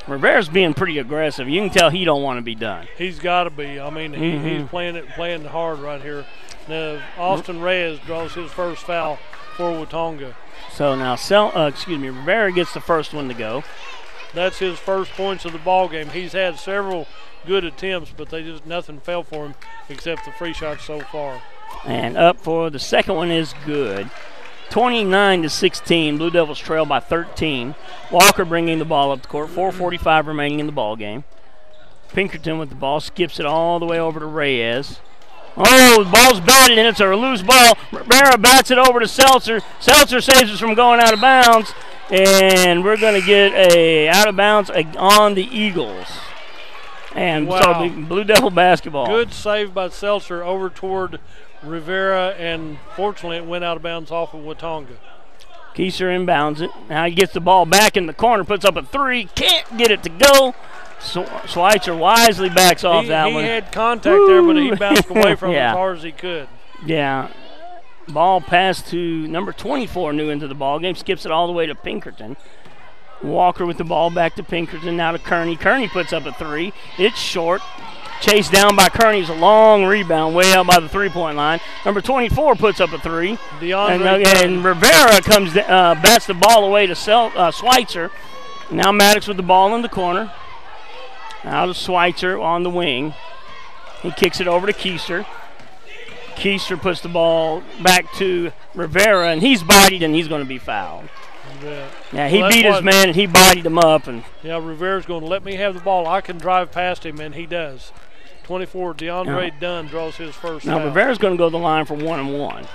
Rivera's being pretty aggressive. You can tell he don't want to be done. He's got to be. I mean, he's playing hard right here. Now, Austin Reyes draws his first foul for Watonga. So now, Rivera gets the first one to go. That's his first points of the ball game. He's had several good attempts, but nothing fell for him except the free shots so far. And up for the second one is good. 29-16, Blue Devils trail by 13. Walker bringing the ball up the court. 4:45 remaining in the ball game. Pinkerton with the ball, skips it all the way over to Reyes. Oh, the ball's batted, and it's a loose ball. Rivera bats it over to Seltzer. Seltzer saves us from going out of bounds, and we're going to get a out of bounds on the Eagles. And so the Blue Devil basketball. Good save by Seltzer over toward Rivera, and fortunately it went out of bounds off of Watonga. Keister inbounds it. Now he gets the ball back in the corner, puts up a 3, can't get it to go. Schweitzer wisely backs off that one. He had contact there, but he bounced away from it as hard as he could. Yeah. Ball passed to number 24, new into the ball game. Skips it all the way to Pinkerton. Walker with the ball back to Pinkerton, now to Kearney. Kearney puts up a 3. It's short. Chased down by Kearney's a long rebound way out by the three-point line. Number 24 puts up a 3. And Rivera comes bats the ball away to Schweitzer. Now Maddox with the ball in the corner. Now to Schweitzer on the wing. He kicks it over to Keister. Keister puts the ball back to Rivera, and he's bodied, and he's going to be fouled. Yeah, he beat his man, and he bodied him up. Yeah, Rivera's going to let me have the ball. I can drive past him, and he does. 24, DeAndre Dunn draws his first foul. Now Rivera's going to go to the line for 1-and-1.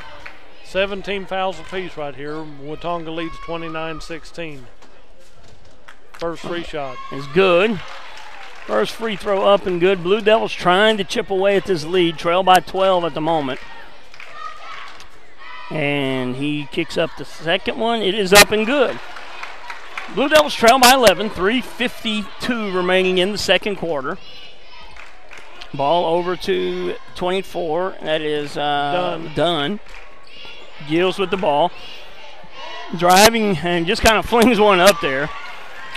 17 fouls apiece right here. Watonga leads 29-16. First free shot is good. First free throw up and good. Blue Devils trying to chip away at this lead. Trail by 12 at the moment. And he kicks up the second one. It is up and good. Blue Devils trail by 11. 3:52 remaining in the second quarter. Ball over to 24. That is Dunn. Gills with the ball. Driving and just kind of flings one up there.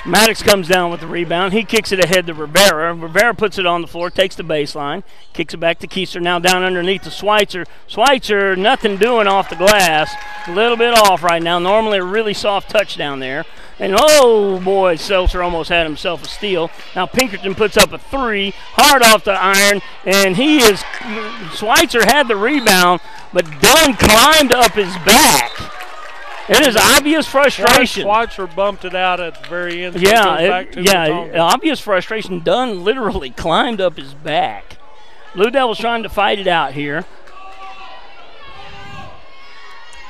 Maddox comes down with the rebound. He kicks it ahead to Rivera. Rivera puts it on the floor, takes the baseline, kicks it back to Keister. Now down underneath to Schweitzer. Schweitzer, nothing doing off the glass. A little bit off right now. Normally a really soft touch down there. And oh boy, Seltzer almost had himself a steal. Now Pinkerton puts up a 3, hard off the iron, and Schweitzer had the rebound, but Dunn climbed up his back. It is obvious frustration. Schweitzer bumped it out at the very end. Obvious frustration. Dunn literally climbed up his back. Blue Devils trying to fight it out here.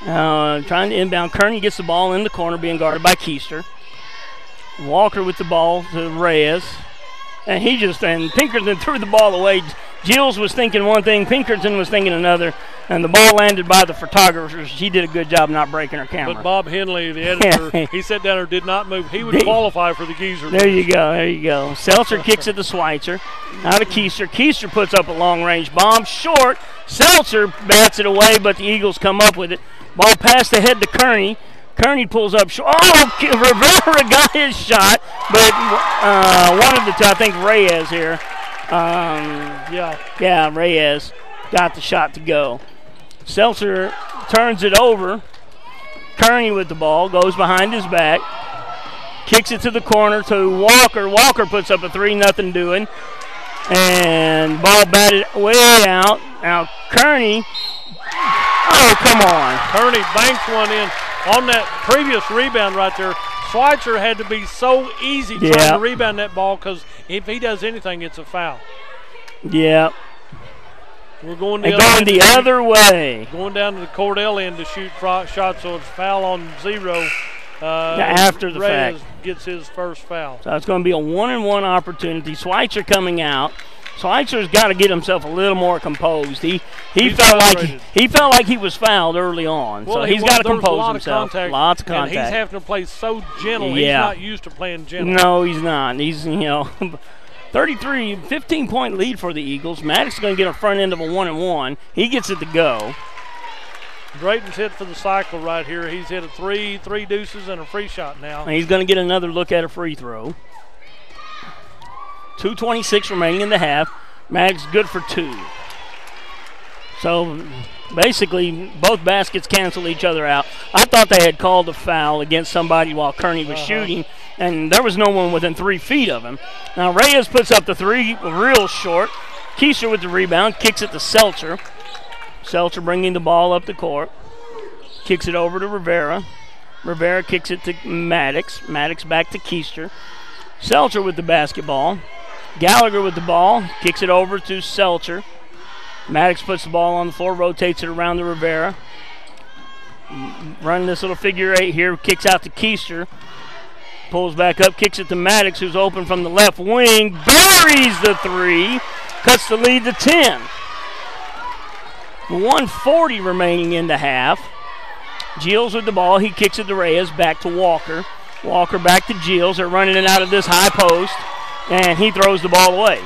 Trying to inbound. Kearney gets the ball in the corner, being guarded by Keister. Walker with the ball to Reyes. And Pinkerton threw the ball away. Gills was thinking one thing, Pinkerton was thinking another, and the ball landed by the photographers. She did a good job not breaking her camera. But Bob Henley, the editor, he sat down there, did not move. He would qualify for the geezer. There you go. Seltzer kicks it to Schweitzer. Now to Keister. Keister puts up a long-range bomb. Short. Seltzer bats it away, but the Eagles come up with it. Ball passed ahead to Kearney. Kearney pulls up short. Oh, Rivera got his shot, but one of the two, I think Reyes here. Reyes got the shot to go. Seltzer turns it over. Kearney with the ball, goes behind his back. Kicks it to the corner to Walker. Walker puts up a 3, nothing doing. And ball batted way out. Now Kearney, oh, come on. Kearney banks one in. On that previous rebound right there, Schweitzer had to be so easy trying to rebound that ball because if he does anything, it's a foul. Yeah. We're going the other way. Going down to the Cordell end to shoot shots, so it's foul on 0. After the Reyes fact. gets his first foul. So it's going to be a 1-and-1 opportunity. Schweitzer coming out. Schweitzer's got to get himself a little more composed. He felt like he was fouled early on, so he's got to compose himself. Lots of contact. And he's having to play so gentle. He's not used to playing gentle. No, he's not. He's 15-point lead for the Eagles. Maddox is going to get a front end of a 1-and-1. He gets it to go. Drayton's hit for the cycle right here. He's hit a 3 deuces, and a free shot now. And he's going to get another look at a free throw. 2:26 remaining in the half. Maddox good for 2. So basically both baskets cancel each other out. I thought they had called a foul against somebody while Kearney was shooting, and there was no one within 3 feet of him. Now Reyes puts up the 3 real short. Keister with the rebound, kicks it to Seltzer. Seltzer bringing the ball up the court. Kicks it over to Rivera. Rivera kicks it to Maddox. Maddox back to Keister. Seltzer with the basketball. Gallagher with the ball, kicks it over to Seltzer. Maddox puts the ball on the floor, rotates it around to Rivera. Running this little figure 8 here, kicks out to Keister. Pulls back up, kicks it to Maddox, who's open from the left wing. Buries the 3, cuts the lead to 10. 1:40 remaining in the half. Gills with the ball, he kicks it to Reyes, back to Walker. Walker back to Gills. They're running it out of this high post. and he throws the ball away.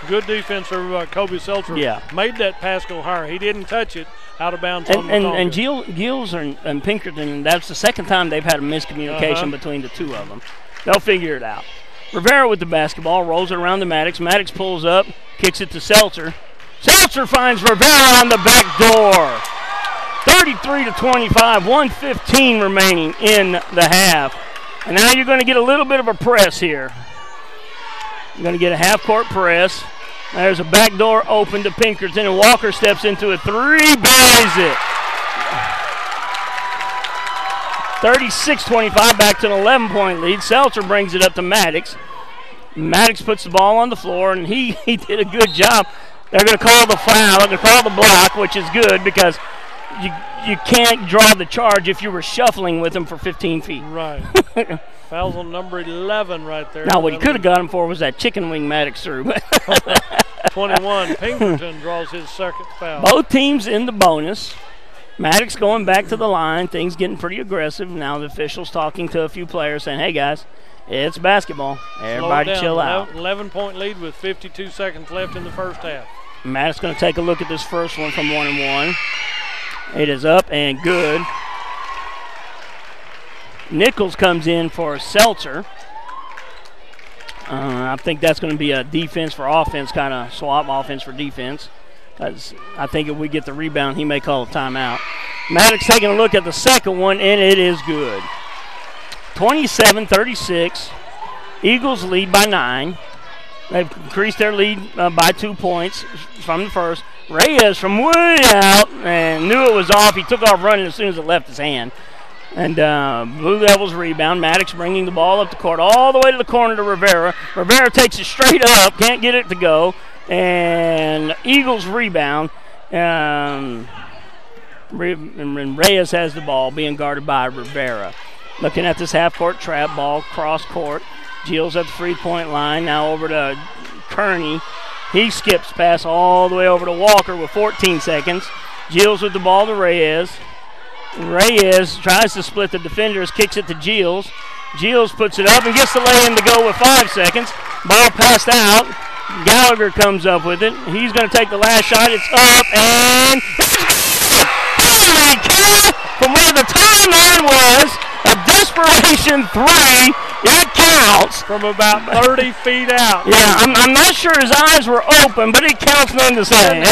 Good defense for Kobe Seltzer. Yeah. Made that pass go higher. He didn't touch it out of bounds on And Watonga. Gills and Pinkerton, that's the second time they've had a miscommunication between the two of them. They'll figure it out. Rivera with the basketball, rolls it around to Maddox. Maddox pulls up, kicks it to Seltzer. Seltzer finds Rivera on the back door. 33-25, 1:15 remaining in the half. And now you're going to get a little bit of a press here. You're going to get a half-court press. There's a back door open to Pinkerton, and Walker steps into a three, buries it. 36-25, back to an 11-point lead. Seltzer brings it up to Maddox. Maddox puts the ball on the floor, and he did a good job. They're going to call the foul. They're going to call the block, which is good because you can't draw the charge if you were shuffling with him for 15 feet. Right. Foul's on number 11 right there. Now, what he could have got him for was that chicken wing Maddox threw. 21, Pinkerton draws his second foul. Both teams in the bonus. Maddox going back to the line. Things getting pretty aggressive. Now the officials talking to a few players saying, hey, guys, it's basketball. Everybody chill out. 11-point lead with 52 seconds left in the first half. Maddox going to take a look at this first one from 1-1. It is up and good. Nichols comes in for Seltzer. I think that's going to be a defense for offense, kind of swap, offense for defense. Because I think if we get the rebound, he may call a timeout. Maddox taking a look at the second one, and it is good. 27-36. Eagles lead by 9. They've increased their lead by 2 points from the first. Reyes from way out and knew it was off. He took off running as soon as it left his hand. And Blue Devils rebound. Maddox bringing the ball up the court all the way to the corner to Rivera. Rivera takes it straight up, can't get it to go. And Eagles rebound. And Reyes has the ball being guarded by Rivera. Looking at this half-court trap, ball cross-court. Gilles at the free-point line. Now over to Kearney. He skips pass all the way over to Walker with 14 seconds. Gilles with the ball to Reyes. Reyes tries to split the defenders, kicks it to Gilles. Gilles puts it up and gets the lay-in to go with 5 seconds. Ball passed out. Gallagher comes up with it. He's going to take the last shot. It's up and holy cow! From where the timeline was, a desperation three. That counts. From about 30 feet out. Yeah, I'm not sure his eyes were open, but it counts none the same. He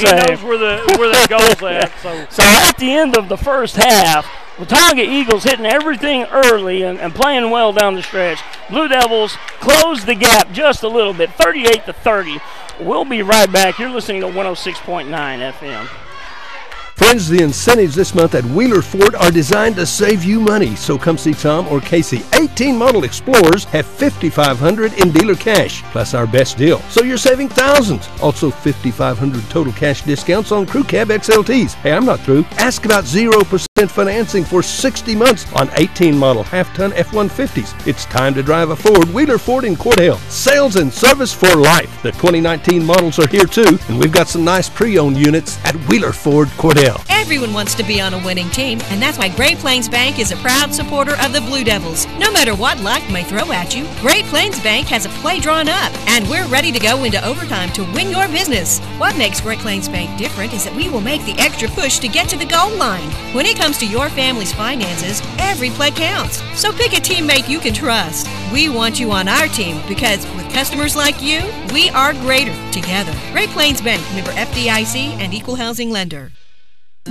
knows where the goal's at. So at the end of the first half, Watonga Eagles hitting everything early and playing well down the stretch. Blue Devils closed the gap just a little bit, 38-30. We'll be right back. You're listening to 106.9 FM. Friends, the incentives this month at Wheeler Ford are designed to save you money. So come see Tom or Casey. 18 model Explorers have $5,500 in dealer cash, plus our best deal. So you're saving thousands. Also $5,500 total cash discounts on Crew Cab XLTs. Hey, I'm not through. Ask about 0% financing for 60 months on 18 model half-ton F-150s. It's time to drive a Ford. Wheeler Ford in Cordell. Sales and service for life. The 2019 models are here too, and we've got some nice pre-owned units at Wheeler Ford Cordell. Everyone wants to be on a winning team, and that's why Great Plains Bank is a proud supporter of the Blue Devils. No matter what life may throw at you, Great Plains Bank has a play drawn up, and we're ready to go into overtime to win your business. What makes Great Plains Bank different is that we will make the extra push to get to the goal line. When it comes to your family's finances, every play counts. So pick a teammate you can trust. We want you on our team because with customers like you, we are greater together. Great Plains Bank, member FDIC and equal housing lender.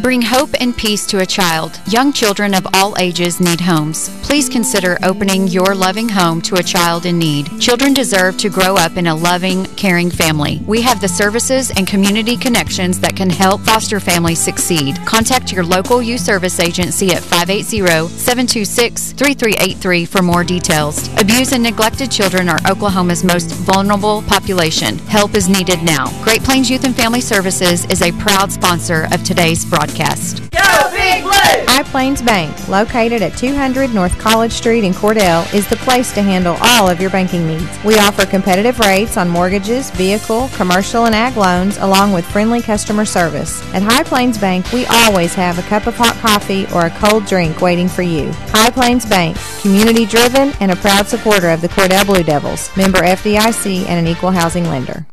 Bring hope and peace to a child. Young children of all ages need homes. Please consider opening your loving home to a child in need. Children deserve to grow up in a loving, caring family. We have the services and community connections that can help foster families succeed. Contact your local youth service agency at 580-726-3383 for more details. Abused and neglected children are Oklahoma's most vulnerable population. Help is needed now. Great Plains Youth and Family Services is a proud sponsor of today's broadcast. podcast. Go Big Blue! High Plains Bank, located at 200 North College Street in Cordell, is the place to handle all of your banking needs. We offer competitive rates on mortgages, vehicle, commercial, and ag loans, along with friendly customer service. At High Plains Bank, we always have a cup of hot coffee or a cold drink waiting for you. High Plains Bank, community-driven and a proud supporter of the Cordell Blue Devils, member FDIC and an equal housing lender.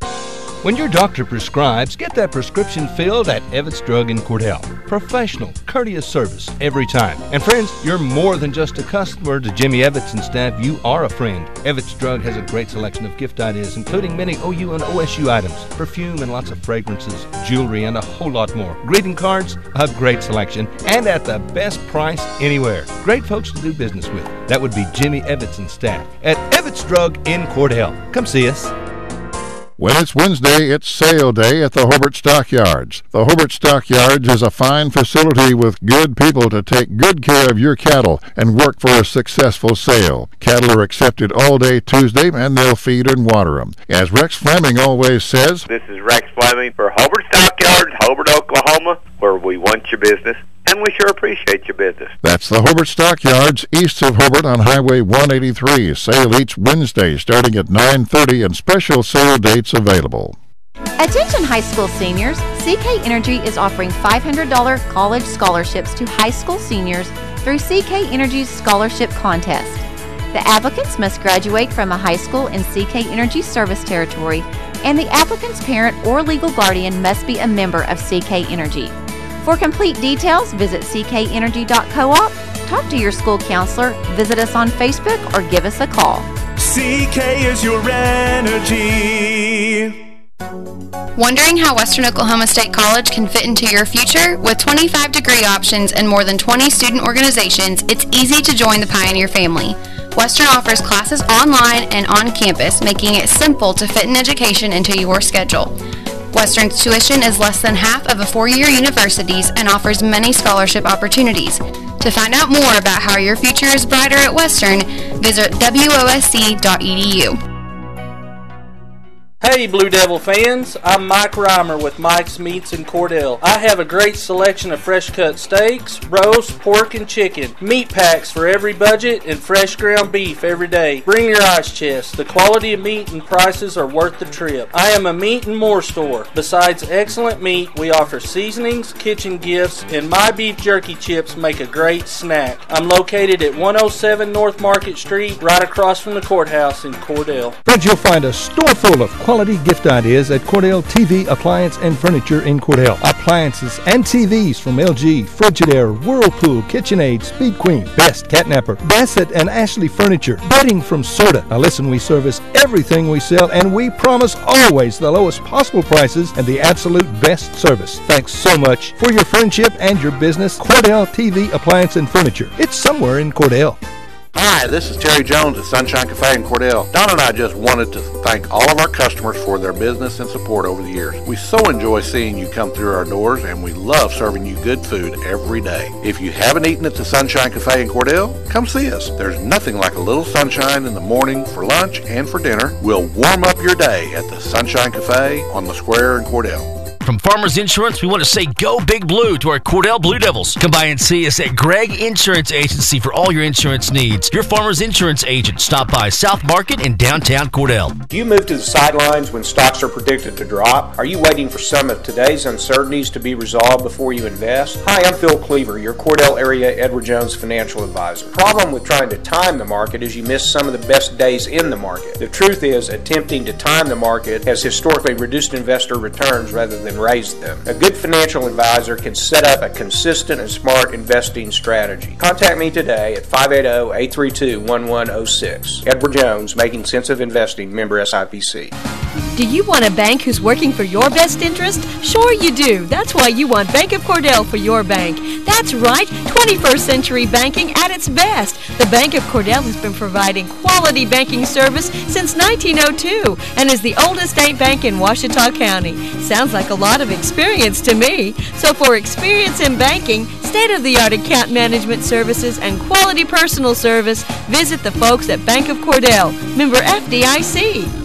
When your doctor prescribes, get that prescription filled at Evetts Drug in Cordell. Professional, courteous service every time. And friends, you're more than just a customer to Jimmy Evetts and staff. You are a friend. Evetts Drug has a great selection of gift ideas, including many OU and OSU items, perfume and lots of fragrances, jewelry, and a whole lot more. Greeting cards, a great selection, and at the best price anywhere. Great folks to do business with. That would be Jimmy Evetts and staff at Evetts Drug in Cordell. Come see us. When it's Wednesday, it's sale day at the Hobart Stockyards. The Hobart Stockyards is a fine facility with good people to take good care of your cattle and work for a successful sale. Cattle are accepted all day Tuesday, and they'll feed and water them. As Rex Fleming always says, this is Rex Fleming for Hobart Stockyards, Hobart, Oklahoma, where we want your business, and we sure appreciate your business. That's the Hobart Stockyards east of Hobart on Highway 183. Sale each Wednesday starting at 9:30 and special sale dates available. Attention high school seniors, CK Energy is offering $500 college scholarships to high school seniors through CK Energy's scholarship contest. The applicants must graduate from a high school in CK Energy service territory, and the applicant's parent or legal guardian must be a member of CK Energy. For complete details, visit ckenergy.coop, talk to your school counselor, visit us on Facebook, or give us a call. CK is your energy. Wondering how Western Oklahoma State College can fit into your future? With 25 degree options and more than 20 student organizations, it's easy to join the Pioneer family. Western offers classes online and on campus, making it simple to fit an education into your schedule. Western's tuition is less than half of a four-year university's and offers many scholarship opportunities. To find out more about how your future is brighter at Western, visit wosc.edu. Hey Blue Devil fans, I'm Mike Reimer with Mike's Meats in Cordell. I have a great selection of fresh cut steaks, roast, pork, and chicken, meat packs for every budget, and fresh ground beef every day. Bring your ice chest. The quality of meat and prices are worth the trip. I am a meat and more store. Besides excellent meat, we offer seasonings, kitchen gifts, and my beef jerky chips make a great snack. I'm located at 107 North Market Street, right across from the courthouse in Cordell. Friends, you'll find a store full of quality gift ideas at Cordell TV Appliance and Furniture in Cordell. Appliances and TVs from LG, Frigidaire, Whirlpool, KitchenAid, Speed Queen, Best, Catnapper, Bassett, and Ashley Furniture. Bedding from Serta. Now listen, we service everything we sell, and we promise always the lowest possible prices and the absolute best service. Thanks so much for your friendship and your business. Cordell TV Appliance and Furniture. It's somewhere in Cordell. Hi, this is Terry Jones at Sunshine Cafe in Cordell. Don and I just wanted to thank all of our customers for their business and support over the years. We so enjoy seeing you come through our doors, and we love serving you good food every day. If you haven't eaten at the Sunshine Cafe in Cordell, come see us. There's nothing like a little sunshine in the morning for lunch and for dinner. We'll warm up your day at the Sunshine Cafe on the square in Cordell. From Farmers Insurance, we want to say go Big Blue to our Cordell Blue Devils. Come by and see us at Gregg Insurance Agency for all your insurance needs. Your Farmers Insurance agent. Stop by South Market in downtown Cordell. Do you move to the sidelines when stocks are predicted to drop? Are you waiting for some of today's uncertainties to be resolved before you invest? Hi, I'm Phil Cleaver, your Cordell area Edward Jones financial advisor. The problem with trying to time the market is you miss some of the best days in the market. The truth is, attempting to time the market has historically reduced investor returns rather than raise them. A good financial advisor can set up a consistent and smart investing strategy. Contact me today at 580-832-1106. Edward Jones, Making Sense of Investing, member SIPC. Do you want a bank who's working for your best interest? Sure you do. That's why you want Bank of Cordell for your bank. That's right, 21st century banking at its best. The Bank of Cordell has been providing quality banking service since 1902 and is the oldest state bank in Ouachita County. Sounds like a lot of experience to me. So for experience in banking, state-of-the-art account management services, and quality personal service, visit the folks at Bank of Cordell, member FDIC.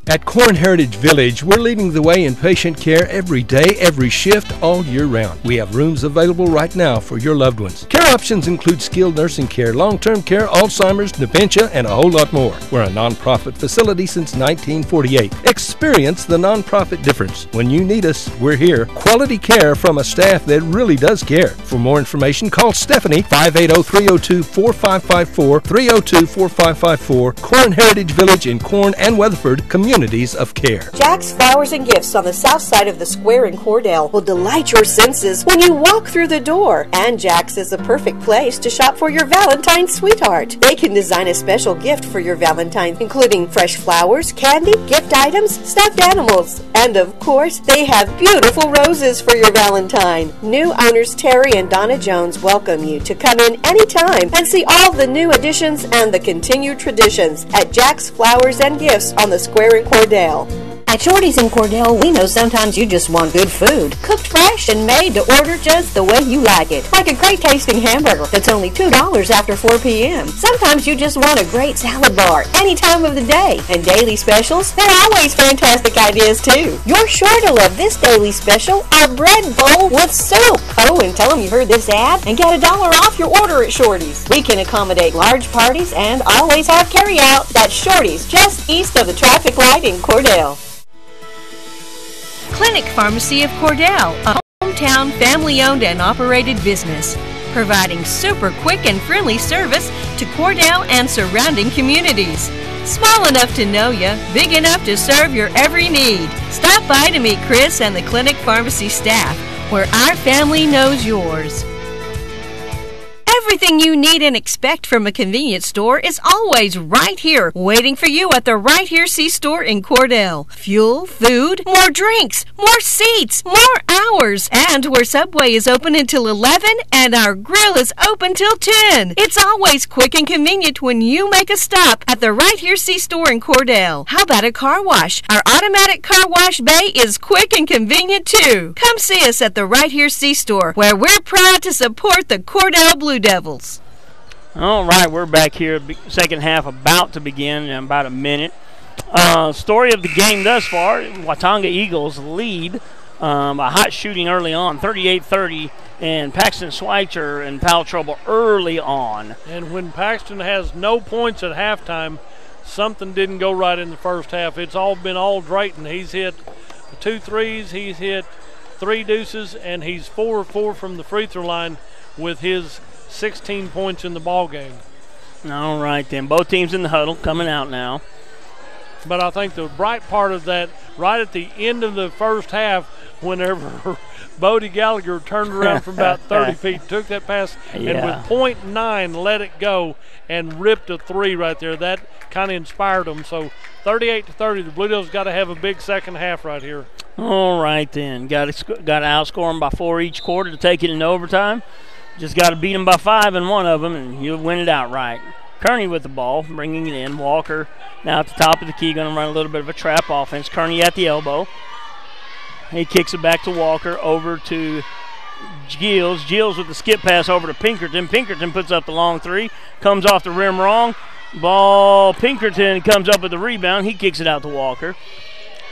At Corn Heritage Village, we're leading the way in patient care every day, every shift, all year round. We have rooms available right now for your loved ones. Care options include skilled nursing care, long-term care, Alzheimer's, dementia, and a whole lot more. We're a nonprofit facility since 1948. Experience the nonprofit difference. When you need us, we're here. Quality care from a staff that really does care. For more information, call Stephanie, 580-302-4554, 302-4554. Corn Heritage Village in Corn and Weatherford, communities of care. Jack's Flowers and Gifts on the south side of the square in Cordell will delight your senses when you walk through the door. And Jack's is the perfect place to shop for your Valentine's sweetheart. They can design a special gift for your Valentine, including fresh flowers, candy, gift items, stuffed animals, and of course, they have beautiful roses for your Valentine. New owners Terry and Donna Jones welcome you to come in anytime and see all the new additions and the continued traditions at Jack's Flowers and Gifts on the square in Cordell. At Shorty's in Cordell, we know sometimes you just want good food, cooked fresh and made to order just the way you like it. Like a great tasting hamburger that's only $2 after 4 p.m. Sometimes you just want a great salad bar any time of the day. And daily specials, they're always fantastic ideas too. You're sure to love this daily special, our bread bowl with soup. Oh, and tell them you heard this ad and get $1 off your order at Shorty's. We can accommodate large parties and always have carry out. That's Shorty's, just east of the traffic light in Cordell. Clinic Pharmacy of Cordell, a hometown family-owned and operated business, providing super quick and friendly service to Cordell and surrounding communities. Small enough to know you, big enough to serve your every need. Stop by to meet Chris and the Clinic Pharmacy staff, where our family knows yours. Everything you need and expect from a convenience store is always right here, waiting for you at the Right Here C-Store in Cordell. Fuel, food, more drinks, more seats, more hours, and where Subway is open until 11 and our grill is open till 10. It's always quick and convenient when you make a stop at the Right Here C-Store in Cordell. How about a car wash? Our automatic car wash bay is quick and convenient too. Come see us at the Right Here C-Store, where we're proud to support the Cordell Blue Devils. All right, we're back here. Second half about to begin in about a minute. Story of the game thus far, Watonga Eagles lead by hot shooting early on, 38-30, and Paxton Schweitzer in foul trouble early on. And when Paxton has no points at halftime, something didn't go right in the first half. It's all been all Drayton. He's hit 2 threes, he's hit 3 deuces, and he's 4 of 4 from the free throw line with his 16 points in the ball game. All right, then. Both teams in the huddle coming out now. But I think the bright part of that, right at the end of the first half, whenever Bodie Gallagher turned around from about 30 feet, took that pass, and with .9 let it go and ripped a 3 right there. That kind of inspired them. So 38-30, the Blue Devils got to have a big second half right here. All right, then. Got to outscore them by 4 each quarter to take it into overtime. Just got to beat them by 5 in one of them, and you'll win it outright. Kearney with the ball, bringing it in. Walker now at the top of the key, going to run a little bit of a trap offense. Kearney at the elbow. He kicks it back to Walker, over to Gills. Gills with the skip pass over to Pinkerton. Pinkerton puts up the long 3, comes off the rim wrong. Ball, Pinkerton comes up with the rebound. He kicks it out to Walker.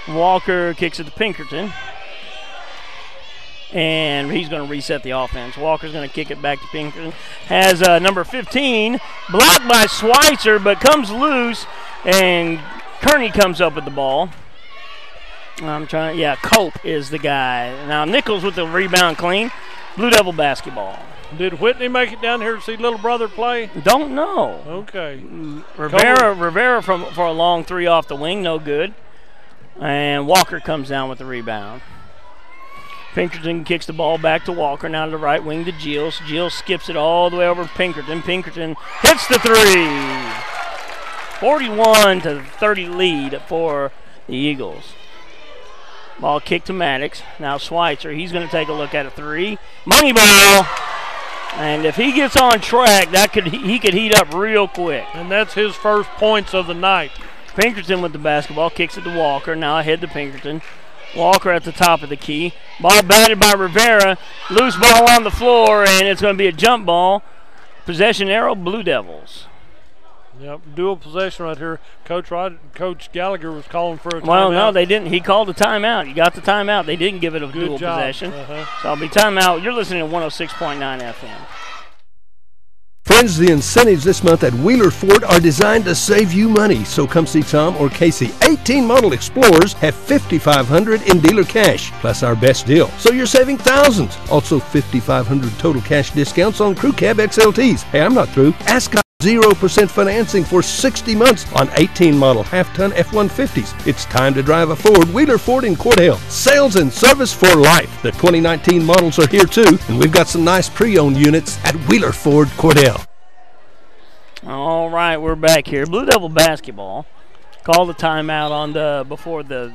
Walker kicks it to Pinkerton. And he's going to reset the offense. Walker's going to kick it back to Pinkerton. Has number 15 blocked by Schweitzer, but comes loose, and Kearney comes up with the ball. Cope is the guy. Now Nichols with the rebound clean. Blue Devil basketball. Did Whitney make it down here to see little brother play? Don't know. Okay. Rivera for a long 3 off the wing, no good. And Walker comes down with the rebound. Pinkerton kicks the ball back to Walker, now to the right wing to Gills. Gills skips it all the way over to Pinkerton. Pinkerton hits the 3. 41-30 lead for the Eagles. Ball kicked to Maddox. Now Schweitzer, he's going to take a look at a 3. Money ball. And if he gets on track, he could heat up real quick. And that's his first points of the night. Pinkerton with the basketball, kicks it to Walker. Now ahead to Pinkerton. Walker at the top of the key. Ball batted by Rivera. Loose ball on the floor, and it's going to be a jump ball. Possession arrow, Blue Devils. Yep, dual possession right here. Coach Gallagher was calling for a timeout. Well, no, they didn't. He called a timeout. You got the timeout. They didn't give it a Good dual job. possession. So it'll be timeout. You're listening to 106.9 FM. Friends, the incentives this month at Wheeler Ford are designed to save you money. So come see Tom or Casey. 18 model Explorers have $5,500 in dealer cash, plus our best deal. So you're saving thousands. Also $5,500 total cash discounts on Crew Cab XLTs. Hey, I'm not through. Ask 0% financing for 60 months on 18 model half-ton F-150s. It's time to drive a Ford. Wheeler Ford in Cordell. Sales and service for life. The 2019 models are here too, and we've got some nice pre-owned units at Wheeler Ford Cordell. All right, we're back here. Blue Devil basketball. Called the timeout on before the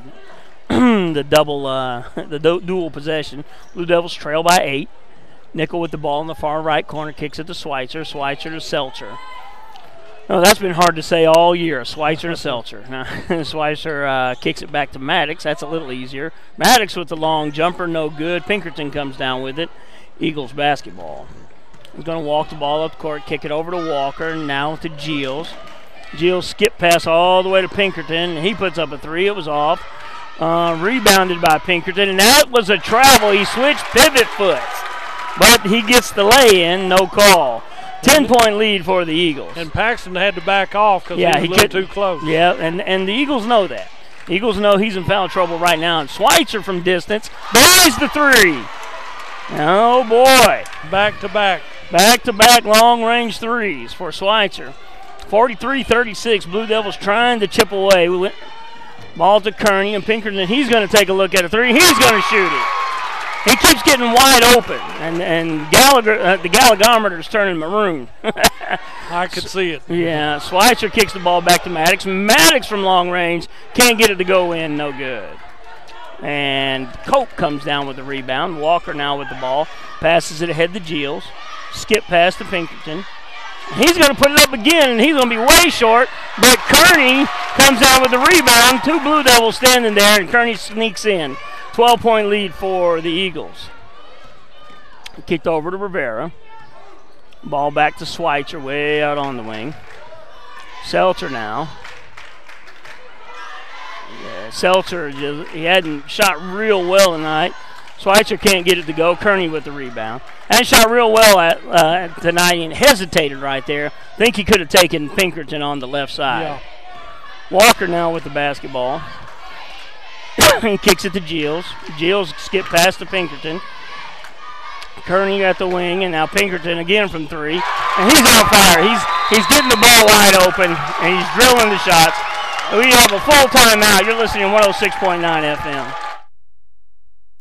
dual possession. Blue Devils trail by 8. Nickel with the ball in the far right corner, kicks it to Schweitzer. Schweitzer to Seltzer. Oh, that's been hard to say all year, Schweitzer to Seltzer. Now, Schweitzer kicks it back to Maddox. That's a little easier. Maddox with the long jumper, no good. Pinkerton comes down with it. Eagles basketball. He's going to walk the ball up the court, kick it over to Walker, now to Giles. Giles skip pass all the way to Pinkerton. He puts up a 3. It was off. Rebounded by Pinkerton, and that was a travel. He switched pivot foot. But he gets the lay-in, no call. 10-point lead for the Eagles. And Paxton had to back off because he was a little too close. Yeah, and the Eagles know that. The Eagles know he's in foul trouble right now. And Schweitzer from distance buries the 3. Oh, boy. Back-to-back. Back-to-back long-range 3s for Schweitzer. 43-36, Blue Devils trying to chip away. Ball to Kearney and Pinkerton. He's going to take a look at a 3. He's going to shoot it. He keeps getting wide open, and Gallagher, the Gallagher-meter's turning maroon. I could see it. Yeah, Schweitzer kicks the ball back to Maddox. Maddox from long range can't get it to go in, no good. And Cope comes down with the rebound. Walker now with the ball, passes it ahead to Giles. Skip pass to Pinkerton. He's going to put it up again, and he's going to be way short, but Kearney comes down with the rebound. 2 Blue Devils standing there, and Kearney sneaks in. 12-point lead for the Eagles. Kicked over to Rivera. Ball back to Schweitzer, way out on the wing. Seltzer now. Yeah, Seltzer, he hadn't shot real well tonight. Schweitzer can't get it to go. Kearney with the rebound. And shot real well tonight and hesitated right there. Think he could have taken Pinkerton on the left side. Yeah. Walker now with the basketball. He kicks it to Giles. Giles skip past to Pinkerton. Kearney at the wing, and now Pinkerton again from 3. And he's on fire. He's getting the ball wide open, and he's drilling the shots. We have a full timeout. You're listening to 106.9 FM.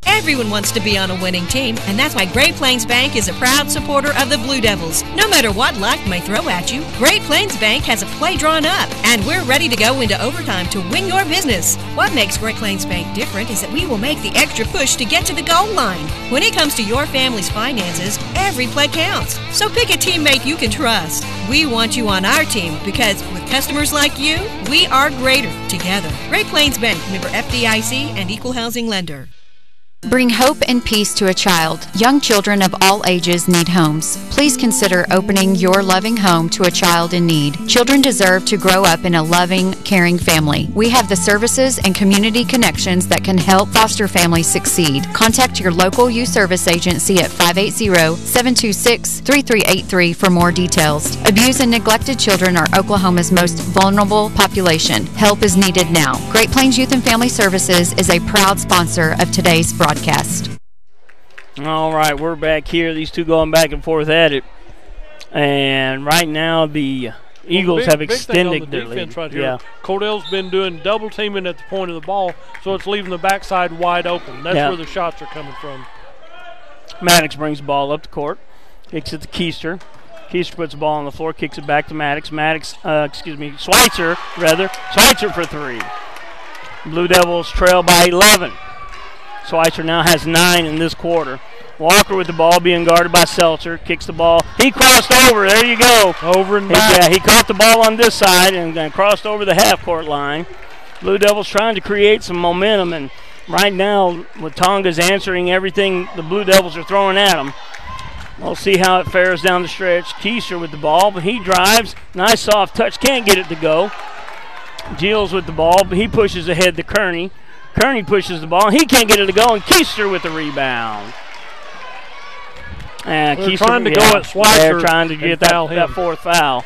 Everyone wants to be on a winning team, and that's why Great Plains Bank is a proud supporter of the Blue Devils. No matter what luck may throw at you, Great Plains Bank has a play drawn up, and we're ready to go into overtime to win your business. What makes Great Plains Bank different is that we will make the extra push to get to the goal line. When it comes to your family's finances, every play counts. So pick a teammate you can trust. We want you on our team because with customers like you, we are greater together. Great Plains Bank, member FDIC and equal housing lender. Bring hope and peace to a child. Young children of all ages need homes. Please consider opening your loving home to a child in need. Children deserve to grow up in a loving, caring family. We have the services and community connections that can help foster families succeed. Contact your local youth service agency at 580-726-3383 for more details. Abused and neglected children are Oklahoma's most vulnerable population. Help is needed now. Great Plains Youth and Family Services is a proud sponsor of today's broadcast. All right, we're back here. These two going back and forth at it. And right now the Eagles have extended their lead. Right here. Yeah. Cordell's been doing double teaming at the point of the ball, so it's leaving the backside wide open. That's where the shots are coming from. Maddox brings the ball up the court. Kicks it to Keister. Keister puts the ball on the floor, kicks it back to Maddox. Schweitzer for 3. Blue Devils trail by 11. Schweitzer now has 9 in this quarter. Walker with the ball being guarded by Seltzer. Kicks the ball. He crossed over. There you go. Over and back. Yeah, he caught the ball on this side and then crossed over the half-court line. Blue Devils trying to create some momentum, and right now Watonga's answering everything the Blue Devils are throwing at them. We'll see how it fares down the stretch. Keister with the ball, but he drives. Nice soft touch. Can't get it to go. Gilles with the ball, but he pushes ahead to Kearney. Kearney pushes the ball. He can't get it to go, and Keister with the rebound. And They're trying to go at Schweitzer. They're trying to get that fourth foul.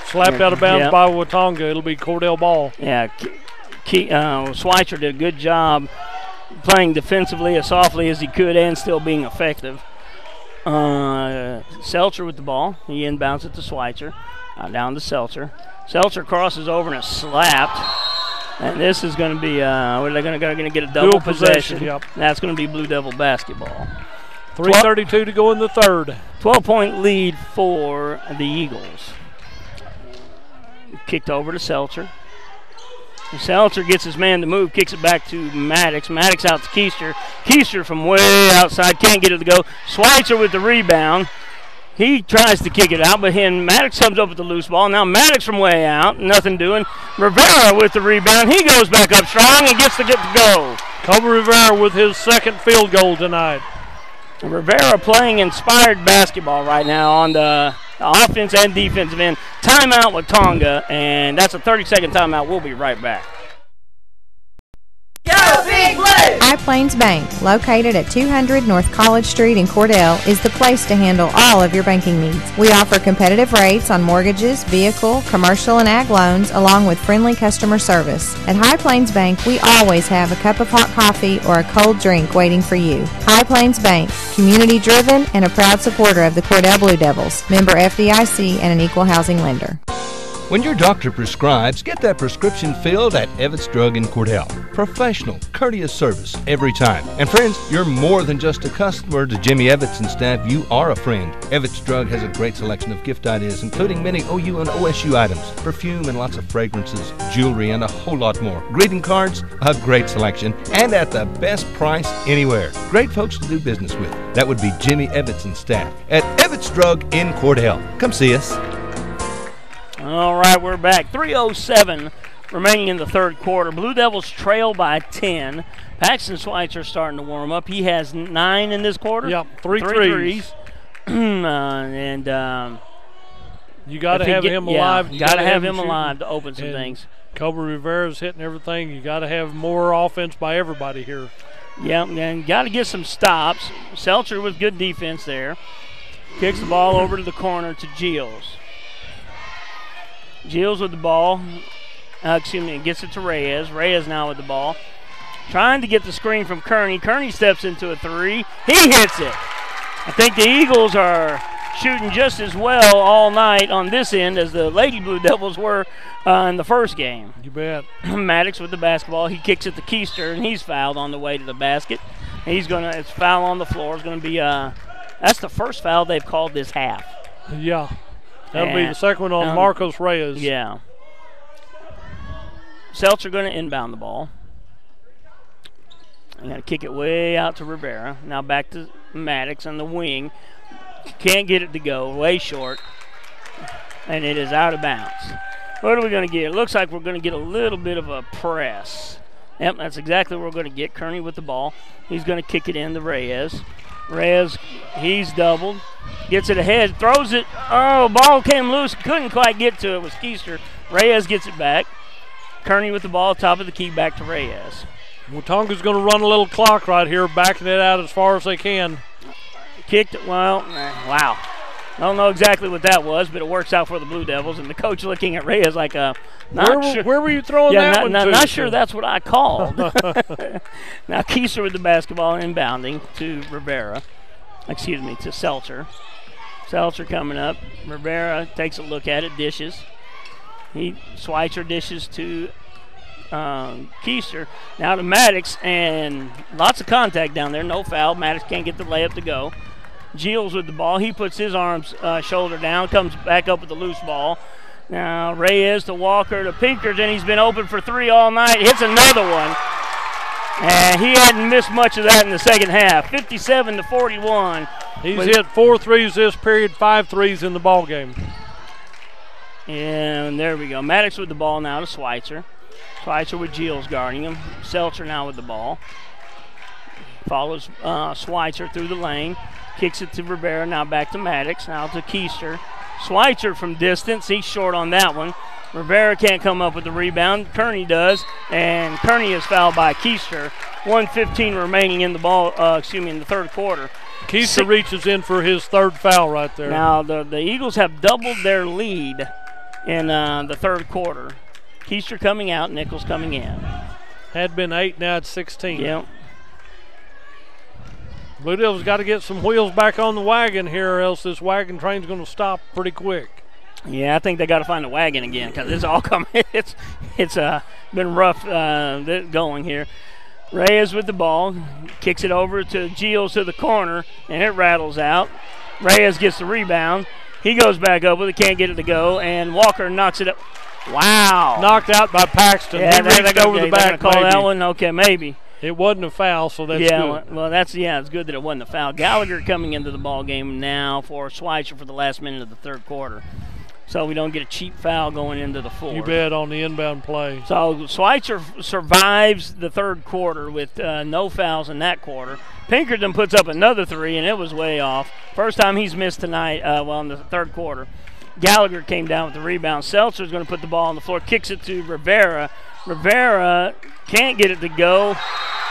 Slapped out of bounds by Watonga. It'll be Cordell ball. Yeah, Schweitzer did a good job playing defensively as softly as he could and still being effective. Seltzer with the ball. He inbounds it to Schweitzer. Down to Seltzer. Seltzer crosses over and is slapped. And this is going to be, they're going to get a double possession. Yep. That's going to be Blue Devil basketball. 3:32 to go in the third. 12-point lead for the Eagles. Kicked over to Seltzer. Seltzer gets his man to move, kicks it back to Maddox. Maddox out to Keister. Keister from way outside, can't get it to go. Schweitzer with the rebound. He tries to kick it out, but Maddox comes up with the loose ball. Now Maddox from way out, nothing doing. Rivera with the rebound. He goes back up strong and gets to go. Kobe Rivera with his second field goal tonight. Rivera playing inspired basketball right now on the offense and defensive end. Timeout with Tonga, and that's a 30-second timeout. We'll be right back. Go Big Blue! High Plains Bank, located at 200 North College Street in Cordell, is the place to handle all of your banking needs. We offer competitive rates on mortgages, vehicle, commercial, and ag loans, along with friendly customer service. At High Plains Bank, we always have a cup of hot coffee or a cold drink waiting for you. High Plains Bank, community-driven and a proud supporter of the Cordell Blue Devils, member FDIC, and an equal housing lender. When your doctor prescribes, get that prescription filled at Evetts Drug in Cordell. Professional, courteous service every time. And friends, you're more than just a customer to Jimmy Evetts and staff. You are a friend. Evetts Drug has a great selection of gift ideas, including many OU and OSU items, perfume and lots of fragrances, jewelry, and a whole lot more. Greeting cards, a great selection, and at the best price anywhere. Great folks to do business with. That would be Jimmy Evetts and staff at Evetts Drug in Cordell. Come see us. All right, we're back. 3:07 remaining in the third quarter. Blue Devils trail by 10. Paxton Schweitzer starting to warm up. He has 9 in this quarter. Yep, three threes. And you got to have him alive. You got to have him alive to open some things. Kobe Rivera's hitting everything. You got to have more offense by everybody here. Yeah, and got to get some stops. Seltzer with good defense there. Kicks the ball over to the corner to Gilles. Gilles with the ball. Gets it to Reyes. Reyes now with the ball. Trying to get the screen from Kearney. Kearney steps into a three. He hits it. I think the Eagles are shooting just as well all night on this end as the Lady Blue Devils were in the first game. You bet. Maddox with the basketball. He kicks it to Keister, and he's fouled on the way to the basket. It's foul on the floor. It's going to be that's the first foul they've called this half. Yeah. That'll be the second one on Marcos Reyes. Yeah. Seltzer going to inbound the ball. You got to kick it way out to Rivera. Now back to Maddox on the wing. Can't get it to go. Way short. And it is out of bounds. What are we going to get? It looks like we're going to get a little bit of a press. Yep, that's exactly what we're going to get. Kearney with the ball. He's going to kick it in to Reyes. Reyes, he's doubled. Gets it ahead, throws it. Oh, ball came loose. Couldn't quite get to it. It was Keister. Reyes gets it back. Kearney with the ball, top of the key, back to Reyes. Watonga's going to run a little clock right here, backing it out as far as they can. Kicked it, wow. I don't know exactly what that was, but it works out for the Blue Devils. And the coach looking at Reyes like, where were you throwing that one to? Not sure that's what I called. Now Keister with the basketball inbounding to Rivera. To Seltzer. Seltzer coming up. Rivera takes a look at it, dishes. Schweitzer dishes to Keister. Now to Maddox, and lots of contact down there. No foul. Maddox can't get the layup to go. Gilles with the ball. He puts his arms shoulder down, comes back up with the loose ball. Now Reyes to Walker to Pinkers, and he's been open for three all night. Hits another one. And he hadn't missed much of that in the second half. 57-41. He's hit 4 threes this period, 5 threes in the ball game. And there we go. Maddox with the ball now to Schweitzer. Schweitzer with Gilles guarding him. Seltzer now with the ball. Follows Schweitzer through the lane. Kicks it to Rivera. Now back to Maddox. Now to Keister. Schweitzer from distance. He's short on that one. Rivera can't come up with the rebound. Kearney does, and Kearney is fouled by Keister. 1:15 remaining in the in the third quarter. Keister reaches in for his third foul right there. Now the Eagles have doubled their lead in the third quarter. Keister coming out, Nichols coming in. Had been 8, now it's 16. Yep. Blue Devils got to get some wheels back on the wagon here, or else this wagon train's going to stop pretty quick. Yeah, I think they got to find the wagon again because it's all coming. It's been rough going here. Reyes with the ball, kicks it over to Giles to the corner, and it rattles out. Reyes gets the rebound. He goes back up with it, can't get it to go, and Walker knocks it up. Wow. Knocked out by Paxton. Yeah, he reached over the back. Call that one? Okay, maybe. It wasn't a foul, so that's good. Well, it's good that it wasn't a foul. Gallagher coming into the ball game now for Schweitzer for the last minute of the third quarter. So we don't get a cheap foul going into the fourth. You bet on the inbound play. So Schweitzer survives the third quarter with no fouls in that quarter. Pinkerton puts up another three, and it was way off. First time he's missed tonight, in the third quarter. Gallagher came down with the rebound. Seltzer's going to put the ball on the floor, kicks it to Rivera. Rivera can't get it to go.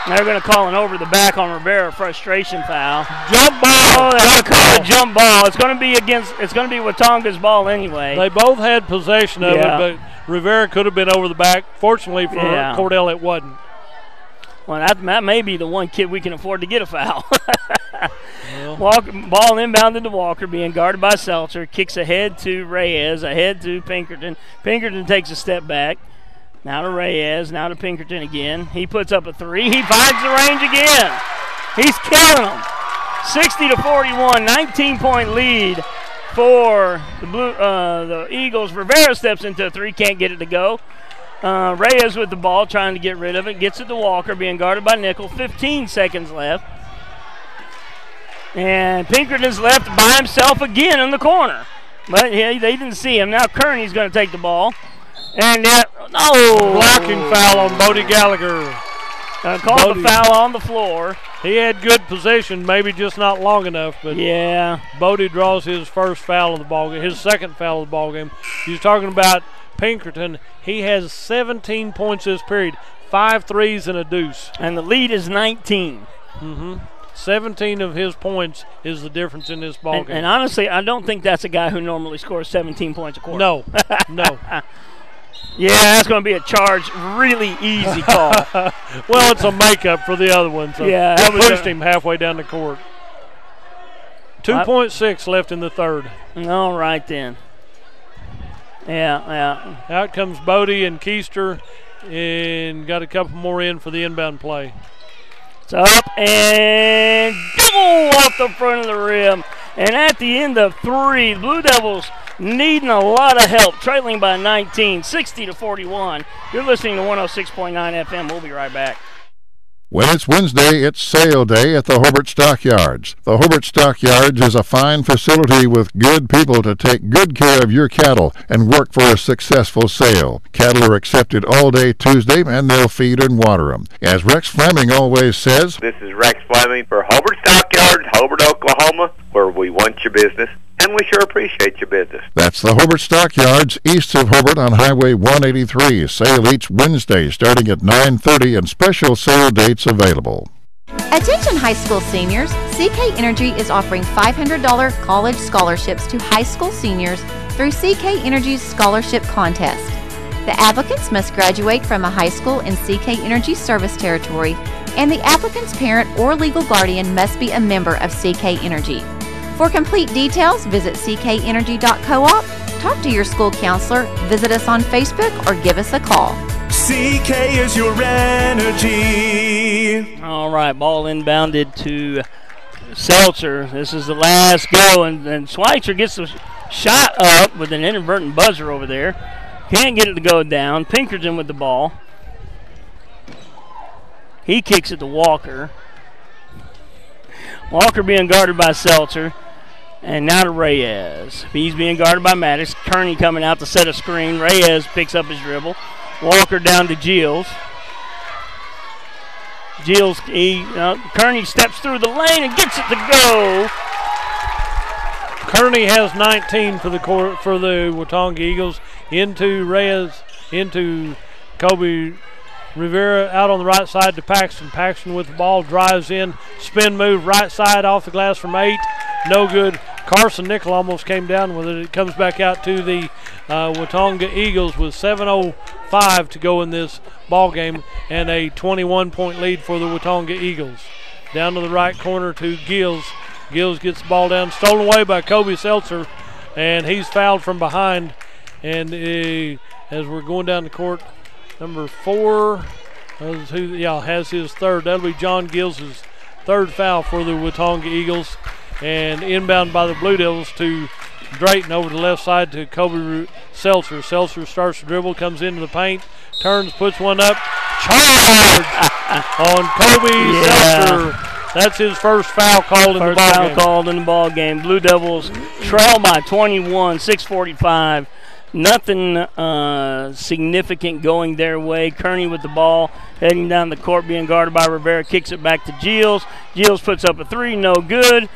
They're going to call an over the back on Rivera, frustration foul. Jump ball. Oh, they're going to call a jump ball. It's going to be Watonga's ball anyway. They both had possession of it, but Rivera could have been over the back. Fortunately for Cordell, it wasn't. Well, that may be the one kid we can afford to get a foul. Walker, ball inbounded to Walker, being guarded by Seltzer. Kicks ahead to Reyes, ahead to Pinkerton. Pinkerton takes a step back. Now to Reyes, now to Pinkerton again. He puts up a three. He finds the range again. He's killing them. 60-41, 19-point lead for the Eagles. Rivera steps into a three, can't get it to go. Reyes with the ball, trying to get rid of it. Gets it to Walker, being guarded by Nickel. 15 seconds left. And Pinkerton's left by himself again in the corner. But they didn't see him. Now Kearney's going to take the ball. And blocking foul on Bodie Gallagher. Called the foul on the floor. He had good possession, maybe just not long enough. But yeah, Bodie draws his first foul of the ball game, his second foul of the ball game. He's talking about Pinkerton. He has 17 points this period, 5 threes and a deuce, and the lead is 19. 17 of his points is the difference in this ball game. And honestly, I don't think that's a guy who normally scores 17 points a quarter. No, no. Yeah, that's going to be a charge. Really easy call. Well, it's a makeup for the other one. So yeah, that pushed him halfway down the court. 2.6 left in the third. All right, then. Yeah. Out comes Bodie and Keister, and got a couple more in for the inbound play. It's up and double off the front of the rim. And at the end of three, Blue Devils needing a lot of help, trailing by 19, 60-41. You're listening to 106.9 FM. We'll be right back. When it's Wednesday, it's sale day at the Hobart Stockyards. The Hobart Stockyards is a fine facility with good people to take good care of your cattle and work for a successful sale. Cattle are accepted all day Tuesday, and they'll feed and water them. As Rex Fleming always says, this is Rex Fleming for Hobart Stockyards, Hobart, Oklahoma, where we want your business. And we sure appreciate your business. That's the Hobart Stockyards, east of Hobart on Highway 183. Sale each Wednesday starting at 9:30 and special sale dates available. Attention high school seniors, CK Energy is offering $500 college scholarships to high school seniors through CK Energy's scholarship contest. The applicants must graduate from a high school in CK Energy's service territory, and the applicant's parent or legal guardian must be a member of CK Energy. For complete details, visit ckenergy.coop, talk to your school counselor, visit us on Facebook, or give us a call. CK is your energy. All right, ball inbounded to Seltzer. This is the last go, and Schweitzer gets the shot up with an inadvertent buzzer over there. Can't get it to go down. Pinkerton with the ball. He kicks it to Walker. Walker being guarded by Seltzer. And now to Reyes. He's being guarded by Maddox. Kearney coming out to set a screen. Reyes picks up his dribble. Walker down to Giles. Kearney steps through the lane and gets it to go. Kearney has 19 for the Watonga Eagles. Into Reyes, into Kobe Rivera out on the right side to Paxton. Paxton with the ball, drives in, spin move, right side off the glass from 8. No good. Carson Nickel almost came down with it. It comes back out to the Watonga Eagles with 7:05 to go in this ball game and a 21-point lead for the Watonga Eagles. Down to the right corner to Gills. Gills gets the ball down, stolen away by Kobe Seltzer, and he's fouled from behind. And as we're going down the court, number 4 has his third. That'll be John Gills' third foul for the Watonga Eagles. And inbound by the Blue Devils to Drayton over the left side to Kobe Seltzer. Seltzer starts to dribble, comes into the paint, turns, puts one up. Charge on Kobe Seltzer. That's his first foul called in the ball game. First foul called in the ball game. Blue Devils trail by 21, 6:45. Nothing significant going their way. Kearney with the ball, heading down the court, being guarded by Rivera, kicks it back to Gills. Gills puts up a 3, no good.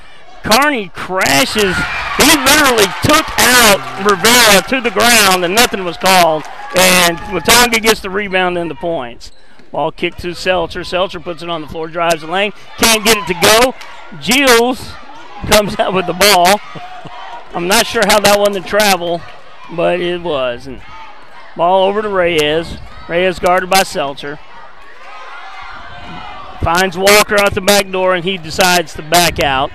Kearney crashes. He literally took out Rivera to the ground, and nothing was called. And Watonga gets the rebound and the points. Ball kicked to Seltzer. Seltzer puts it on the floor, drives the lane, can't get it to go. Gills comes out with the ball. I'm not sure how that wasn't travel, but it was. And ball over to Reyes. Reyes guarded by Seltzer. Finds Walker out the back door, and he decides to back out.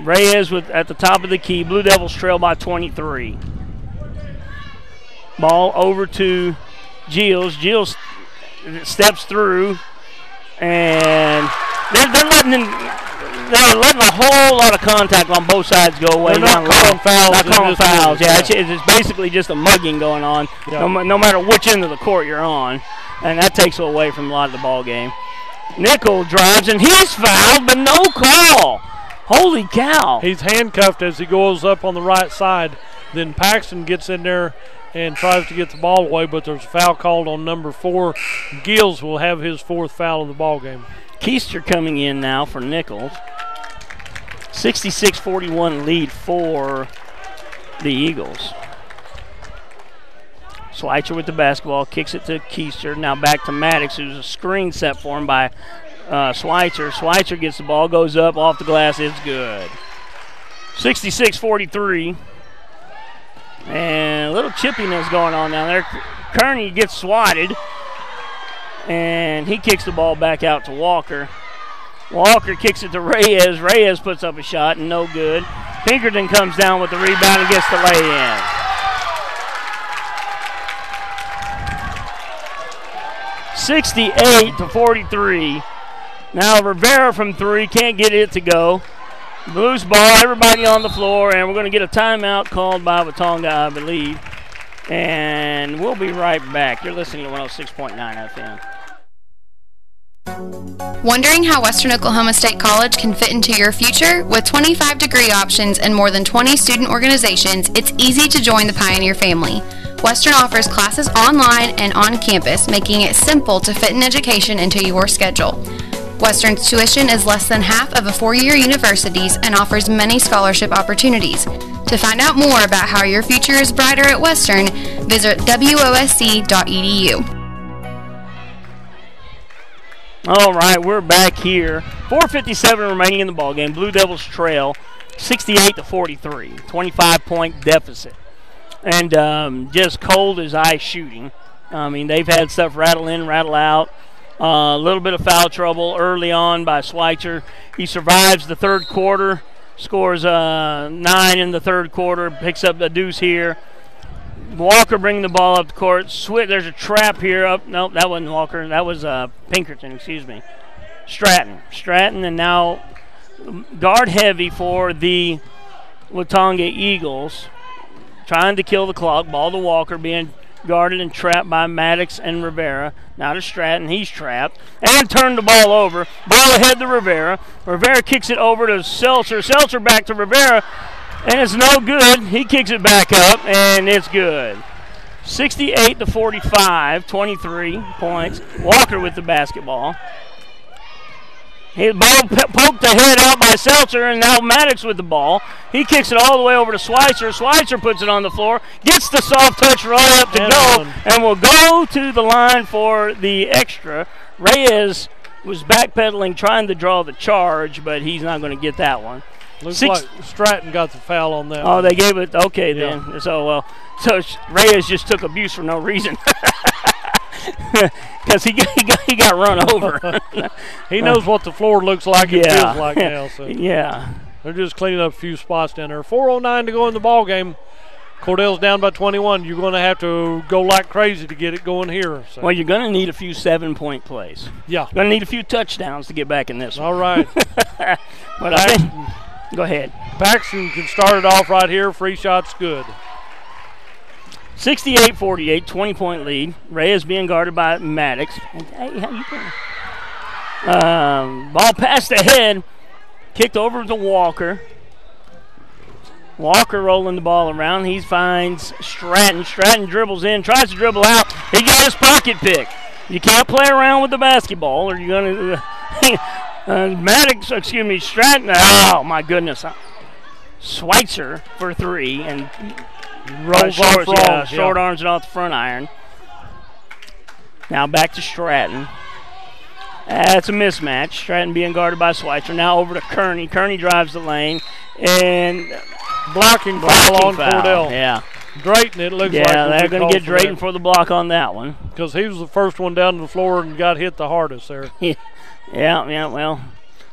Reyes at the top of the key. Blue Devils trail by 23. Ball over to Gills. Gills steps through, and they're letting a whole lot of contact on both sides go away. They're not calling fouls. Not calling fouls. Yeah, it's basically just a mugging going on. Yeah. No matter which end of the court you're on, and that takes away from a lot of the ball game. Nickel drives, and he's fouled, but no call. Holy cow. He's handcuffed as he goes up on the right side. Then Paxton gets in there and tries to get the ball away, but there's a foul called on number 4. Gills will have his 4th foul of the ball game. Keister coming in now for Nichols. 66-41 lead for the Eagles. Schweitzer with the basketball, kicks it to Keister. Now back to Maddox, who's a screen set for him by Schweitzer. Schweitzer gets the ball, goes up, off the glass, it's good. 66-43. And a little chippiness going on down there. Kearney gets swatted, and he kicks the ball back out to Walker. Walker kicks it to Reyes. Reyes puts up a shot, and no good. Pinkerton comes down with the rebound and gets the lay-in. (68-43). Now Rivera from 3, can't get it to go. Loose ball, everybody on the floor, and we're going to get a timeout called by Watonga, I believe. And we'll be right back. You're listening to 106.9 FM. Wondering how Western Oklahoma State College can fit into your future? With 25 degree options and more than 20 student organizations, it's easy to join the Pioneer family. Western offers classes online and on campus, making it simple to fit an education into your schedule. Western's tuition is less than half of a four-year university's and offers many scholarship opportunities. To find out more about how your future is brighter at Western, visit wosc.edu. All right, we're back here. 4:57 remaining in the ballgame. Blue Devils trail 68-43, 25-point deficit. And just cold as ice shooting. I mean, they've had stuff rattle in, rattle out. A little bit of foul trouble early on by Schweitzer. He survives the third quarter, scores 9 in the third quarter, picks up the deuce here. Walker bringing the ball up the court. There's a trap here. Nope, that wasn't Walker. That was Pinkerton, excuse me. Stratton, and now guard heavy for the Watonga Eagles. Trying to kill the clock. Ball to Walker, being guarded and trapped by Maddox and Rivera. Now to Stratton. He's trapped. And turned the ball over. Ball ahead to Rivera. Rivera kicks it over to Seltzer. Seltzer back to Rivera. And it's no good. He kicks it back up, and it's good. 68-45, 23 points. Walker with the basketball. His ball poked the head out by Seltzer, and now Maddox with the ball. He kicks it all the way over to Schweitzer. Schweitzer puts it on the floor, gets the soft touch right up to go, and will go to the line for the extra. Reyes was backpedaling, trying to draw the charge, but he's not going to get that one. Looks like Stratton got the foul on that. Oh, one. They gave it. Okay, then. So Reyes just took abuse for no reason. Because he got run over. He knows what the floor looks like and feels like now. So yeah. They're just cleaning up a few spots down there. 4:09 to go in the ball game. Cordell's down by 21. You're going to have to go like crazy to get it going here. So. Well, you're going to need a few 7-point plays. Yeah. You're going to need a few touchdowns to get back in this one. All right. But I think, go ahead. Paxton can start it off right here. Free shot's good. 68-48, 20-point lead. Reyes being guarded by Maddox. Hey, how you doing? Ball passed ahead, kicked over to Walker. Walker rolling the ball around. He finds Stratton. Stratton dribbles in, tries to dribble out. He got his pocket pick. You can't play around with the basketball, or you're going to. Stratton. Oh my goodness. Schweitzer for three and. Rolls off wrong. Short arms it off the front iron. Now back to Stratton. That's a mismatch. Stratton being guarded by Schweitzer. Now over to Kearney. Kearney drives the lane. And blocking foul on foul. Cordell. Yeah. Drayton, it looks like. Yeah, they're going to get Drayton for the block on that one. Because he was the first one down to the floor and got hit the hardest there. Yeah, well.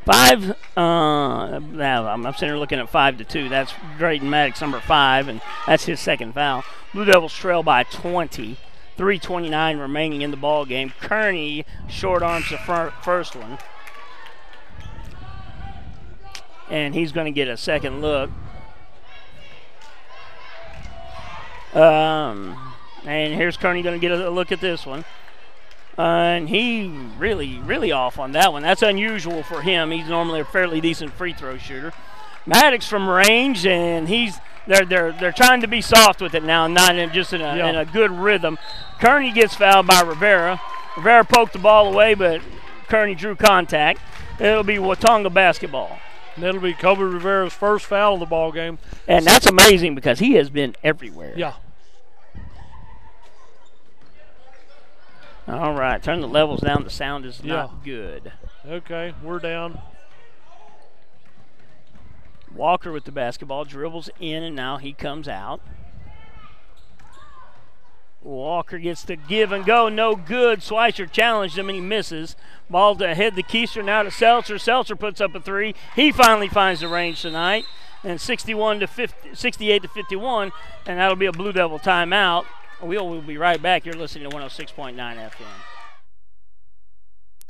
5, I'm sitting here looking at 5-2. That's Drayton Maddox, number 5, and that's his second foul. Blue Devils trail by 20. 3:29 remaining in the ball game. Kearney short arms the first one. And he's going to get a second look. And here's Kearney going to get a look at this one. And he really off on that one. That's unusual for him. He's normally a fairly decent free throw shooter. Maddox from range, and they're trying to be soft with it now, not in a good rhythm. Kearney gets fouled by Rivera. Rivera poked the ball away, but Kearney drew contact. It'll be Watonga basketball. And it'll be Kobe Rivera's first foul of the ball game. And that's amazing because he has been everywhere. Yeah. All right, turn the levels down. The sound is not good. Okay, we're down. Walker with the basketball, dribbles in, and now he comes out. Walker gets the give and go, no good. Schweitzer challenged him, and he misses. Ball to head to Keister, now to Seltzer. Seltzer puts up a three. He finally finds the range tonight, and 68-51, and that'll be a Blue Devil timeout. We'll be right back. You're listening to 106.9 FM.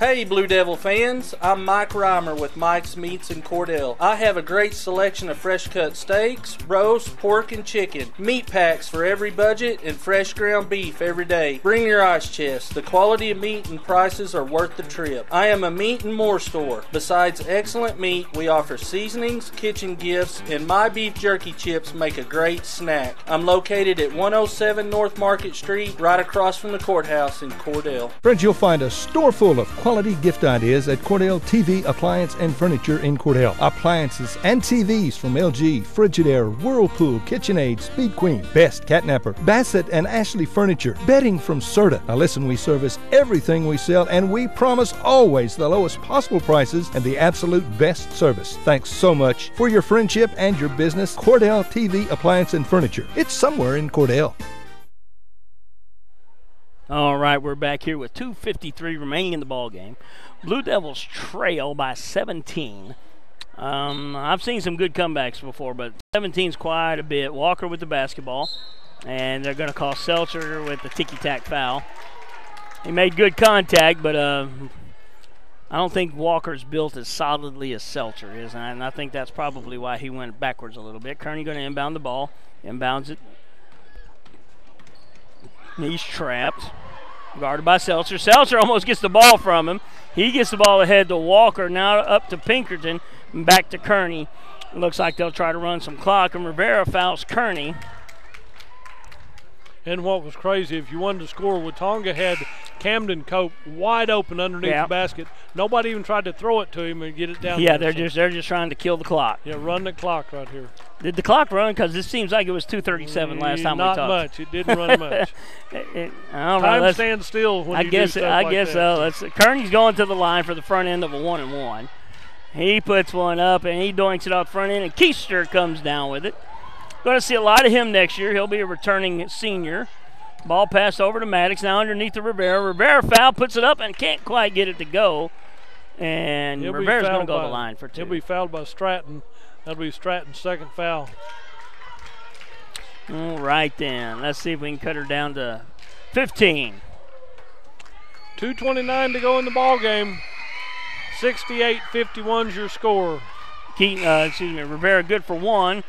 Hey Blue Devil fans, I'm Mike Reimer with Mike's Meats in Cordell. I have a great selection of fresh cut steaks, roast, pork, and chicken. Meat packs for every budget and fresh ground beef every day. Bring your ice chest. The quality of meat and prices are worth the trip. I am a meat and more store. Besides excellent meat, we offer seasonings, kitchen gifts, and my beef jerky chips make a great snack. I'm located at 107 North Market Street, right across from the courthouse in Cordell. Friends, you'll find a store full of quality gift ideas at Cordell TV Appliance and Furniture in Cordell. Appliances and TVs from LG, Frigidaire, Whirlpool, KitchenAid, Speed Queen, Best, Catnapper, Bassett and Ashley Furniture, bedding from Serta. Now listen, we service everything we sell and we promise always the lowest possible prices and the absolute best service. Thanks so much for your friendship and your business. Cordell TV Appliance and Furniture. It's somewhere in Cordell. All right, we're back here with 2:53 remaining in the ball game. Blue Devils trail by 17. I've seen some good comebacks before, but 17's quite a bit. Walker with the basketball, and they're going to call Seltzer with the ticky-tack foul. He made good contact, but I don't think Walker's built as solidly as Seltzer is, and I think that's probably why he went backwards a little bit. Kearney going to inbound the ball, inbounds it. He's trapped. Guarded by Seltzer. Seltzer almost gets the ball from him. He gets the ball ahead to Walker. Now up to Pinkerton. And back to Kearney. Looks like they'll try to run some clock. And Rivera fouls Kearney. And what was crazy, if you wanted to score, Watonga had Camden Cope wide open underneath the basket. Nobody even tried to throw it to him and get it down. Yeah, they're just trying to kill the clock. Yeah, run the clock right here. Did the clock run? Because it seems like it was 2:37 last time we talked. Not much. It didn't run much. Time stands still when you do stuff I like guess that. so. Kearney's going to the line for the front end of a 1-and-1. He puts one up, and he doinks it off the front end, and Keister comes down with it. Going to see a lot of him next year. He'll be a returning senior. Ball passed over to Maddox, now underneath to Rivera. Rivera foul, puts it up, and can't quite get it to go. And Rivera's going to go to the line for 2. He'll be fouled by Stratton. That'll be Stratton's second foul. All right, then. Let's see if we can cut her down to 15. 2:29 to go in the ball game. 68-51's your score. Rivera good for 1.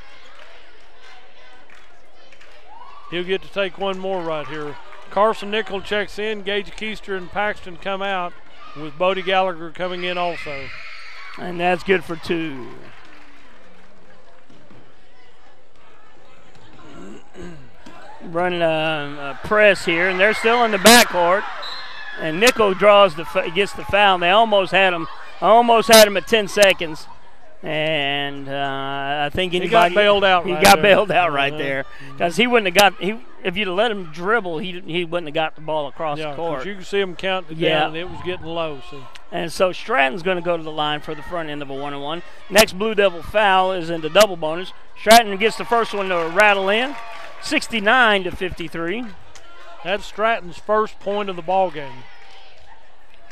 He'll get to take one more right here. Carson Nickel checks in. Gage Keister and Paxton come out, with Bodie Gallagher coming in also. And that's good for 2. Running a press here, and they're still in the backcourt. And Nickel gets the foul. And they almost had him. At 10 seconds. And I think he got bailed out. He got bailed out right there, because he wouldn't have got. If you'd have let him dribble, he wouldn't have got the ball across the court. You can see him counting it down, and it was getting low. So. And so Stratton's going to go to the line for the front end of a 1-and-1. Next Blue Devil foul is into double bonus. Stratton gets the first one to rattle in, 69-53. That's Stratton's first point of the ball game.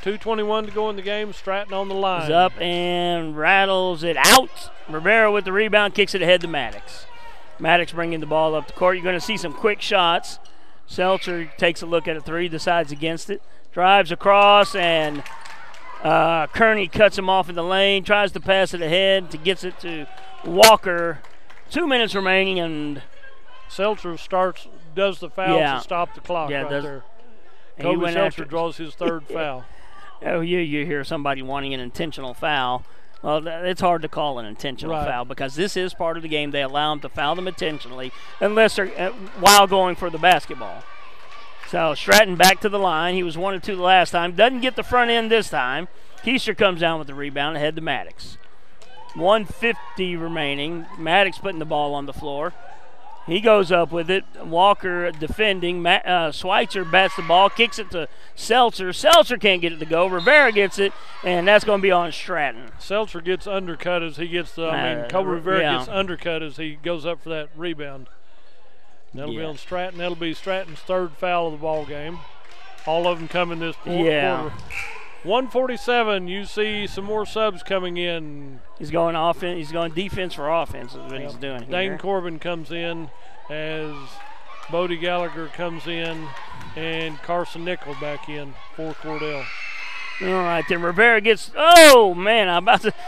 2:21 to go in the game. Stratton on the line. Is up and rattles it out. Rivera with the rebound, kicks it ahead to Maddox. Maddox bringing the ball up the court. You're going to see some quick shots. Seltzer takes a look at a 3, decides against it. Drives across, and Kearney cuts him off in the lane. Tries to pass it ahead, gets it to Walker. 2 minutes remaining, and Seltzer does the foul to stop the clock there. Kobe Seltzer draws his third foul. Oh, you hear somebody wanting an intentional foul. Well, it's hard to call an intentional foul, because this is part of the game. They allow them to foul them intentionally unless they're while going for the basketball. So Stratton back to the line. He was 1 or 2 the last time. Doesn't get the front end this time. Keister comes down with the rebound ahead to Maddox. 1:50 remaining. Maddox putting the ball on the floor. He goes up with it. Walker defending. Schweitzer bats the ball, kicks it to Seltzer. Seltzer can't get it to go. Rivera gets it, and that's going to be on Stratton. Seltzer gets undercut as he gets Kobe Rivera gets undercut as he goes up for that rebound. That'll be on Stratton. That'll be Stratton's third foul of the ball game. All of them coming this quarter. 1:47. You see some more subs coming in. He's going offense. He's going defense for offense is what he's doing here. Dane Corbin comes in as Bodie Gallagher comes in, and Carson Nickel back in for Cordell. All right, then Rivera gets. Oh man,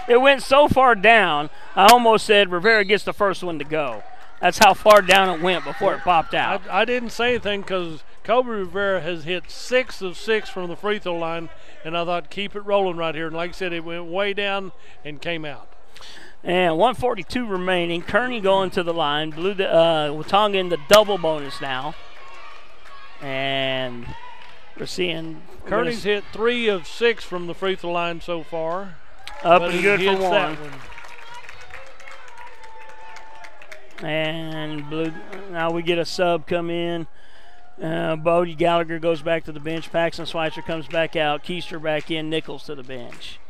it went so far down. I almost said Rivera gets the first one to go. That's how far down it went before it popped out. I didn't say anything because Kobe Rivera has hit 6 of 6 from the free throw line, and I thought keep it rolling right here. And like I said, it went way down and came out. And 1:42 remaining. Kearney going to the line. Watonga in the double bonus now. And we're seeing Kearney's hit 3 of 6 from the free throw line so far. Up and good for 1. And now we get a sub come in. Bodie Gallagher goes back to the bench. Paxton Schweitzer comes back out. Keister back in. Nichols to the bench.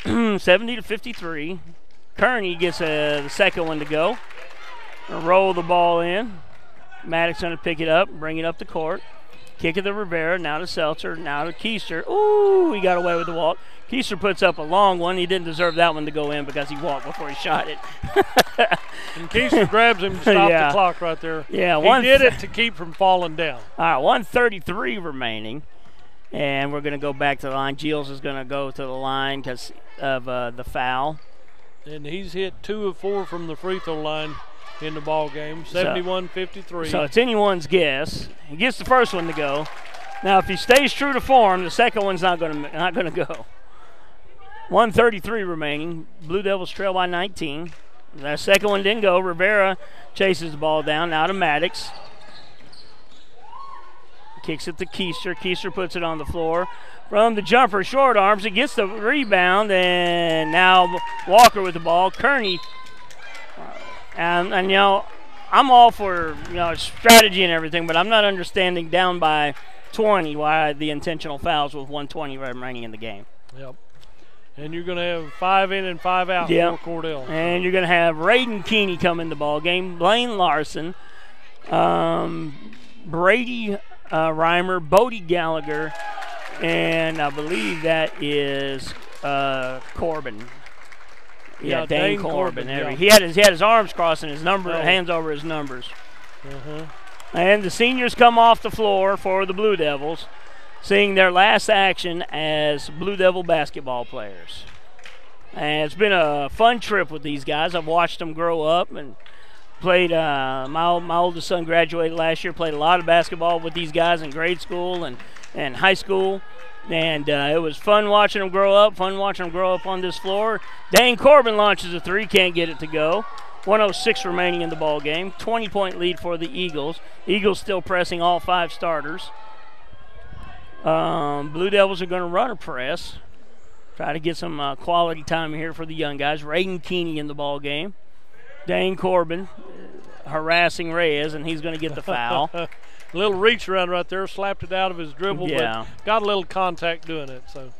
70-53. Kearney gets the second one to go. Roll the ball in. Maddox going to pick it up, bring it up the court. Kick it to Rivera, now to Seltzer, now to Keister. Ooh, he got away with the walk. Keister puts up a long one. He didn't deserve that one to go in because he walked before he shot it. And Keister grabs him to stop the clock right there. Yeah, he did it to keep from falling down. All right, 1:33 remaining. And we're going to go back to the line. Giles is going to go to the line because of the foul. And he's hit 2 of 4 from the free throw line in the ball game. 71-53. So it's anyone's guess. He gets the first one to go. Now, if he stays true to form, the second one's not going to go. 1:33 remaining. Blue Devils trail by 19. That second one didn't go. Rivera chases the ball down. Now to Maddox. Kicks it to Keister. Keister puts it on the floor. From the jumper, short arms. It gets the rebound, and now Walker with the ball. Kearney. And you know, I'm all for, you know, strategy and everything, but I'm not understanding down by 20 why the intentional fouls with 1:20 remaining in the game. Yep. And you're going to have 5 in and 5 out for Cordell. And you're going to have Raiden Keeney come in the ball game. Blaine Larson. Brady Reimer, Bodie Gallagher, and I believe that is Corbin. Yeah, Dane Corbin. Yeah. He had his arms crossing his hands over his numbers. And the seniors come off the floor for the Blue Devils, seeing their last action as Blue Devil basketball players. And it's been a fun trip with these guys. I've watched them grow up and played. My oldest son graduated last year, played a lot of basketball with these guys in grade school and high school. And it was fun watching them grow up, on this floor. Dane Corbin launches a three, can't get it to go. 1:06 remaining in the ball game. 20-point lead for the Eagles. Eagles still pressing all 5 starters. Blue Devils are going to run a press. Try to get some quality time here for the young guys. Raiden Keeney in the ball game. Dane Corbin harassing Reyes, and he's going to get the foul. Little reach around right there, slapped it out of his dribble, but got a little contact doing it. So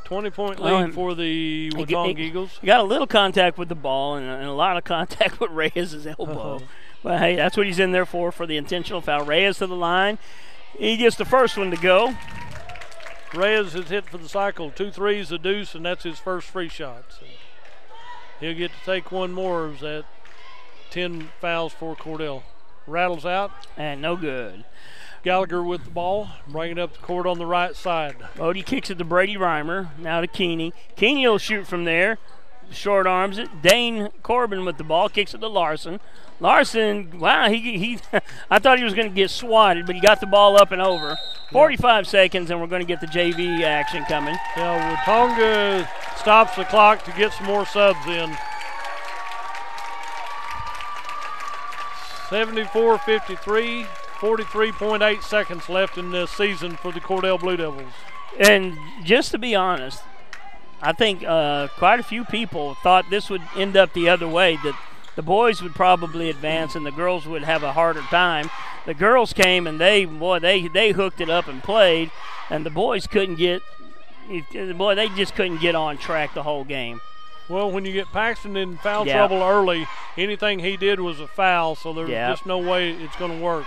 20-point lead for the Watonga Eagles. He got a little contact with the ball and a lot of contact with Reyes' elbow. But, hey, that's what he's in there for the intentional foul. Reyes to the line. He gets the first one to go. Reyes has hit for the cycle 2 threes, a deuce, and that's his first free shot. So he'll get to take one more of that. 10 fouls for Cordell. Rattles out. And no good. Gallagher with the ball, bringing up the court on the right side. Bodie kicks it to Brady Reimer. Now to Keeney. Keeney will shoot from there. Short arms it. Dane Corbin with the ball, kicks it to Larson. Larson, wow, he I thought he was going to get swatted, but he got the ball up and over. 45 seconds, and we're going to get the JV action coming. Yeah, Watonga stops the clock to get some more subs in. 74-53, 43.8 seconds left in this season for the Cordell Blue Devils. And just to be honest, I think quite a few people thought this would end up the other way, that the boys would probably advance and the girls would have a harder time. The girls came and they hooked it up and played, and the boys couldn't get they just couldn't get on track the whole game. Well, when you get Paxton in foul trouble early, anything he did was a foul, so there's just no way it's going to work.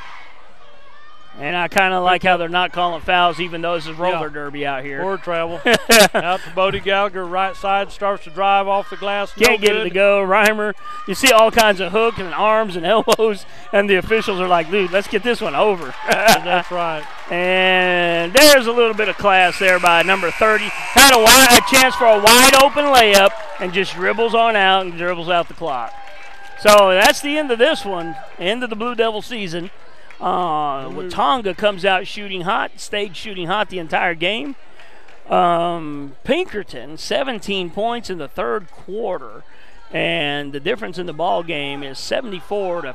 And I kind of like how they're not calling fouls, even though this is roller derby out here. Or travel. Out to Bodie Gallagher, right side, starts to drive off the glass. Can't get it to go. Reimer, you see all kinds of hooks and arms and elbows, and the officials are like, dude, let's get this one over. That's right. And there's a little bit of class there by number 30. Had a chance for a wide open layup and just dribbles on out and dribbles out the clock. So that's the end of this one, end of the Blue Devil season. Watonga comes out shooting hot, stayed shooting hot the entire game. Pinkerton, 17 points in the third quarter, and the difference in the ball game is 74-53,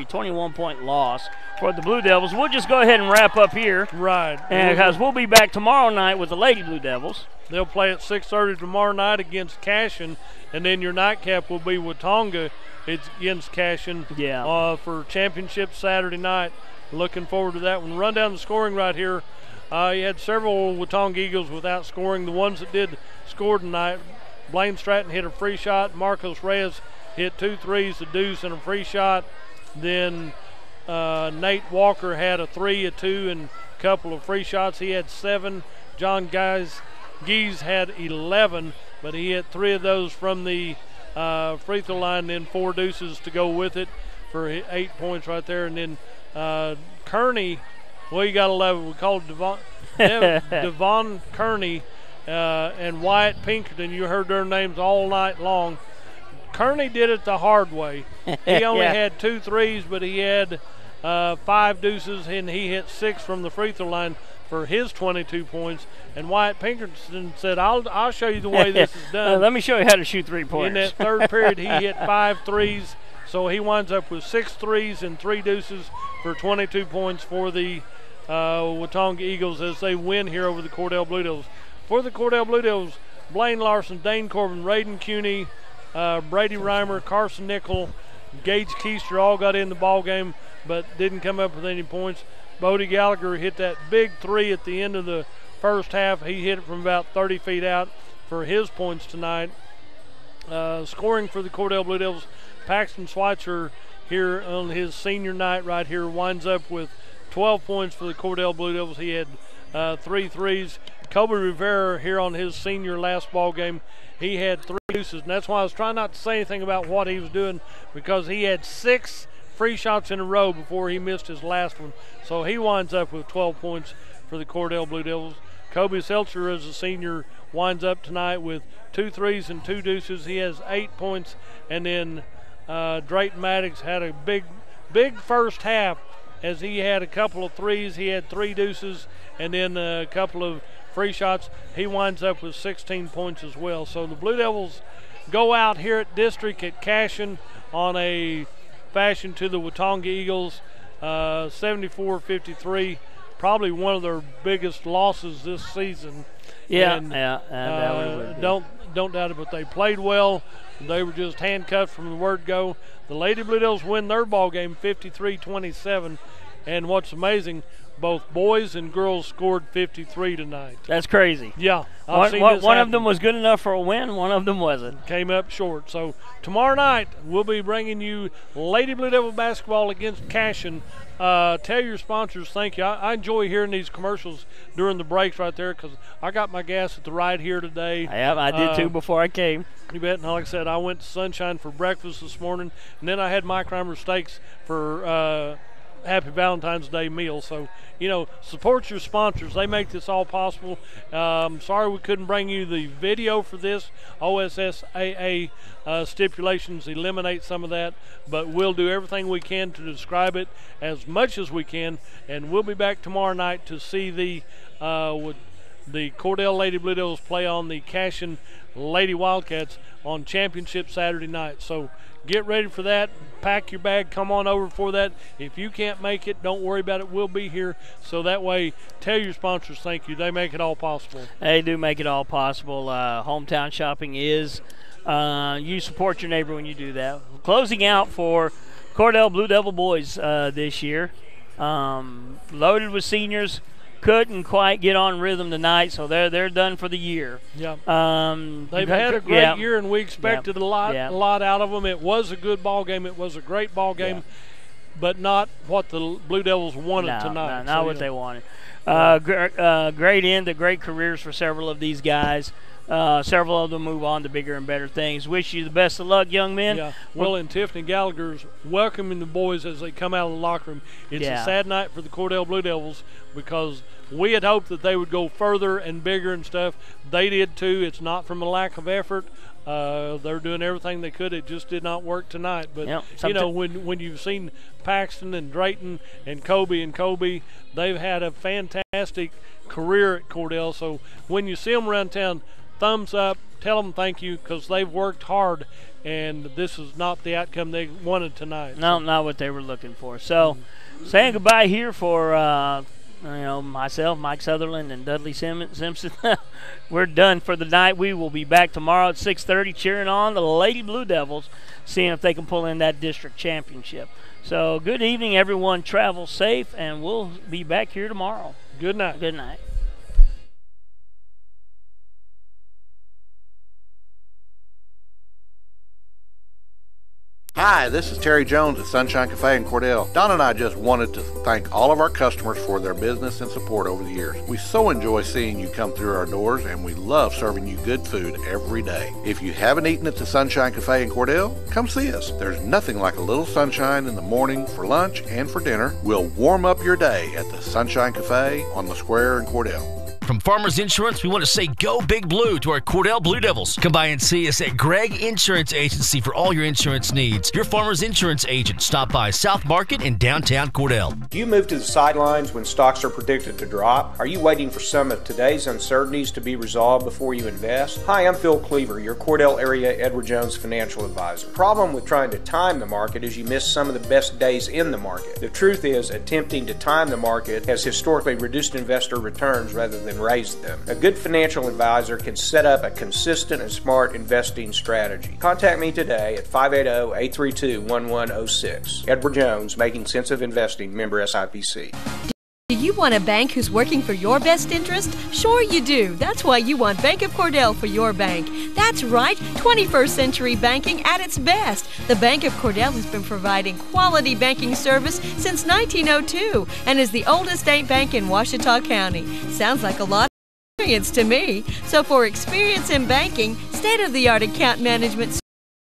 21-point loss for the Blue Devils. We'll just go ahead and wrap up here. Right. And because we'll be back tomorrow night with the Lady Blue Devils. They'll play at 6:30 tomorrow night against Cashion, and then your nightcap will be Watonga. It's against Cashion for championship Saturday night. Looking forward to that one. Run down the scoring right here. You had several Watonga Eagles without scoring. The ones that did score tonight, Blaine Stratton hit a free shot. Marcos Reyes hit 2 threes, a deuce, and a free shot. Then Nate Walker had a 3, a 2, and a couple of free shots. He had 7. John Gies had 11, but he hit 3 of those from the free throw line, and then 4 deuces to go with it for 8 points right there. And then Kearney, well, you got 11. We called Devon Kearney and Wyatt Pinkerton. You heard their names all night long. Kearney did it the hard way. He only had 2 threes, but he had 5 deuces, and he hit 6 from the free throw line for his 22 points. And Wyatt Pinkerton said, I'll show you the way this is done. Let me show you how to shoot 3-pointers. In that third period, he hit 5 threes, so he winds up with 6 threes and 3 deuces for 22 points for the Watonga Eagles as they win here over the Cordell Blue Devils. For the Cordell Blue Devils, Blaine Larson, Dane Corbin, Raiden Cuney, Brady Reimer, Carson Nickel, Gage Keister all got in the ball game but didn't come up with any points. Bodie Gallagher hit that big three at the end of the first half. He hit it from about 30 feet out for his points tonight. Scoring for the Cordell Blue Devils, Paxton Schweitzer here on his senior night right here winds up with 12 points for the Cordell Blue Devils. He had 3 threes. Kobe Rivera here on his senior last ball game, he had 3 deuces, and that's why I was trying not to say anything about what he was doing, because he had 6 free shots in a row before he missed his last one. So he winds up with 12 points for the Cordell Blue Devils. Kobe Seltzer, as a senior, winds up tonight with 2 threes and 2 deuces. He has 8 points, and then Drayton Maddox had a big first half as he had a couple of threes. He had 3 deuces and then a couple of free shots. He winds up with 16 points as well. So the Blue Devils go out here at District at Cashion on a fashion to the Watonga Eagles, 74-53. Probably one of their biggest losses this season. Don't doubt it, but they played well. They were just handcuffed from the word go. The Lady Blue Devils win their ball game 53-27, and what's amazing, both boys and girls scored 53 tonight. That's crazy. Yeah. One of them was good enough for a win, one of them wasn't. Came up short. So tomorrow night we'll be bringing you Lady Blue Devil basketball against Cashion. Tell your sponsors thank you. I enjoy hearing these commercials during the breaks right there, because I got my gas at the ride here today. Yeah, I did too before I came. You bet. And like I said, I went to Sunshine for breakfast this morning, and then I had Mike Reimer steaks for Happy Valentine's Day meal. So, support your sponsors. They make this all possible. Sorry we couldn't bring you the video for this. OSSAA stipulations eliminate some of that, but we'll do everything we can to describe it as much as we can, and we'll be back tomorrow night to see the Cordell Lady Blue Devils play on the Cashion Lady Wildcats on Championship Saturday night. So get ready for that. Pack your bag. Come on over for that. If you can't make it, don't worry about it. We'll be here. So that way, tell your sponsors thank you. They make it all possible. They do make it all possible. Hometown shopping is. You support your neighbor when you do that. Closing out for Cordell Blue Devil boys this year. Loaded with seniors. Couldn't quite get on rhythm tonight, so they're done for the year. Yeah. They've had a great year, and we expected a lot out of them. It was a good ball game. It was a great ball game, but not what the Blue Devils wanted tonight. Not what they wanted. Great end to great careers for several of these guys. Several of them move on to bigger and better things. Wish you the best of luck, young men. Yeah. Well, and Tiffany Gallagher's welcoming the boys as they come out of the locker room. It's a sad night for the Cordell Blue Devils, because we had hoped that they would go further and bigger and stuff. They did too. It's not from a lack of effort. They're doing everything they could. It just did not work tonight. But when you've seen Paxton and Drayton and Kobe, they've had a fantastic career at Cordell. So when you see them around town, thumbs up, tell them thank you, because they've worked hard, and this is not the outcome they wanted tonight. No, not what they were looking for. So, saying goodbye here for myself, Mike Sutherland, and Dudley Simpson. We're done for the night. We will be back tomorrow at 6:30 cheering on the Lady Blue Devils, seeing if they can pull in that district championship. So, good evening, everyone. Travel safe, and we'll be back here tomorrow. Good night. Good night. Hi, this is Terry Jones at Sunshine Cafe in Cordell. Don and I just wanted to thank all of our customers for their business and support over the years. We so enjoy seeing you come through our doors, and we love serving you good food every day. If you haven't eaten at the Sunshine Cafe in Cordell, come see us. There's nothing like a little sunshine in the morning for lunch and for dinner. We'll warm up your day at the Sunshine Cafe on the square in Cordell. From Farmers Insurance, we want to say go Big Blue to our Cordell Blue Devils. Come by and see us at Gregg Insurance Agency for all your insurance needs. Your Farmers Insurance agent. Stop by South Market in downtown Cordell. Do you move to the sidelines when stocks are predicted to drop? Are you waiting for some of today's uncertainties to be resolved before you invest? Hi, I'm Phil Cleaver, your Cordell area Edward Jones financial advisor. The problem with trying to time the market is you miss some of the best days in the market. The truth is, attempting to time the market has historically reduced investor returns rather than raised them. A good financial advisor can set up a consistent and smart investing strategy. Contact me today at 580-832-1106. Edward Jones, Making Sense of Investing, member SIPC. Do you want a bank who's working for your best interest? Sure you do. That's why you want Bank of Cordell for your bank. That's right, 21st century banking at its best. The Bank of Cordell has been providing quality banking service since 1902 and is the oldest state bank in Ouachita County. Sounds like a lot of experience to me. So for experience in banking, state-of-the-art account management